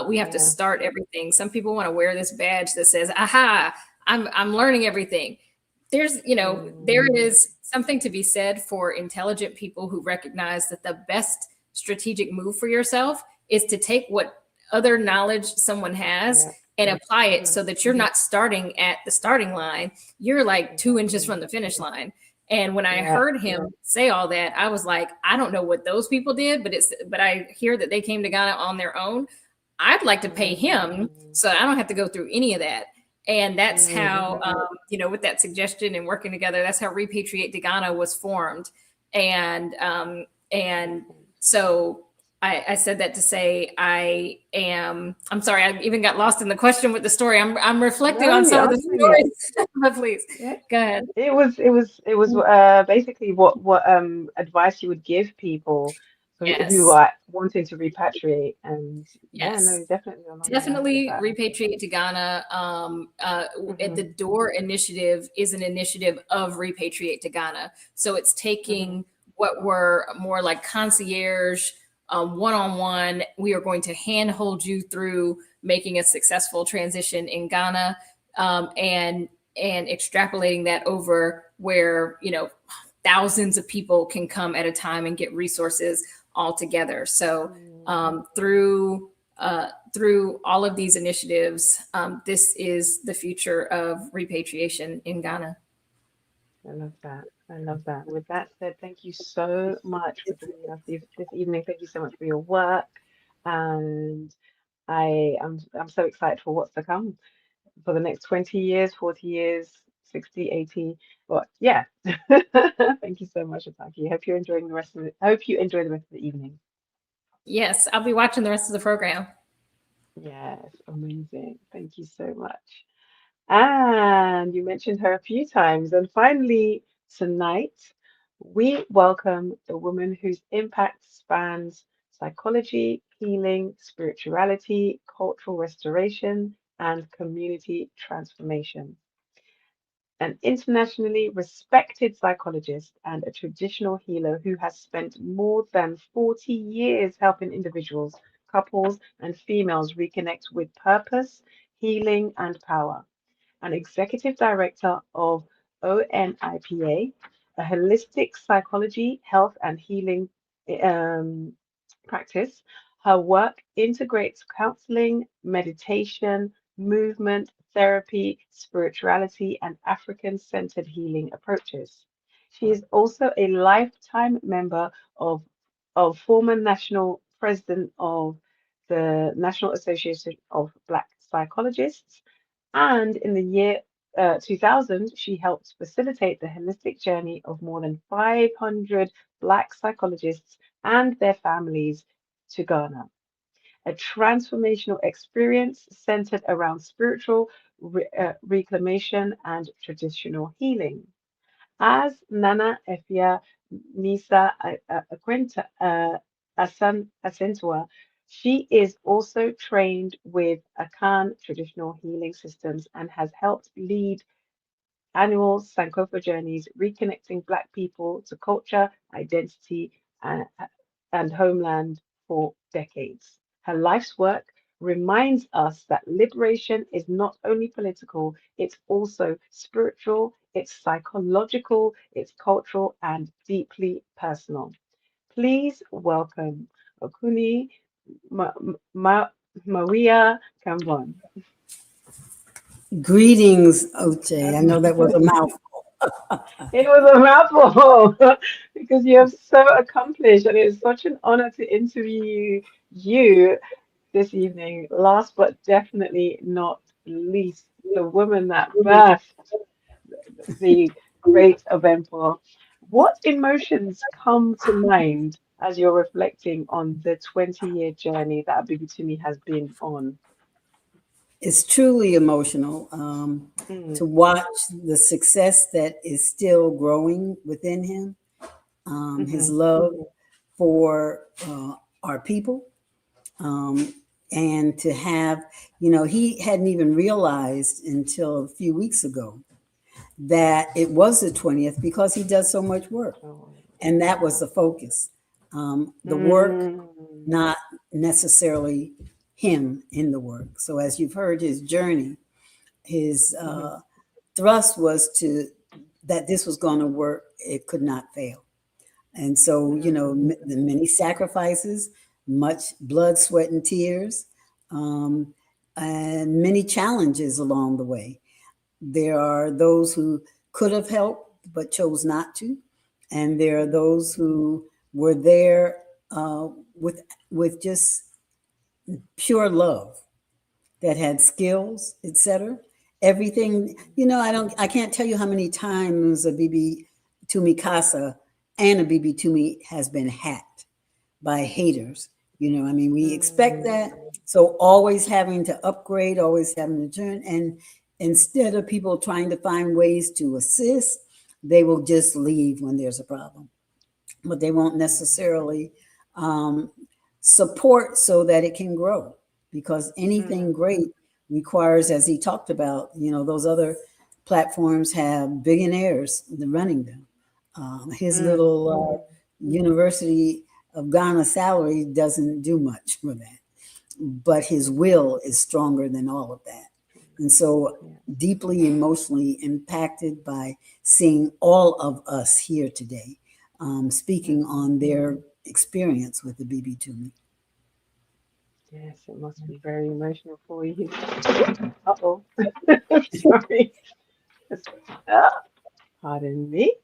We have to start everything. Some people want to wear this badge that says, aha, I'm learning everything. There's, you know, there is something to be said for intelligent people who recognize that the best strategic move for yourself is to take what other knowledge someone has and apply it so that you're not starting at the starting line. You're like 2 inches from the finish line. And when I heard him say all that, I was like, I don't know what those people did, but I hear that they came to Ghana on their own. I'd like to pay him so I don't have to go through any of that. And that's how, you know, with that suggestion and working together, that's how Repatriate to Ghana was formed. And so I said that to say I'm sorry, I even got lost in the question with the story. I'm reflecting on some of the stories. But please, go ahead. It was basically what advice you would give people who are wanting to repatriate. And definitely Repatriate to Ghana. At the Door initiative is an initiative of Repatriate to Ghana. So it's taking what were more like concierge, one-on-one. We are going to handhold you through making a successful transition in Ghana, and extrapolating that over where, you know, thousands of people can come at a time and get resources all together. So through all of these initiatives, this is the future of repatriation in Ghana. I love that. I love that. With that said, thank you so much for joining us this evening. Thank you so much for your work. And I'm so excited for what's to come for the next 20 years, 40 years, 60, 80. But yeah, thank you so much, Ataki. Hope you enjoy the rest of the evening. Yes, I'll be watching the rest of the program. Yes, amazing. Thank you so much. And you mentioned her a few times. And finally, tonight, we welcome the woman whose impact spans psychology, healing, spirituality, cultural restoration, and community transformation. An internationally respected psychologist and a traditional healer who has spent more than 40 years helping individuals, couples, and females reconnect with purpose, healing, and power. An executive director of ONIPA, a holistic psychology, health, and healing practice. Her work integrates counseling, meditation, movement, therapy, spirituality, and African-centered healing approaches. She is also a lifetime member of former national president of the National Association of Black Psychologists, and in the year 2000, she helped facilitate the holistic journey of more than 500 Black psychologists and their families to Ghana. A transformational experience centered around spiritual reclamation and traditional healing. As Nana Efia Nisa Asentua, she is also trained with Akan traditional healing systems and has helped lead annual Sankofa journeys, reconnecting Black people to culture, identity, and homeland for decades. Her life's work reminds us that liberation is not only political, it's also spiritual, it's psychological, it's cultural, and deeply personal. Please welcome Okuni Maria Kambon. Greetings, Oche. I know that was a mouthful. It was a mouthful because you have so accomplished, and it's such an honor to interview you this evening. Last but definitely not least, the woman that birthed the great Ɔbenfo. What emotions come to mind as you're reflecting on the 20-year journey that Abibitumi has been on? It's truly emotional to watch the success that is still growing within him, his love for our people, and to have, he hadn't even realized until a few weeks ago that it was the 20th because he does so much work. And that was the focus. The work, not necessarily him in the work. So as you've heard his journey, his thrust was that this was going to work. It could not fail. And so, the many sacrifices, much blood, sweat, and tears, and many challenges along the way. There are those who could have helped but chose not to. And there are those who were there with just pure love, that had skills, etc. Everything, I can't tell you how many times Abibitumi Casa and Abibitumi has been hacked by haters. We expect that. So always having to upgrade, always having to turn. And instead of people trying to find ways to assist, they will just leave when there's a problem. But they won't necessarily support so that it can grow, because anything great requires, as he talked about, those other platforms have billionaires running them. His little University of Ghana salary doesn't do much for that, but his will is stronger than all of that. And so deeply emotionally impacted by seeing all of us here today speaking on their experience with the Abibitumi. Yes, it must be very emotional for you. Uh-oh. Sorry. Pardon me.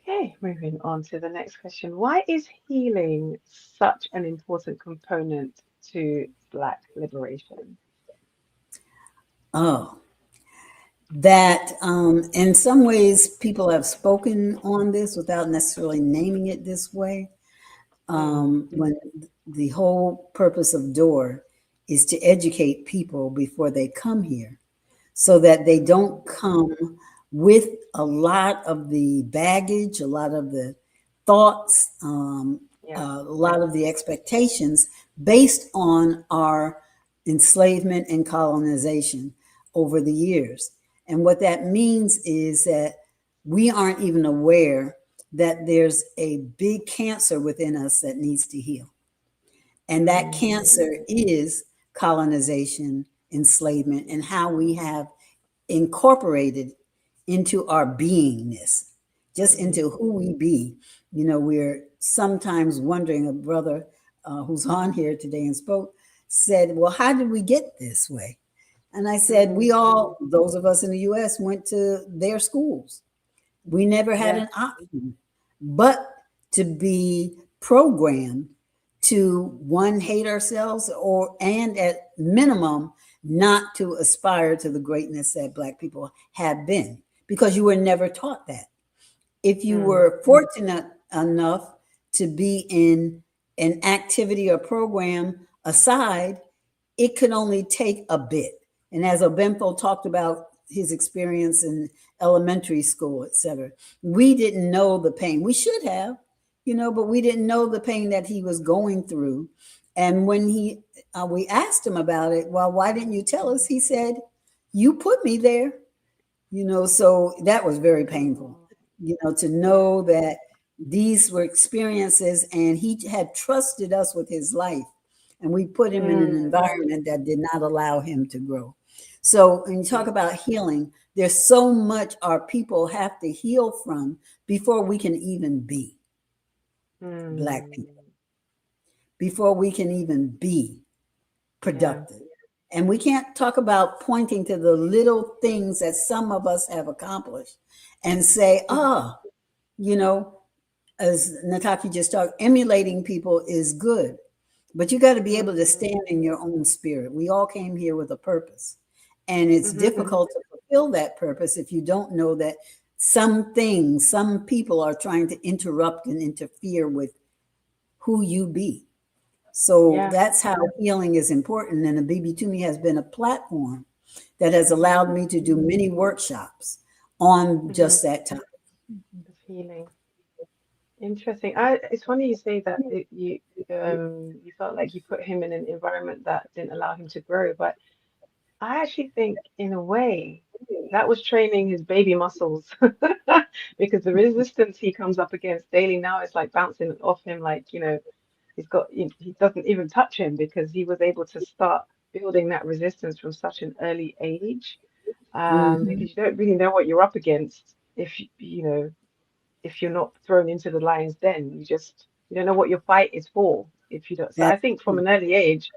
Okay, moving on to the next question. Why is healing such an important component to Black liberation? Oh, that in some ways people have spoken on this without necessarily naming it this way. When the whole purpose of DOOR is to educate people before they come here, so that they don't come with a lot of the baggage, a lot of the thoughts, a lot of the expectations based on our enslavement and colonization over the years. And what that means is that we aren't even aware that there's a big cancer within us that needs to heal. And that cancer is colonization, enslavement, and how we have incorporated into our beingness, just into who we be. We're sometimes wondering, a brother who's on here today and spoke said, well, how did we get this way? And I said, we all, those of us in the US, went to their schools. We never had an option but to be programmed to, one, hate ourselves, and at minimum, not to aspire to the greatness that Black people have been, because you were never taught that. If you were fortunate enough to be in an activity or program aside, it could only take a bit. And as Ɔbenfo talked about his experience in elementary school, etc., we didn't know the pain. We should have, but we didn't know the pain that he was going through. And when we asked him about it, well, why didn't you tell us? He said, you put me there, so that was very painful, to know that these were experiences and he had trusted us with his life. And we put him in an environment that did not allow him to grow. So when you talk about healing, there's so much our people have to heal from before we can even be Black people, before we can even be productive. And we can't talk about pointing to the little things that some of us have accomplished and say, as Nataki just talked, emulating people is good. But you got to be able to stand in your own spirit. We all came here with a purpose. And it's difficult to fulfill that purpose if you don't know that some things, some people are trying to interrupt and interfere with who you be. So that's how healing is important. And Abibitumi has been a platform that has allowed me to do many workshops on just that topic. Healing. Interesting. It's funny you say that you felt like you put him in an environment that didn't allow him to grow, but I actually think in a way that was training his baby muscles because the resistance he comes up against daily now is like bouncing off him, like, you know, he doesn't even touch him because he was able to start building that resistance from such an early age. Because you don't really know what you're up against if you're not thrown into the lion's den. You don't know what your fight is for if you don't. So I think from an early age,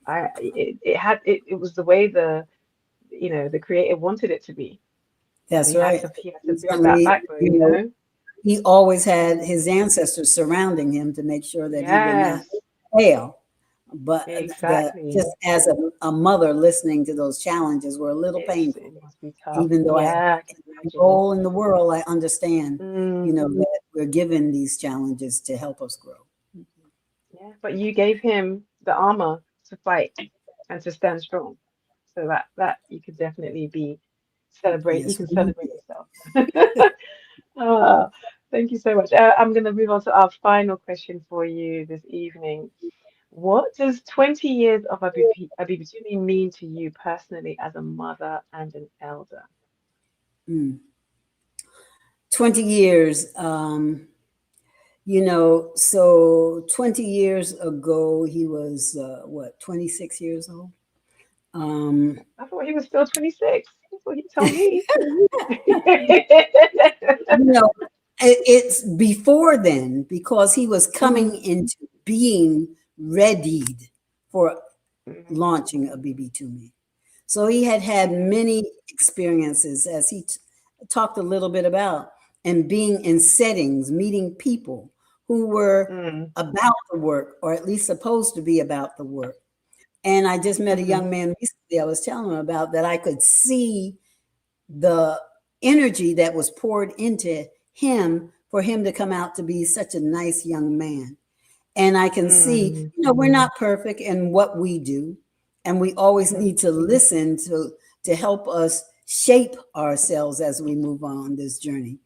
it was the way the creator wanted it to be. That's right. He had to build that backbone, you know. He always had his ancestors surrounding him to make sure that he would not fail. But just as a mother listening to those challenges were a little painful. It must be tough. Even though I have a role in the world, I understand, that we're given these challenges to help us grow. Yeah, but you gave him the armor to fight and to stand strong. So that you could definitely be celebrate. You can celebrate yourself. Thank you so much. I'm going to move on to our final question for you this evening. What does 20 years of Abibitumi mean to you personally as a mother and an elder? 20 years, so 20 years ago, he was, 26 years old? I thought he was still 26. That's what he told me. It's before then, because he was coming into being readied for launching Abibitumi. So he had many experiences, as he talked a little bit about, and being in settings, meeting people who were about the work, or at least supposed to be about the work. And I just met a young man recently, I was telling him about that. I could see the energy that was poured into him for him to come out to be such a nice young man. And I can see, we're not perfect in what we do. And we always need to listen to help us shape ourselves as we move on this journey.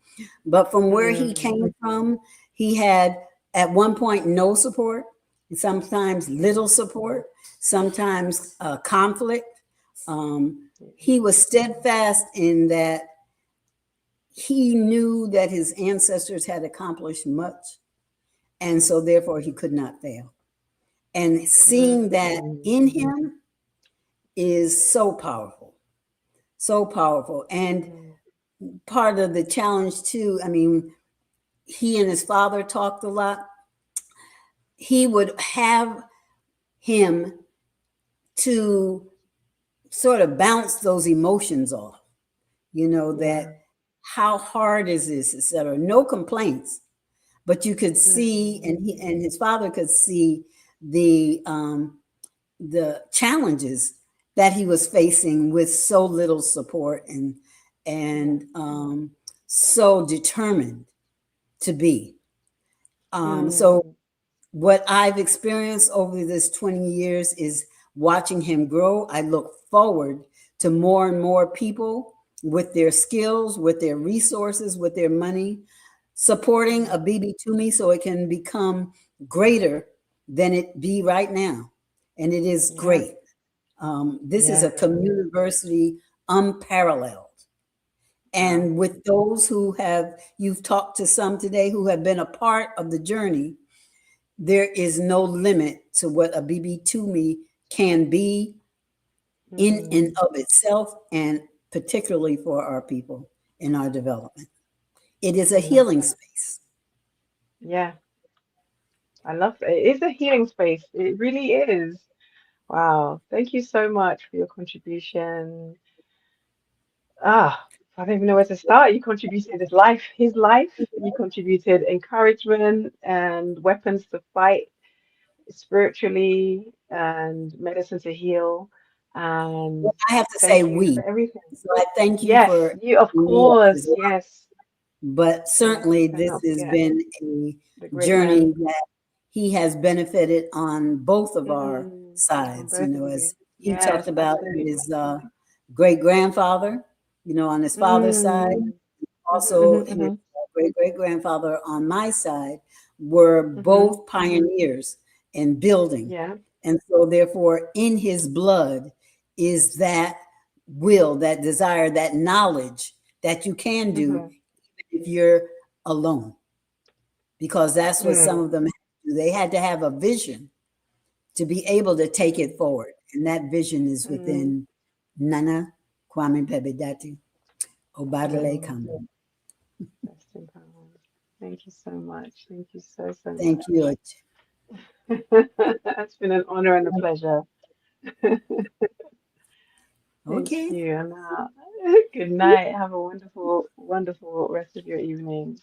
But from where he came from, he had at one point no support, sometimes little support, sometimes conflict. He was steadfast in that he knew that his ancestors had accomplished much, and so therefore he could not fail. And seeing that in him is so powerful, so powerful. And part of the challenge too, I mean, he and his father talked a lot. He would have him to sort of bounce those emotions off, that how hard is this, etc. No complaints, but you could see, and his father could see the challenges that he was facing with so little support and so determined to be. So what I've experienced over this 20 years is watching him grow. I look forward to more and more people with their skills, with their resources, with their money, supporting Abibitumi so it can become greater than it be right now. And it is great. This is a community unparalleled. And with those you've talked to some today who have been a part of the journey, there is no limit to what Abibitumi can be in and of itself, and particularly for our people in our development. It is a healing space. Yeah. I love it. It is a healing space. It really is. Wow. Thank you so much for your contribution. I don't even know where to start. You contributed his life. You contributed encouragement and weapons to fight spiritually and medicine to heal. And I have to say we. everything. So I thank you Yes, for you, of course. Yes. But certainly this cannot has forget been the a great journey man. that he has benefited on both of our On sides, both of you. as he Yes, talked about absolutely. his great-grandfather, on his father's side. Also, his great-great-grandfather on my side were both pioneers in building. Yeah. And so therefore, in his blood is that will, that desire, that knowledge that you can do even if you're alone. Because that's what some of them had to do. They had to have a vision to be able to take it forward. And that vision is within Nana Kwame Pebedati, Ọbádélé Kambon. Thank you so much. Thank you so much. Thank you. It's been an honor and a pleasure. Okay. Thank you. And good night. Have a wonderful, wonderful rest of your evening.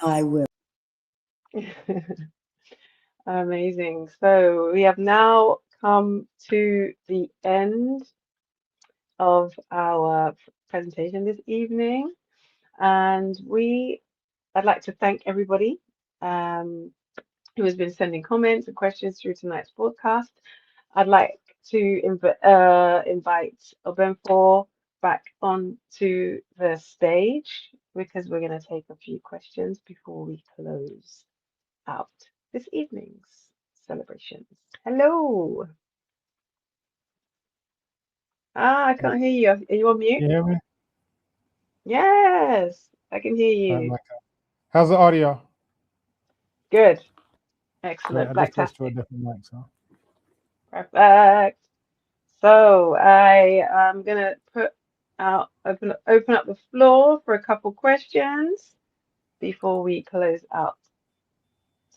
I will. Amazing. So we have now come to the end of our presentation this evening, and I'd like to thank everybody who has been sending comments and questions through tonight's broadcast. I'd like to invite Ɔbenfo back onto the stage because we're going to take a few questions before we close out this evening's celebrations. Hello. I can't hear you. Are you on mute? You hear me? Yes, I can hear you. How's the audio? Good. Excellent. Great. I just switched to a Blacktastic. different mic, so. Perfect. So I am gonna open up the floor for a couple questions before we close out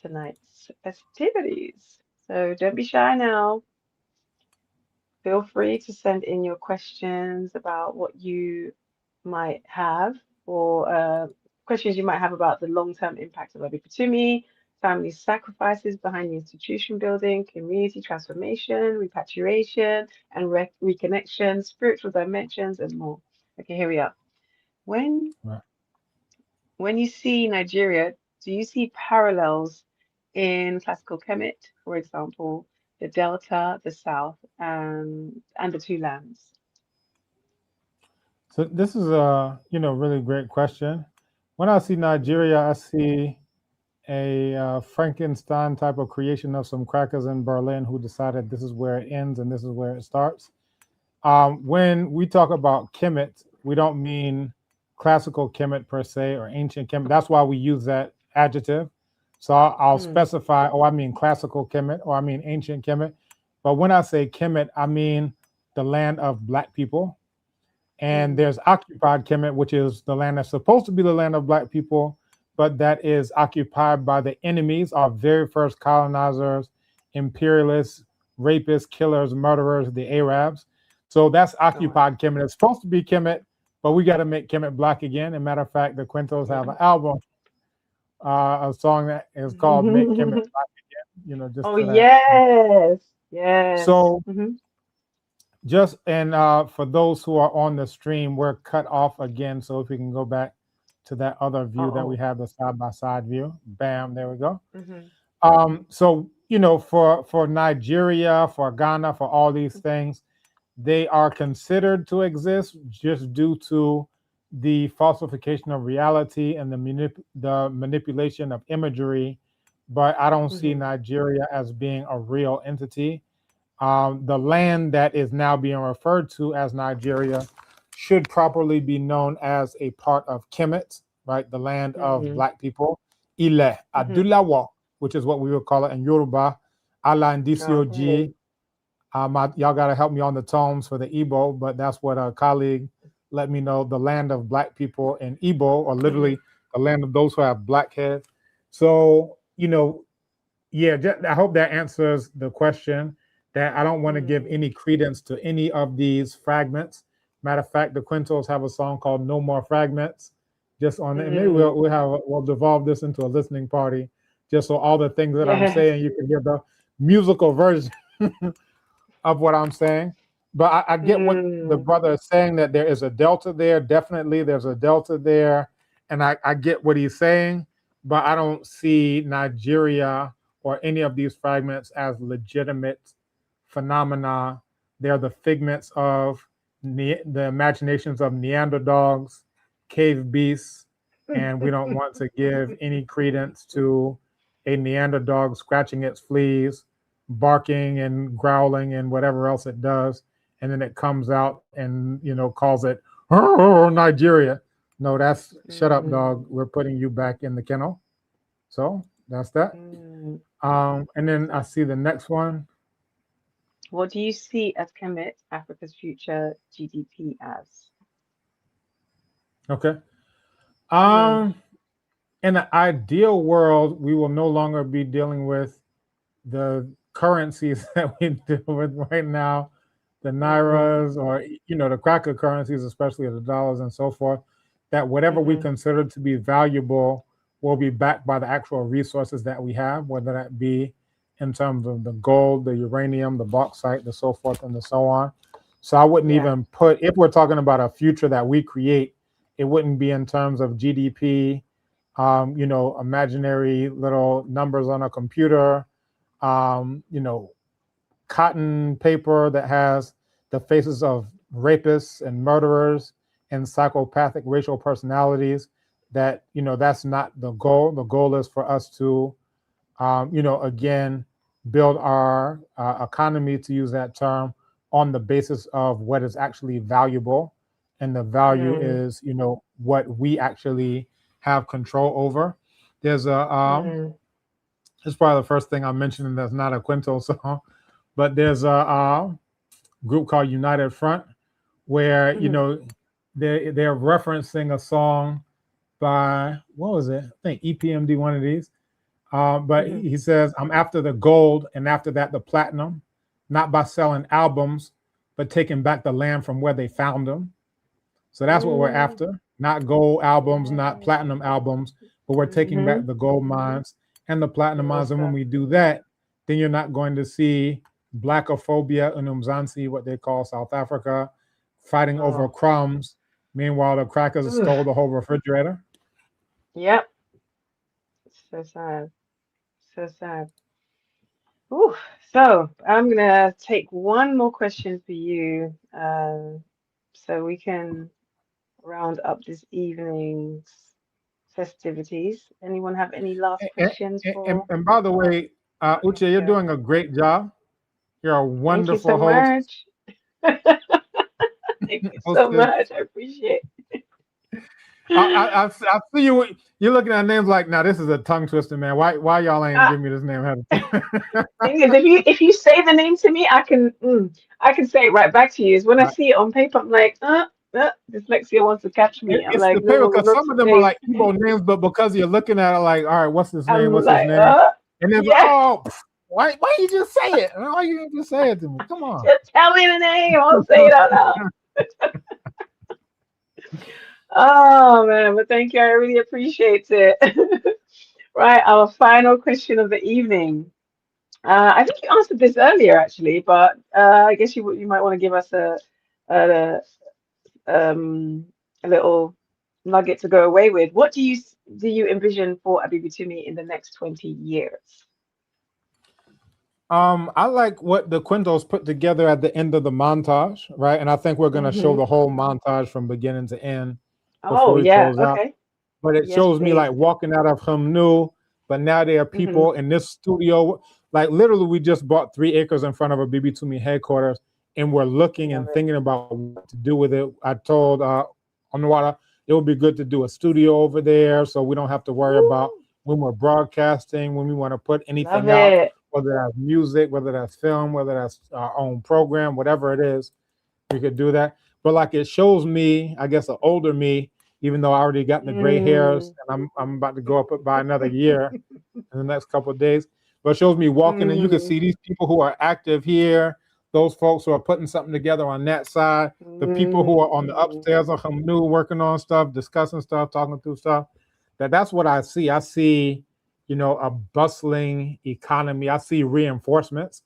tonight's festivities. So don't be shy now. Feel free to send in your questions about what you might have, or questions you might have about the long-term impact of Abibitumi, family sacrifices behind the institution building, community transformation, repatriation, and reconnection, spiritual dimensions, and more. Okay, here we are. When you see Nigeria, do you see parallels in classical Kemet, for example, the Delta, the South, and the two lands? So this is a really great question. When I see Nigeria, I see a Frankenstein type of creation of some crackers in Berlin who decided this is where it ends and this is where it starts. When we talk about Kemet, we don't mean classical Kemet per se or ancient Kemet. That's why we use that adjective. So I'll specify, I mean classical Kemet or I mean ancient Kemet. But when I say Kemet, I mean the land of Black people. And there's occupied Kemet, which is the land that's supposed to be the land of Black people, but that is occupied by the enemies, our very first colonizers, imperialists, rapists, killers, murderers, the Arabs. So that's occupied Kemet. It's supposed to be Kemet, but we got to make Kemet Black again. As a matter of fact, the Quintos have an album, a song that is called "Make Kemet Black Again." Just for that. Yes. So. Just and for those who are on the stream, we're cut off again. So if we can go back to that other view that we have, the side-by-side view. Bam, there we go. So for Nigeria, for Ghana, for all these things, they are considered to exist just due to the falsification of reality and the manipulation of imagery. But I don't see Nigeria as being a real entity. The land that is now being referred to as Nigeria should properly be known as a part of Kemet, right? The land of Black people. Ile Adulawa, which is what we would call it in Yoruba. Ala Ndisioji. Y'all got to help me on the tones for the Igbo, but that's what a colleague let me know. The land of Black people in Igbo, or literally the land of those who have black heads. So, I hope that answers the question. That I don't want to give any credence to any of these fragments. Matter of fact, the Quintos have a song called "No More Fragments." Just on it, maybe we'll devolve this into a listening party, just so all the things that I'm saying, you can hear the musical version of what I'm saying. But I get what the brother is saying, that there is a delta there. Definitely, there's a delta there, and I get what he's saying, but I don't see Nigeria or any of these fragments as legitimate phenomena. They're the figments of the imaginations of Neanderthals, cave beasts, and we don't want to give any credence to a Neanderthal scratching its fleas, barking and growling and whatever else it does, and then it comes out and calls it Nigeria. No, that's shut up, dog. We're putting you back in the kennel. So that's that. And then I see the next one. What do you see as Kemet, Africa's future GDP as? Okay. In the ideal world, we will no longer be dealing with the currencies that we deal with right now, the nairas or the cracker currencies, especially the dollars and so forth. That whatever we consider to be valuable will be backed by the actual resources that we have, whether that be in terms of the gold, the uranium, the bauxite, the so forth, and the so on. So I wouldn't even put, if we're talking about a future that we create, it wouldn't be in terms of GDP, imaginary little numbers on a computer, cotton paper that has the faces of rapists and murderers and psychopathic racial personalities. That, that's not the goal. The goal is for us to, again, build our economy, to use that term, on the basis of what is actually valuable. And the value is, what we actually have control over. There's a, it's probably the first thing I mentioned, and that's not a Quinto song, but there's a group called United Front where, they're referencing a song by, what was it? I think EPMD, one of these. But he says, I'm after the gold and after that the platinum, not by selling albums, but taking back the land from where they found them. So that's what we're after. Not gold albums, not platinum albums, but we're taking back the gold mines and the platinum mines. And when we do that, then you're not going to see blackophobia in Umzansi, what they call South Africa, fighting over crumbs. Meanwhile, the crackers stole the whole refrigerator. Yep. So sad. So sad. Ooh, so I'm gonna take one more question for you, so we can round up this evening's festivities. Anyone have any last questions for? And by the way, Uche, you're doing a great job. You're a wonderful host. Thank you so much. Thank you so much. I appreciate it. I see you. You're looking at names like, now this is a tongue twister, man. Why y'all ain't give me this name? Thing is, if you say the name to me, I can say it right back to you. Is when I see it on paper, I'm like, dyslexia wants to catch me. I'm it's like, the paper, because some of them are like name. Igbo names, but because you're looking at it like, all right, what's his name? I'm What's like, his name? And then yeah. why you just say it? Why you just say it to me? Come on. Just tell me the name. I'll say it out loud. Oh man, but thank you. I really appreciate it. Right, our final question of the evening. I think you answered this earlier, actually, but I guess you might want to give us a little nugget to go away with. What do you envision for Abibitumi in the next 20 years? I like what the Quintos put together at the end of the montage, right? And I think we're going to show the whole montage from beginning to end. Oh, yeah, okay. But it shows me like walking out of Humnu, but now there are people in this studio. Like literally, we just bought 3 acres in front of Abibitumi headquarters, and we're looking and thinking about what to do with it. I told Onwara it would be good to do a studio over there, so we don't have to worry about when we're broadcasting, when we want to put anything out, whether that's music, whether that's film, whether that's our own program, whatever it is, we could do that. But like it shows me, I guess, an older me, even though I already got the gray hairs, and I'm about to go up by another year in the next couple of days. But it shows me walking, and you can see these people who are active here, those folks who are putting something together on that side, the people who are on the upstairs of Hamnu working on stuff, discussing stuff, talking through stuff. That's what I see. I see, a bustling economy. I see reinforcements.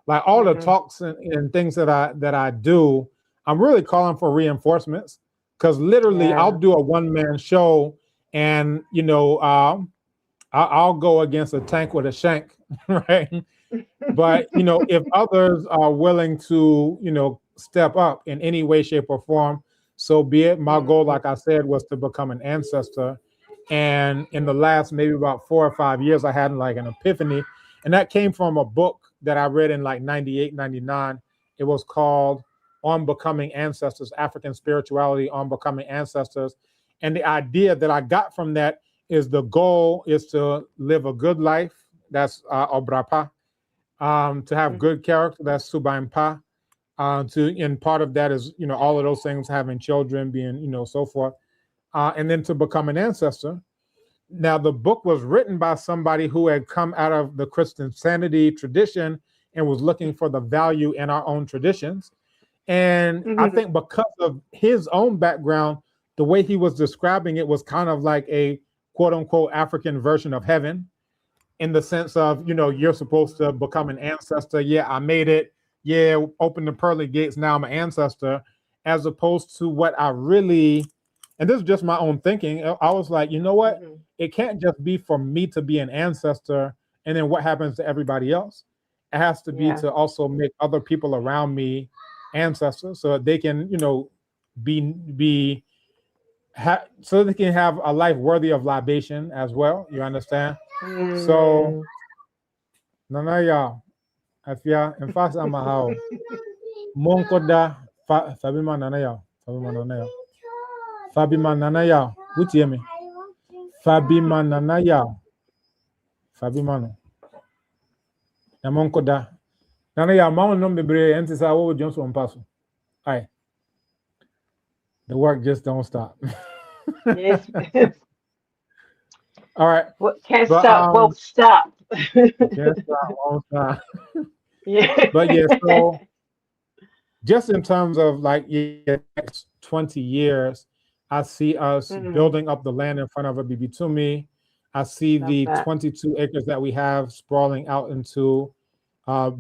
Like all the talks and things that I do, I'm really calling for reinforcements, because literally I'll do a one-man show And, you know, I'll go against a tank with a shank, right? But, you know, if others are willing to, you know, step up in any way, shape, or form, so be it. My goal, like I said, was to become an ancestor. And in the last maybe about 4 or 5 years, I had like an epiphany. And that came from a book that I read in like 98, 99. It was called On Becoming Ancestors, African Spirituality on Becoming Ancestors. And the idea that I got from that is the goal is to live a good life. That's Obrapa. To have good character. That's Subaimpa. And part of that is, you know, all of those things, having children, being, you know, so forth. And then to become an ancestor. Now, the book was written by somebody who had come out of the Christianity tradition and was looking for the value in our own traditions. And I think because of his own background, the way he was describing it was kind of like a quote unquote African version of heaven, in the sense of, you know, you're supposed to become an ancestor. Yeah, I made it. Yeah, open the pearly gates. Now I'm an ancestor, as opposed to what I really, and this is just my own thinking. I was like, you know what? It can't just be for me to be an ancestor and then what happens to everybody else. It has to be to also make other people around me ancestors, so that they can, you know, so they can have a life worthy of libation as well. You understand? So, nana ya, afia, in fact, I'm a how. Monkoda, Fabima nana ya, Fabima nana ya, Fabima nana ya, what you me? Fabima nana ya, Fabima no. Na monkoda, nana ya, mount no bebre, and say, "What would Johnson pass?" Aye, the work just don't stop. Yes. All right. What can't stop won't stop. Can't stop, won't stop. Yeah. But yeah, so just in terms of like the next 20 years, I see us building up the land in front of Abibitumi. I see the 22 acres that we have sprawling out into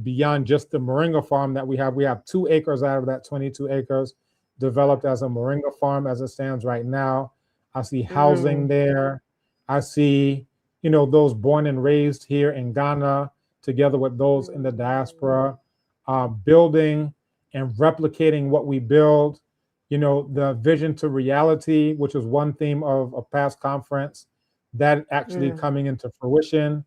beyond just the moringa farm that we have. We have 2 acres out of that 22 acres developed as a moringa farm as it stands right now. I see housing there. I see, you know, those born and raised here in Ghana, together with those in the diaspora, building and replicating what we build. You know, the vision to reality, which is one theme of a past conference, that actually coming into fruition.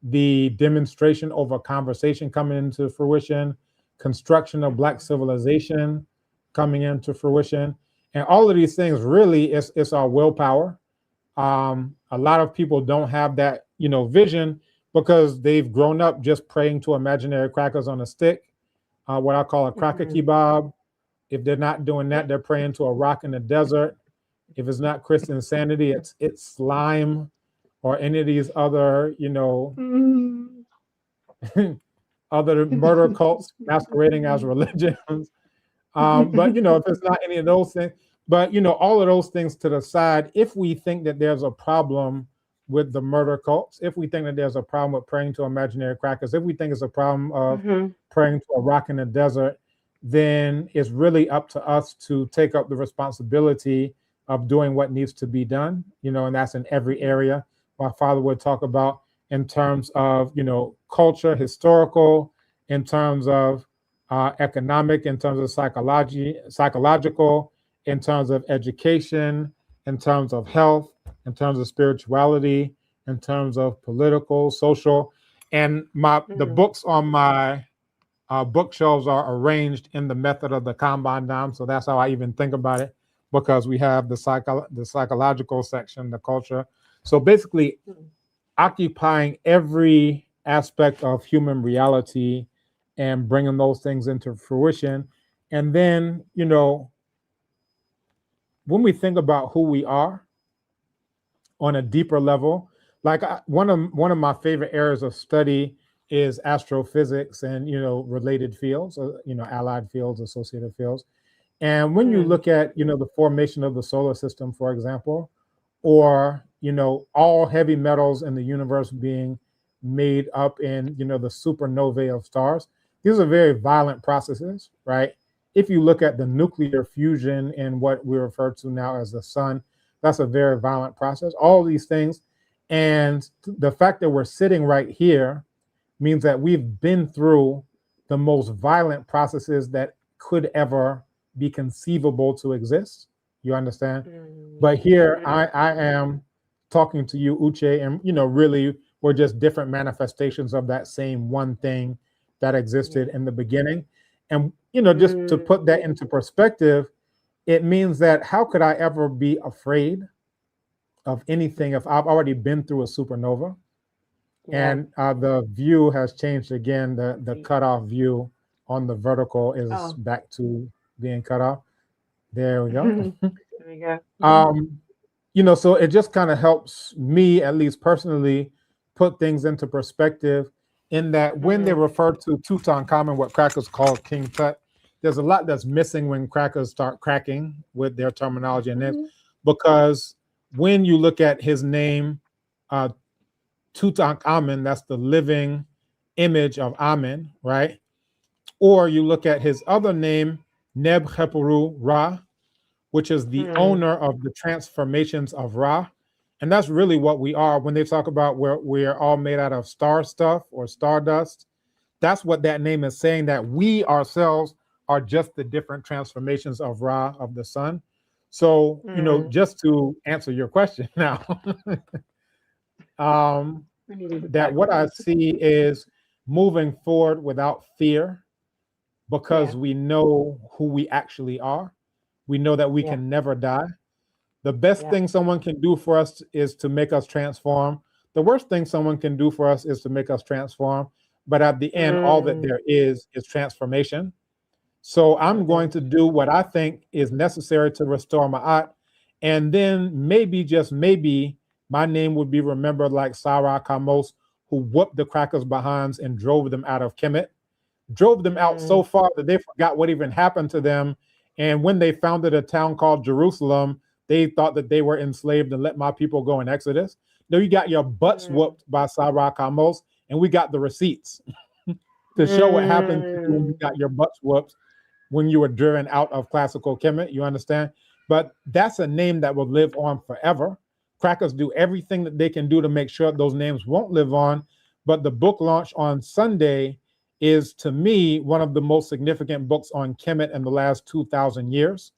The demonstration over conversation coming into fruition, construction of Black civilization coming into fruition. And all of these things really it's our willpower. A lot of people don't have that, you know, vision because they've grown up just praying to imaginary crackers on a stick, what I call a cracker kebab. If they're not doing that, they're praying to a rock in the desert. If it's not Christian sanity, it's slime or any of these other, you know, other murder cults masquerading as religions. But, you know, if it's not any of those things, but, you know, all of those things to the side, if we think that there's a problem with the murder cults, if we think that there's a problem with praying to imaginary crackers, if we think it's a problem of praying to a rock in the desert, then it's really up to us to take up the responsibility of doing what needs to be done, you know, and that's in every area. My father would talk about in terms of, you know, culture, historical, in terms of economic, in terms of psychological, in terms of education, in terms of health, in terms of spirituality, in terms of political, social. And the books on my bookshelves are arranged in the method of the Kambon dam. So that's how I even think about it, because we have the psychological section, the culture. So basically occupying every aspect of human reality and bringing those things into fruition. And then, you know, when we think about who we are on a deeper level, like one of my favorite areas of study is astrophysics and, you know, related fields, you know, allied fields, associated fields. And when you look at, you know, the formation of the solar system, for example, or, you know, all heavy metals in the universe being made up in, you know, the supernovae of stars, these are very violent processes, right? If you look at the nuclear fusion in what we refer to now as the sun, That's a very violent process. All these things. And the fact that we're sitting right here means that we've been through the most violent processes that could ever be conceivable to exist. You understand? But here I am talking to you, Uche, and really we're just different manifestations of that same one thing that existed in the beginning. And just to put that into perspective, it means that how could I ever be afraid of anything if I've already been through a supernova? And the view has changed again. The cutoff view on the vertical is back to being cut off. There we go. There we go. So it just kind of helps me, at least personally, put things into perspective in that when they refer to Tutankhamun, what crackers call King Tut, there's a lot that's missing when crackers start cracking with their terminology and this, because when you look at his name, Tutankhamun, that's the living image of Amen, right? Or you look at his other name, Neb-Khepuru Ra, which is the owner of the transformations of Ra. And that's really what we are. When they talk about we're all made out of star stuff or stardust, that's what that name is saying, that we ourselves are just the different transformations of Ra, of the sun. So, just to answer your question now, that what I see is moving forward without fear, because we know who we actually are. We know that we can never die. The best thing someone can do for us is to make us transform. The worst thing someone can do for us is to make us transform. But at the end, all that there is transformation. So I'm going to do what I think is necessary to restore Ma'at. And then maybe, just maybe, my name would be remembered like Sarah Kamos, who whooped the crackers' behinds and drove them out of Kemet. Drove them out so far that they forgot what even happened to them. And when they founded a town called Jerusalem, they thought that they were enslaved and let my people go in Exodus. No, you got your butts whooped by Sarah Kamos, and we got the receipts to show what happened to you when you got your butts whooped when you were driven out of classical Kemet, you understand? But that's a name that will live on forever. Crackers do everything that they can do to make sure those names won't live on. But the book launch on Sunday is, to me, one of the most significant books on Kemet in the last 2,000 years,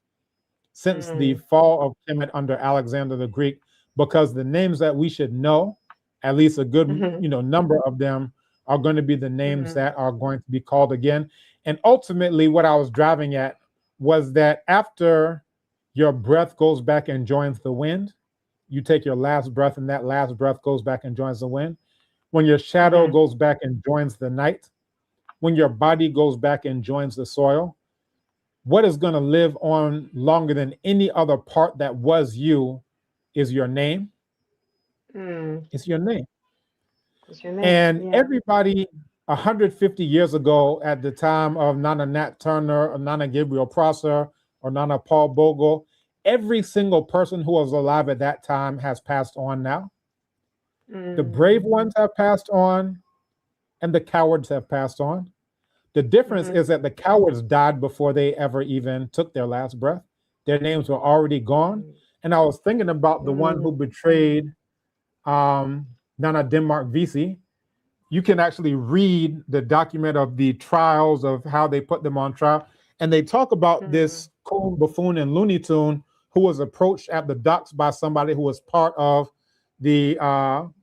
since the fall of Kemet under Alexander the Greek, because the names that we should know, at least a good number of them, are going to be the names that are going to be called again. And ultimately, what I was driving at was that after your breath goes back and joins the wind, you take your last breath, and that last breath goes back and joins the wind. When your shadow goes back and joins the night, when your body goes back and joins the soil, what is going to live on longer than any other part that was you is your name. It's your name. It's your name. And everybody 150 years ago, at the time of Nana Nat Turner or Nana Gabriel Prosser or Nana Paul Bogle, every single person who was alive at that time has passed on now. The brave ones have passed on, and the cowards have passed on. The difference is that the cowards died before they ever even took their last breath. Their names were already gone. And I was thinking about the one who betrayed Nana Denmark Vesey. You can actually read the document of the trials of how they put them on trial. And they talk about this coon, buffoon, and Looney Tune who was approached at the docks by somebody who was part of the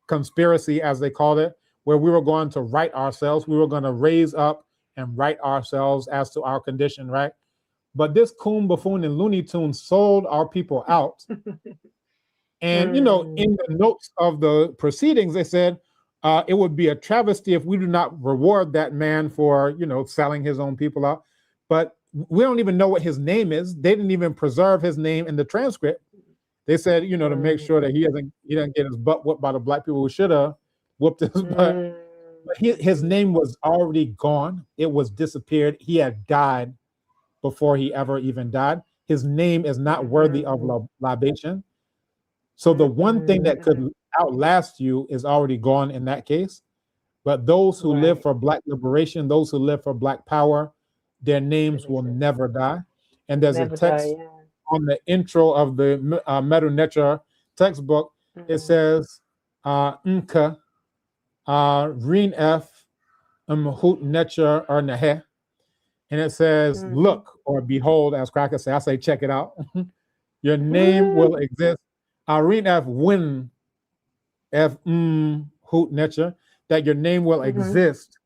conspiracy, as they called it, where we were going to right ourselves. We were going to raise up and right ourselves as to our condition, right? But this coon, buffoon, and Looney Tune sold our people out. And, in the notes of the proceedings, they said, it would be a travesty if we do not reward that man for, selling his own people out. But we don't even know what his name is. They didn't even preserve his name in the transcript. They said, to make sure that he doesn't get his butt whooped by the black people who should have whooped his butt. But his name was already gone. It was disappeared. He had died before he ever even died. His name is not worthy of libation. So the one thing that could outlast you is already gone in that case. But those who live for Black liberation, those who live for Black power, their names will never die. And there's a text on the intro of the Medu Netra textbook, it says Nka Reen F Hoot Netra or Nahe. And it says, look or behold, as Cracker say. I say, check it out. Your name will exist. Reen F Win F Hoot Netra, that your name will exist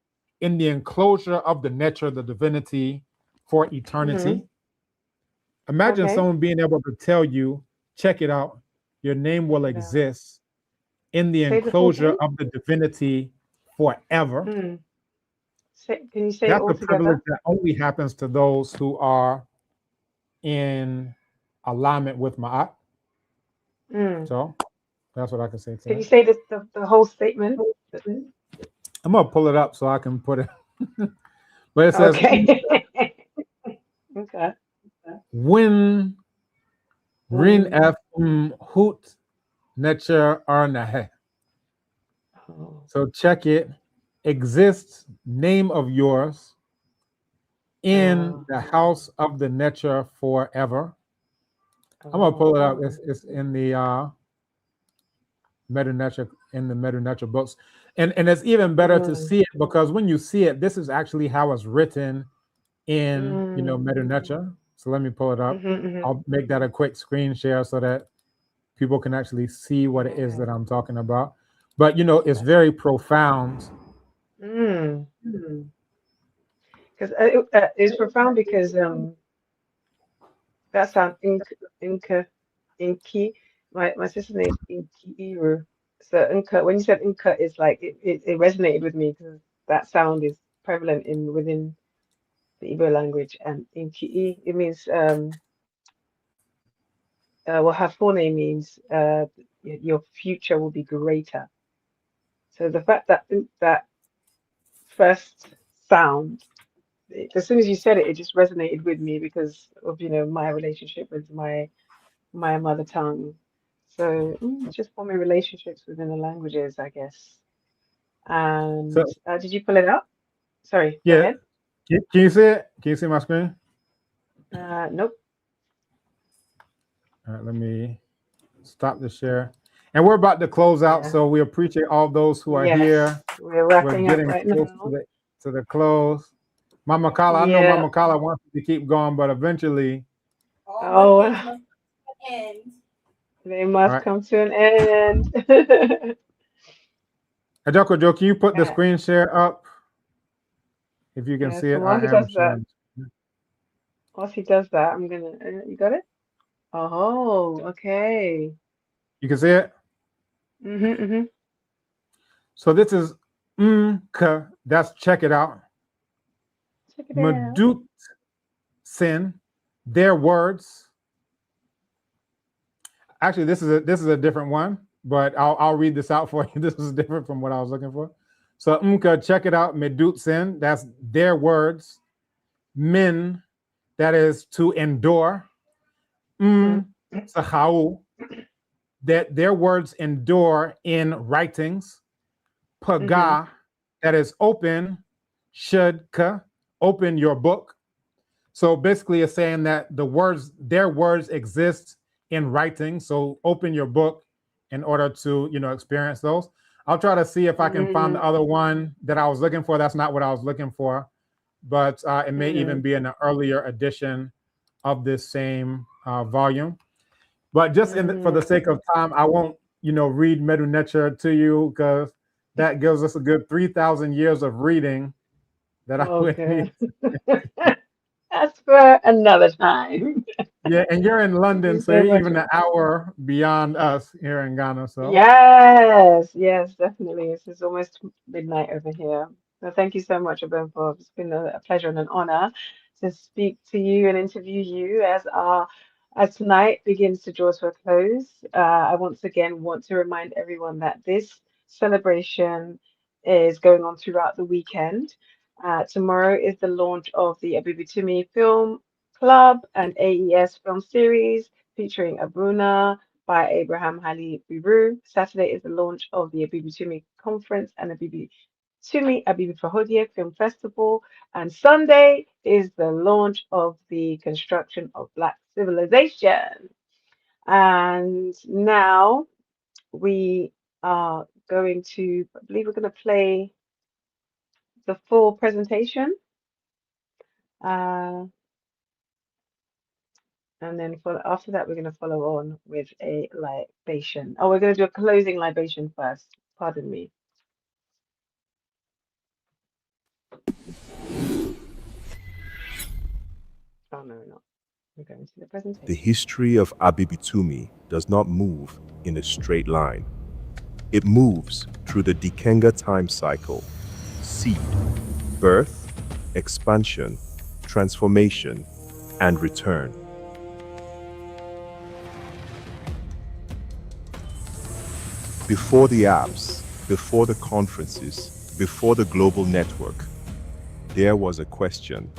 in the enclosure of the Netra, the divinity, for eternity. Imagine someone being able to tell you, check it out, your name will exist in the enclosure of the divinity forever. Can you say That's it all a together? privilege that only happens to those who are in alignment with Ma'at. So that's what I can say to Can you that. say this, the whole statement? I'm gonna pull it up so I can put it. But it says, Okay. Win Rin F Hoot Nature Arnahe. So check it. Exists name of yours in the house of the Nature forever. I'm gonna pull it up. It's in the Medu Netra, in the Medu Netra books. And it's even better to see it, because when you see it, this is actually how it's written in Medu Netra. So let me pull it up. I'll make that a quick screen share so that people can actually see what it is that I'm talking about. But it's very profound. Because it's profound, because that sounds Inki. My sister's name is Inki Iru. So Inka, when you said Inka, it's like it resonated with me, because that sound is prevalent within the Igbo language. And Inki, it means well, her full name means your future will be greater. So the fact that that first sound, as soon as you said it, it just resonated with me because of my relationship with my mother tongue. So just forming relationships within the languages, I guess. And So, did you pull it up? Sorry, go ahead. Can you see it? Can you see my screen? Nope. All right, let me stop the share. And we're about to close out, so we appreciate all those who are here. We're wrapping up getting right close now. to the close. Mama Kala, I know Mama Kala wants to keep going, but eventually. They must come to an end. Ajako Joe, can you put the screen share up? If you can see it, While he does that, I'm gonna. You got it? Oh, okay. You can see it. So this is that's check it out. Madut sin, their words. Actually, this is a different one, but I'll read this out for you. This is different from what I was looking for. So check it out. Medut sin, that's their words. Min, that is to endure. Sahau, that their words endure in writings. Paga, that is open. Shudka, open your book. So basically it's saying that their words exist in writing. So open your book in order to, experience those. I'll try to see if I can find the other one that I was looking for. That's not what I was looking for, but it may even be in an earlier edition of this same volume. But just for the sake of time, I won't, read Medu Netra to you, because that gives us a good 3,000 years of reading that I would need. That's for another time. Yeah, and you're in London, so you're even an hour beyond us here in Ghana. So yes, definitely. It's almost midnight over here. So thank you so much, Ɔbenfo. It's been a pleasure and an honor to speak to you and interview you as tonight begins to draw to a close. I once again want to remind everyone that this celebration is going on throughout the weekend. Tomorrow is the launch of the Abibitumi Film Club and AES film series featuring Abuna by Abraham Hali Biru. Saturday is the launch of the Abibitumi Conference and Abibitumi Abibifahodie Film Festival, and Sunday is the launch of the construction of Black civilization. And now we are going to, I believe we're going to play the full presentation. And then after that, we're going to follow on with a libation. Oh, we're going to do a closing libation first. Pardon me. Oh, no, we're not. We're going to the presentation. The history of Abibitumi does not move in a straight line. It moves through the Dikenga time cycle: seed, birth, expansion, transformation, and return. Before the apps, before the conferences, before the global network, there was a question: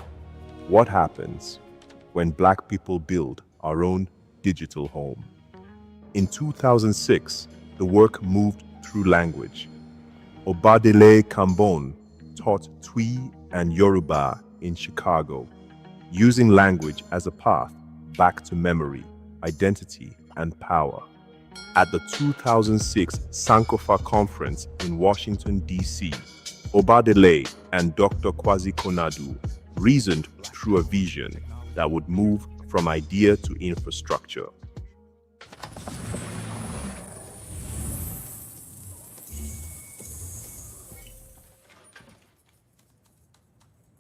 what happens when Black people build our own digital home? In 2006, the work moved through language. Ọbádélé Kambon taught Twi and Yoruba in Chicago, using language as a path back to memory, identity, and power. At the 2006 Sankofa Conference in Washington, D.C., Ọbádélé and Dr. Kwasi Konadu reasoned through a vision that would move from idea to infrastructure.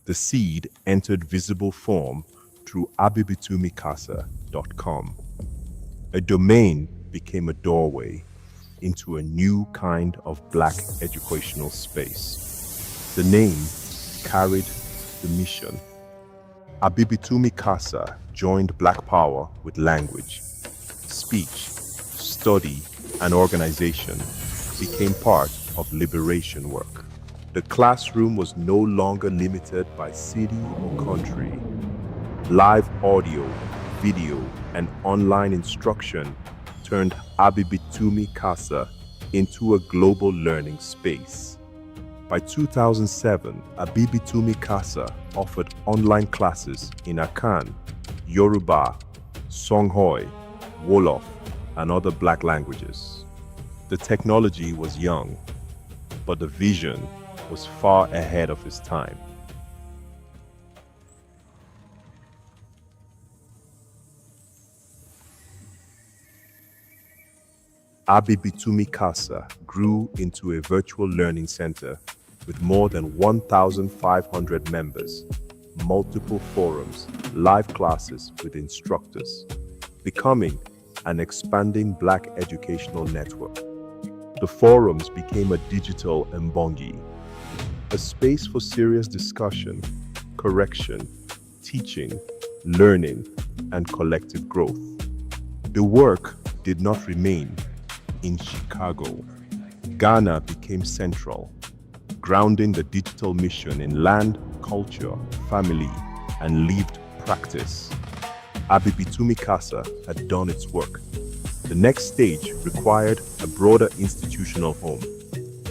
The seed entered visible form through abibitumicasa.com. A domain became a doorway into a new kind of Black educational space. The name carried the mission. Abibitumi Casa joined Black power with language. Speech, study, and organization became part of liberation work. The classroom was no longer limited by city or country. Live audio, video, and online instruction turned Abibitumi Casa into a global learning space. By 2007, Abibitumi Casa offered online classes in Akan, Yoruba, Songhai, Wolof, and other Black languages. The technology was young, but the vision was far ahead of its time. Abibitumi Casa grew into a virtual learning center with more than 1,500 members, multiple forums, live classes with instructors, becoming an expanding Black educational network. The forums became a digital mbongi, a space for serious discussion, correction, teaching, learning, and collective growth. The work did not remain in Chicago. Ghana became central, grounding the digital mission in land, culture, family, and lived practice. Abibitumi Casa had done its work. The next stage required a broader institutional home.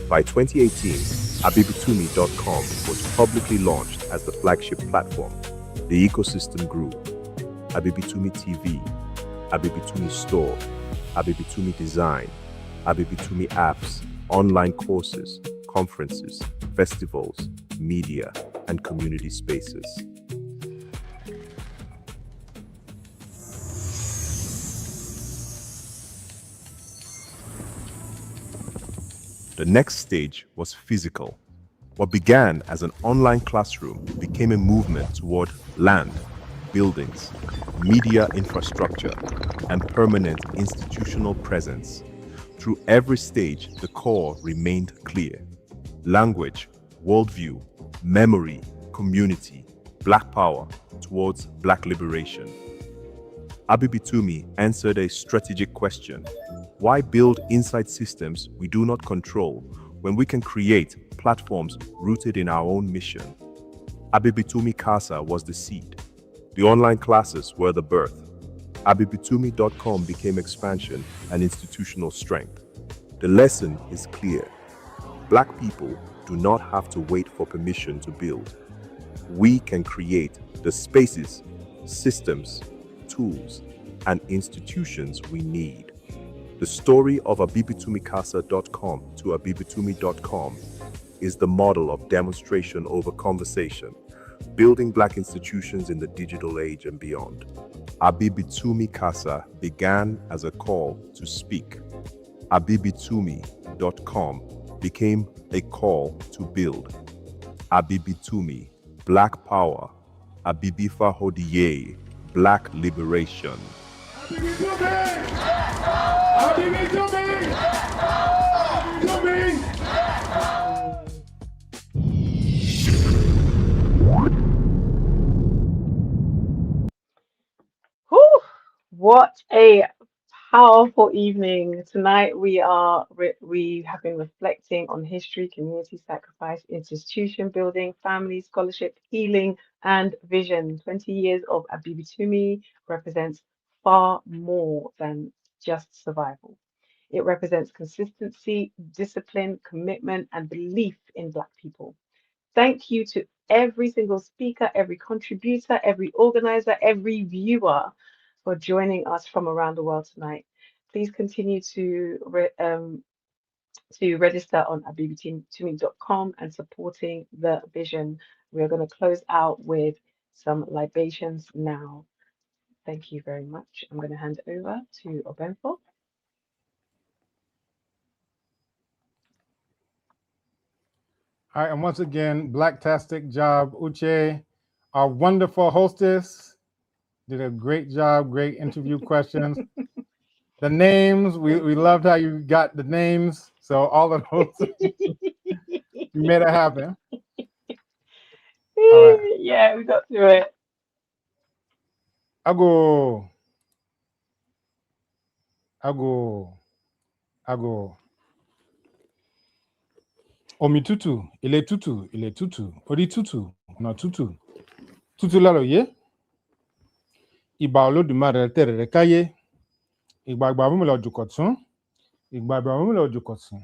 By 2018, Abibitumi.com was publicly launched as the flagship platform. The ecosystem grew. Abibitumi TV, Abibitumi Store, Abibitumi Design, Abibitumi Apps, online courses, conferences, festivals, media, and community spaces. The next stage was physical. What began as an online classroom became a movement toward land, buildings, media infrastructure, and permanent institutional presence. Through every stage, the core remained clear: language, worldview, memory, community, Black power towards Black liberation. Abibitumi answered a strategic question: why build inside systems we do not control when we can create platforms rooted in our own mission? Abibitumi Casa was the seed. The online classes were the birth. Abibitumi.com became expansion and institutional strength. The lesson is clear. Black people do not have to wait for permission to build. We can create the spaces, systems, tools, and institutions we need. The story of abibitumicasa.com to abibitumi.com is the model of demonstration over conversation, building Black institutions in the digital age and beyond. Abibitumi Casa began as a call to speak. Abibitumi.com became a call to build. Abibitumi, Black Power. Abibifahodie Black Liberation. Whew, what a powerful evening. Tonight we have been reflecting on history, community sacrifice, institution building, family, scholarship, healing, and vision. 20 years of Abibitumi represents far more than just survival. It represents consistency, discipline, commitment, and belief in Black people. Thank you to every single speaker, every contributor, every organizer, every viewer for joining us from around the world tonight. Please continue to register on abibitumi.com and supporting the vision. We are going to close out with some libations now. Thank you very much. I'm going to hand over to Ɔbenfo. All right, and once again, Blacktastic job. Uche, our wonderful hostess, did a great job, great interview questions. The names, we loved how you got the names. So all of those, you made it happen. All right. Yeah, we got through it. Ago. Omi tutu, il est tutu, ori tutu, no tutu. Tutu lalo ye. Ìbà Olódùmarè tẹ̀rẹ̀rẹ̀ káyé. Ìgbà Ọ̀rúnmìlà òjùkọ̀tún. Ìgbà Ọ̀rúnmìlà òjùkọ̀sìn.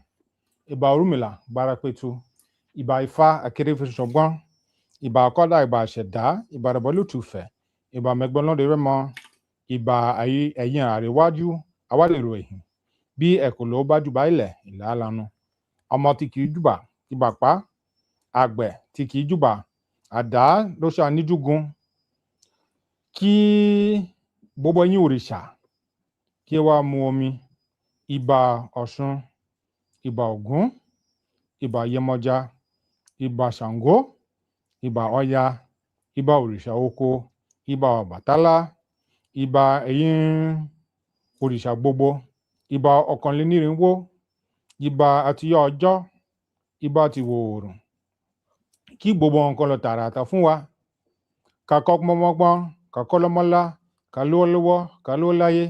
Ìbà Ọ̀rúnmìlà gbárápẹ̀tù. Ìbà Ifá akérèfíṣọgbọ́n. Ìbà Ọ̀kọ́dà ìbà àṣẹ̀dá. Ìbà Rẹ̀bọ́lùtùfẹ̀. Ìbà Mẹ̀gbọ́nlọ́dẹ Rẹ́mọ. Ìbà ẹ̀yìn àríwájú awádèrò ẹ̀hìn. Bí ẹ̀kọ́ ló bá jùbà ilẹ̀ ìlà lanu. Ọmọ tí kìí jùbà ìbàpá. Àgbẹ̀ tí kìí jùbà. Àdá ló ṣàníjúgun. Kí gbogbo yín òrìṣà kí ẹ wá mu omi. Ìbà Ọ̀ṣun, ìbà Ògún, ìbà Yemọja, ìbà Ṣàngó, ìbà Ọya, ìbà òrìṣà oko, ìbà Ọbàtálá, ìbà ẹ̀yin òrìṣà gbogbo, ìbà ọ̀kànlénírínwó, ìbà àtìyọ ọjọ́, ìbà tìwọ̀ oòrùn. Kí gbogbo nǹkan lọ tààràtà fún wa. Ká kọ́ gbọ́ngbọ́ngbọ́n, ká kọ́ lọ́mọ́lá, ká lówó lọ́wọ́, ká lówó láyé.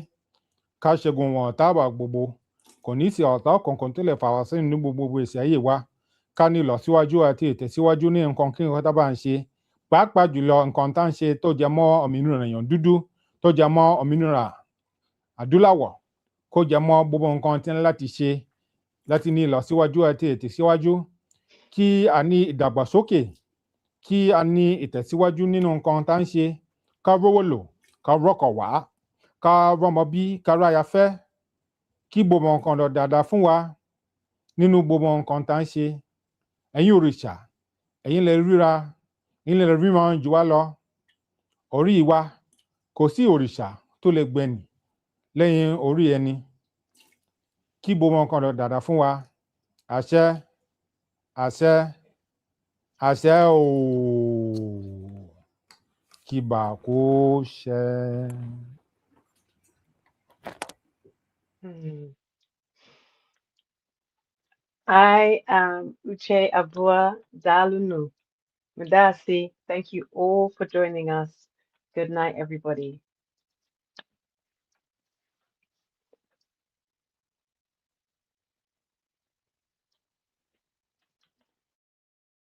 Ká ṣẹ́gun wọn ọ̀tá àbà gbogbo. Kò ní sí ọ̀tá kankan tó lè fà wá sínú ní gbogbo èsì ayé wa. Ká ní ìlọsíwájú àti ìtẹ̀síwájú ní nǹkan kí nǹkan tá bá ń ṣe. Pàápàá jùlọ nǹkan tá ń ṣe tó jẹ mọ́ òmìnira èèyàn dúdú, tó jẹ mọ́ òmìnira adúláwọ̀, kó jẹ mọ́ gbogbo nǹkan tí ń láti ṣe láti ní ìlọsíwájú àti ìtẹ̀síwájú. Kí a ní ìdàgbàsókè, kí a ní ìtẹ̀síwájú nínú nǹkan tá ń ṣe. Ká rówó lò, ká rọ́kọ̀ wá, ká rọ́mọ bí, ká ráya fẹ́. Kí gbogbo nǹkan lọ dáadáa fún wa nínú gbogbo nǹkan tá ń ṣe. Ẹ̀yin òrìṣà, ẹ̀yin lè ríra, ẹ̀yin lè ríran jù wá lọ. Orí wa kò sí òrìṣà tó lè gbẹ̀nì lẹ́yìn orí ẹni. Kí gbogbo nǹkan lọ dáadáa fún wa. Àṣẹ, àṣẹ, àṣẹ ooo. Kí bà kó ṣẹ. I am Uche Abua Dalunu. Mudasi, thank you all for joining us. Good night, everybody.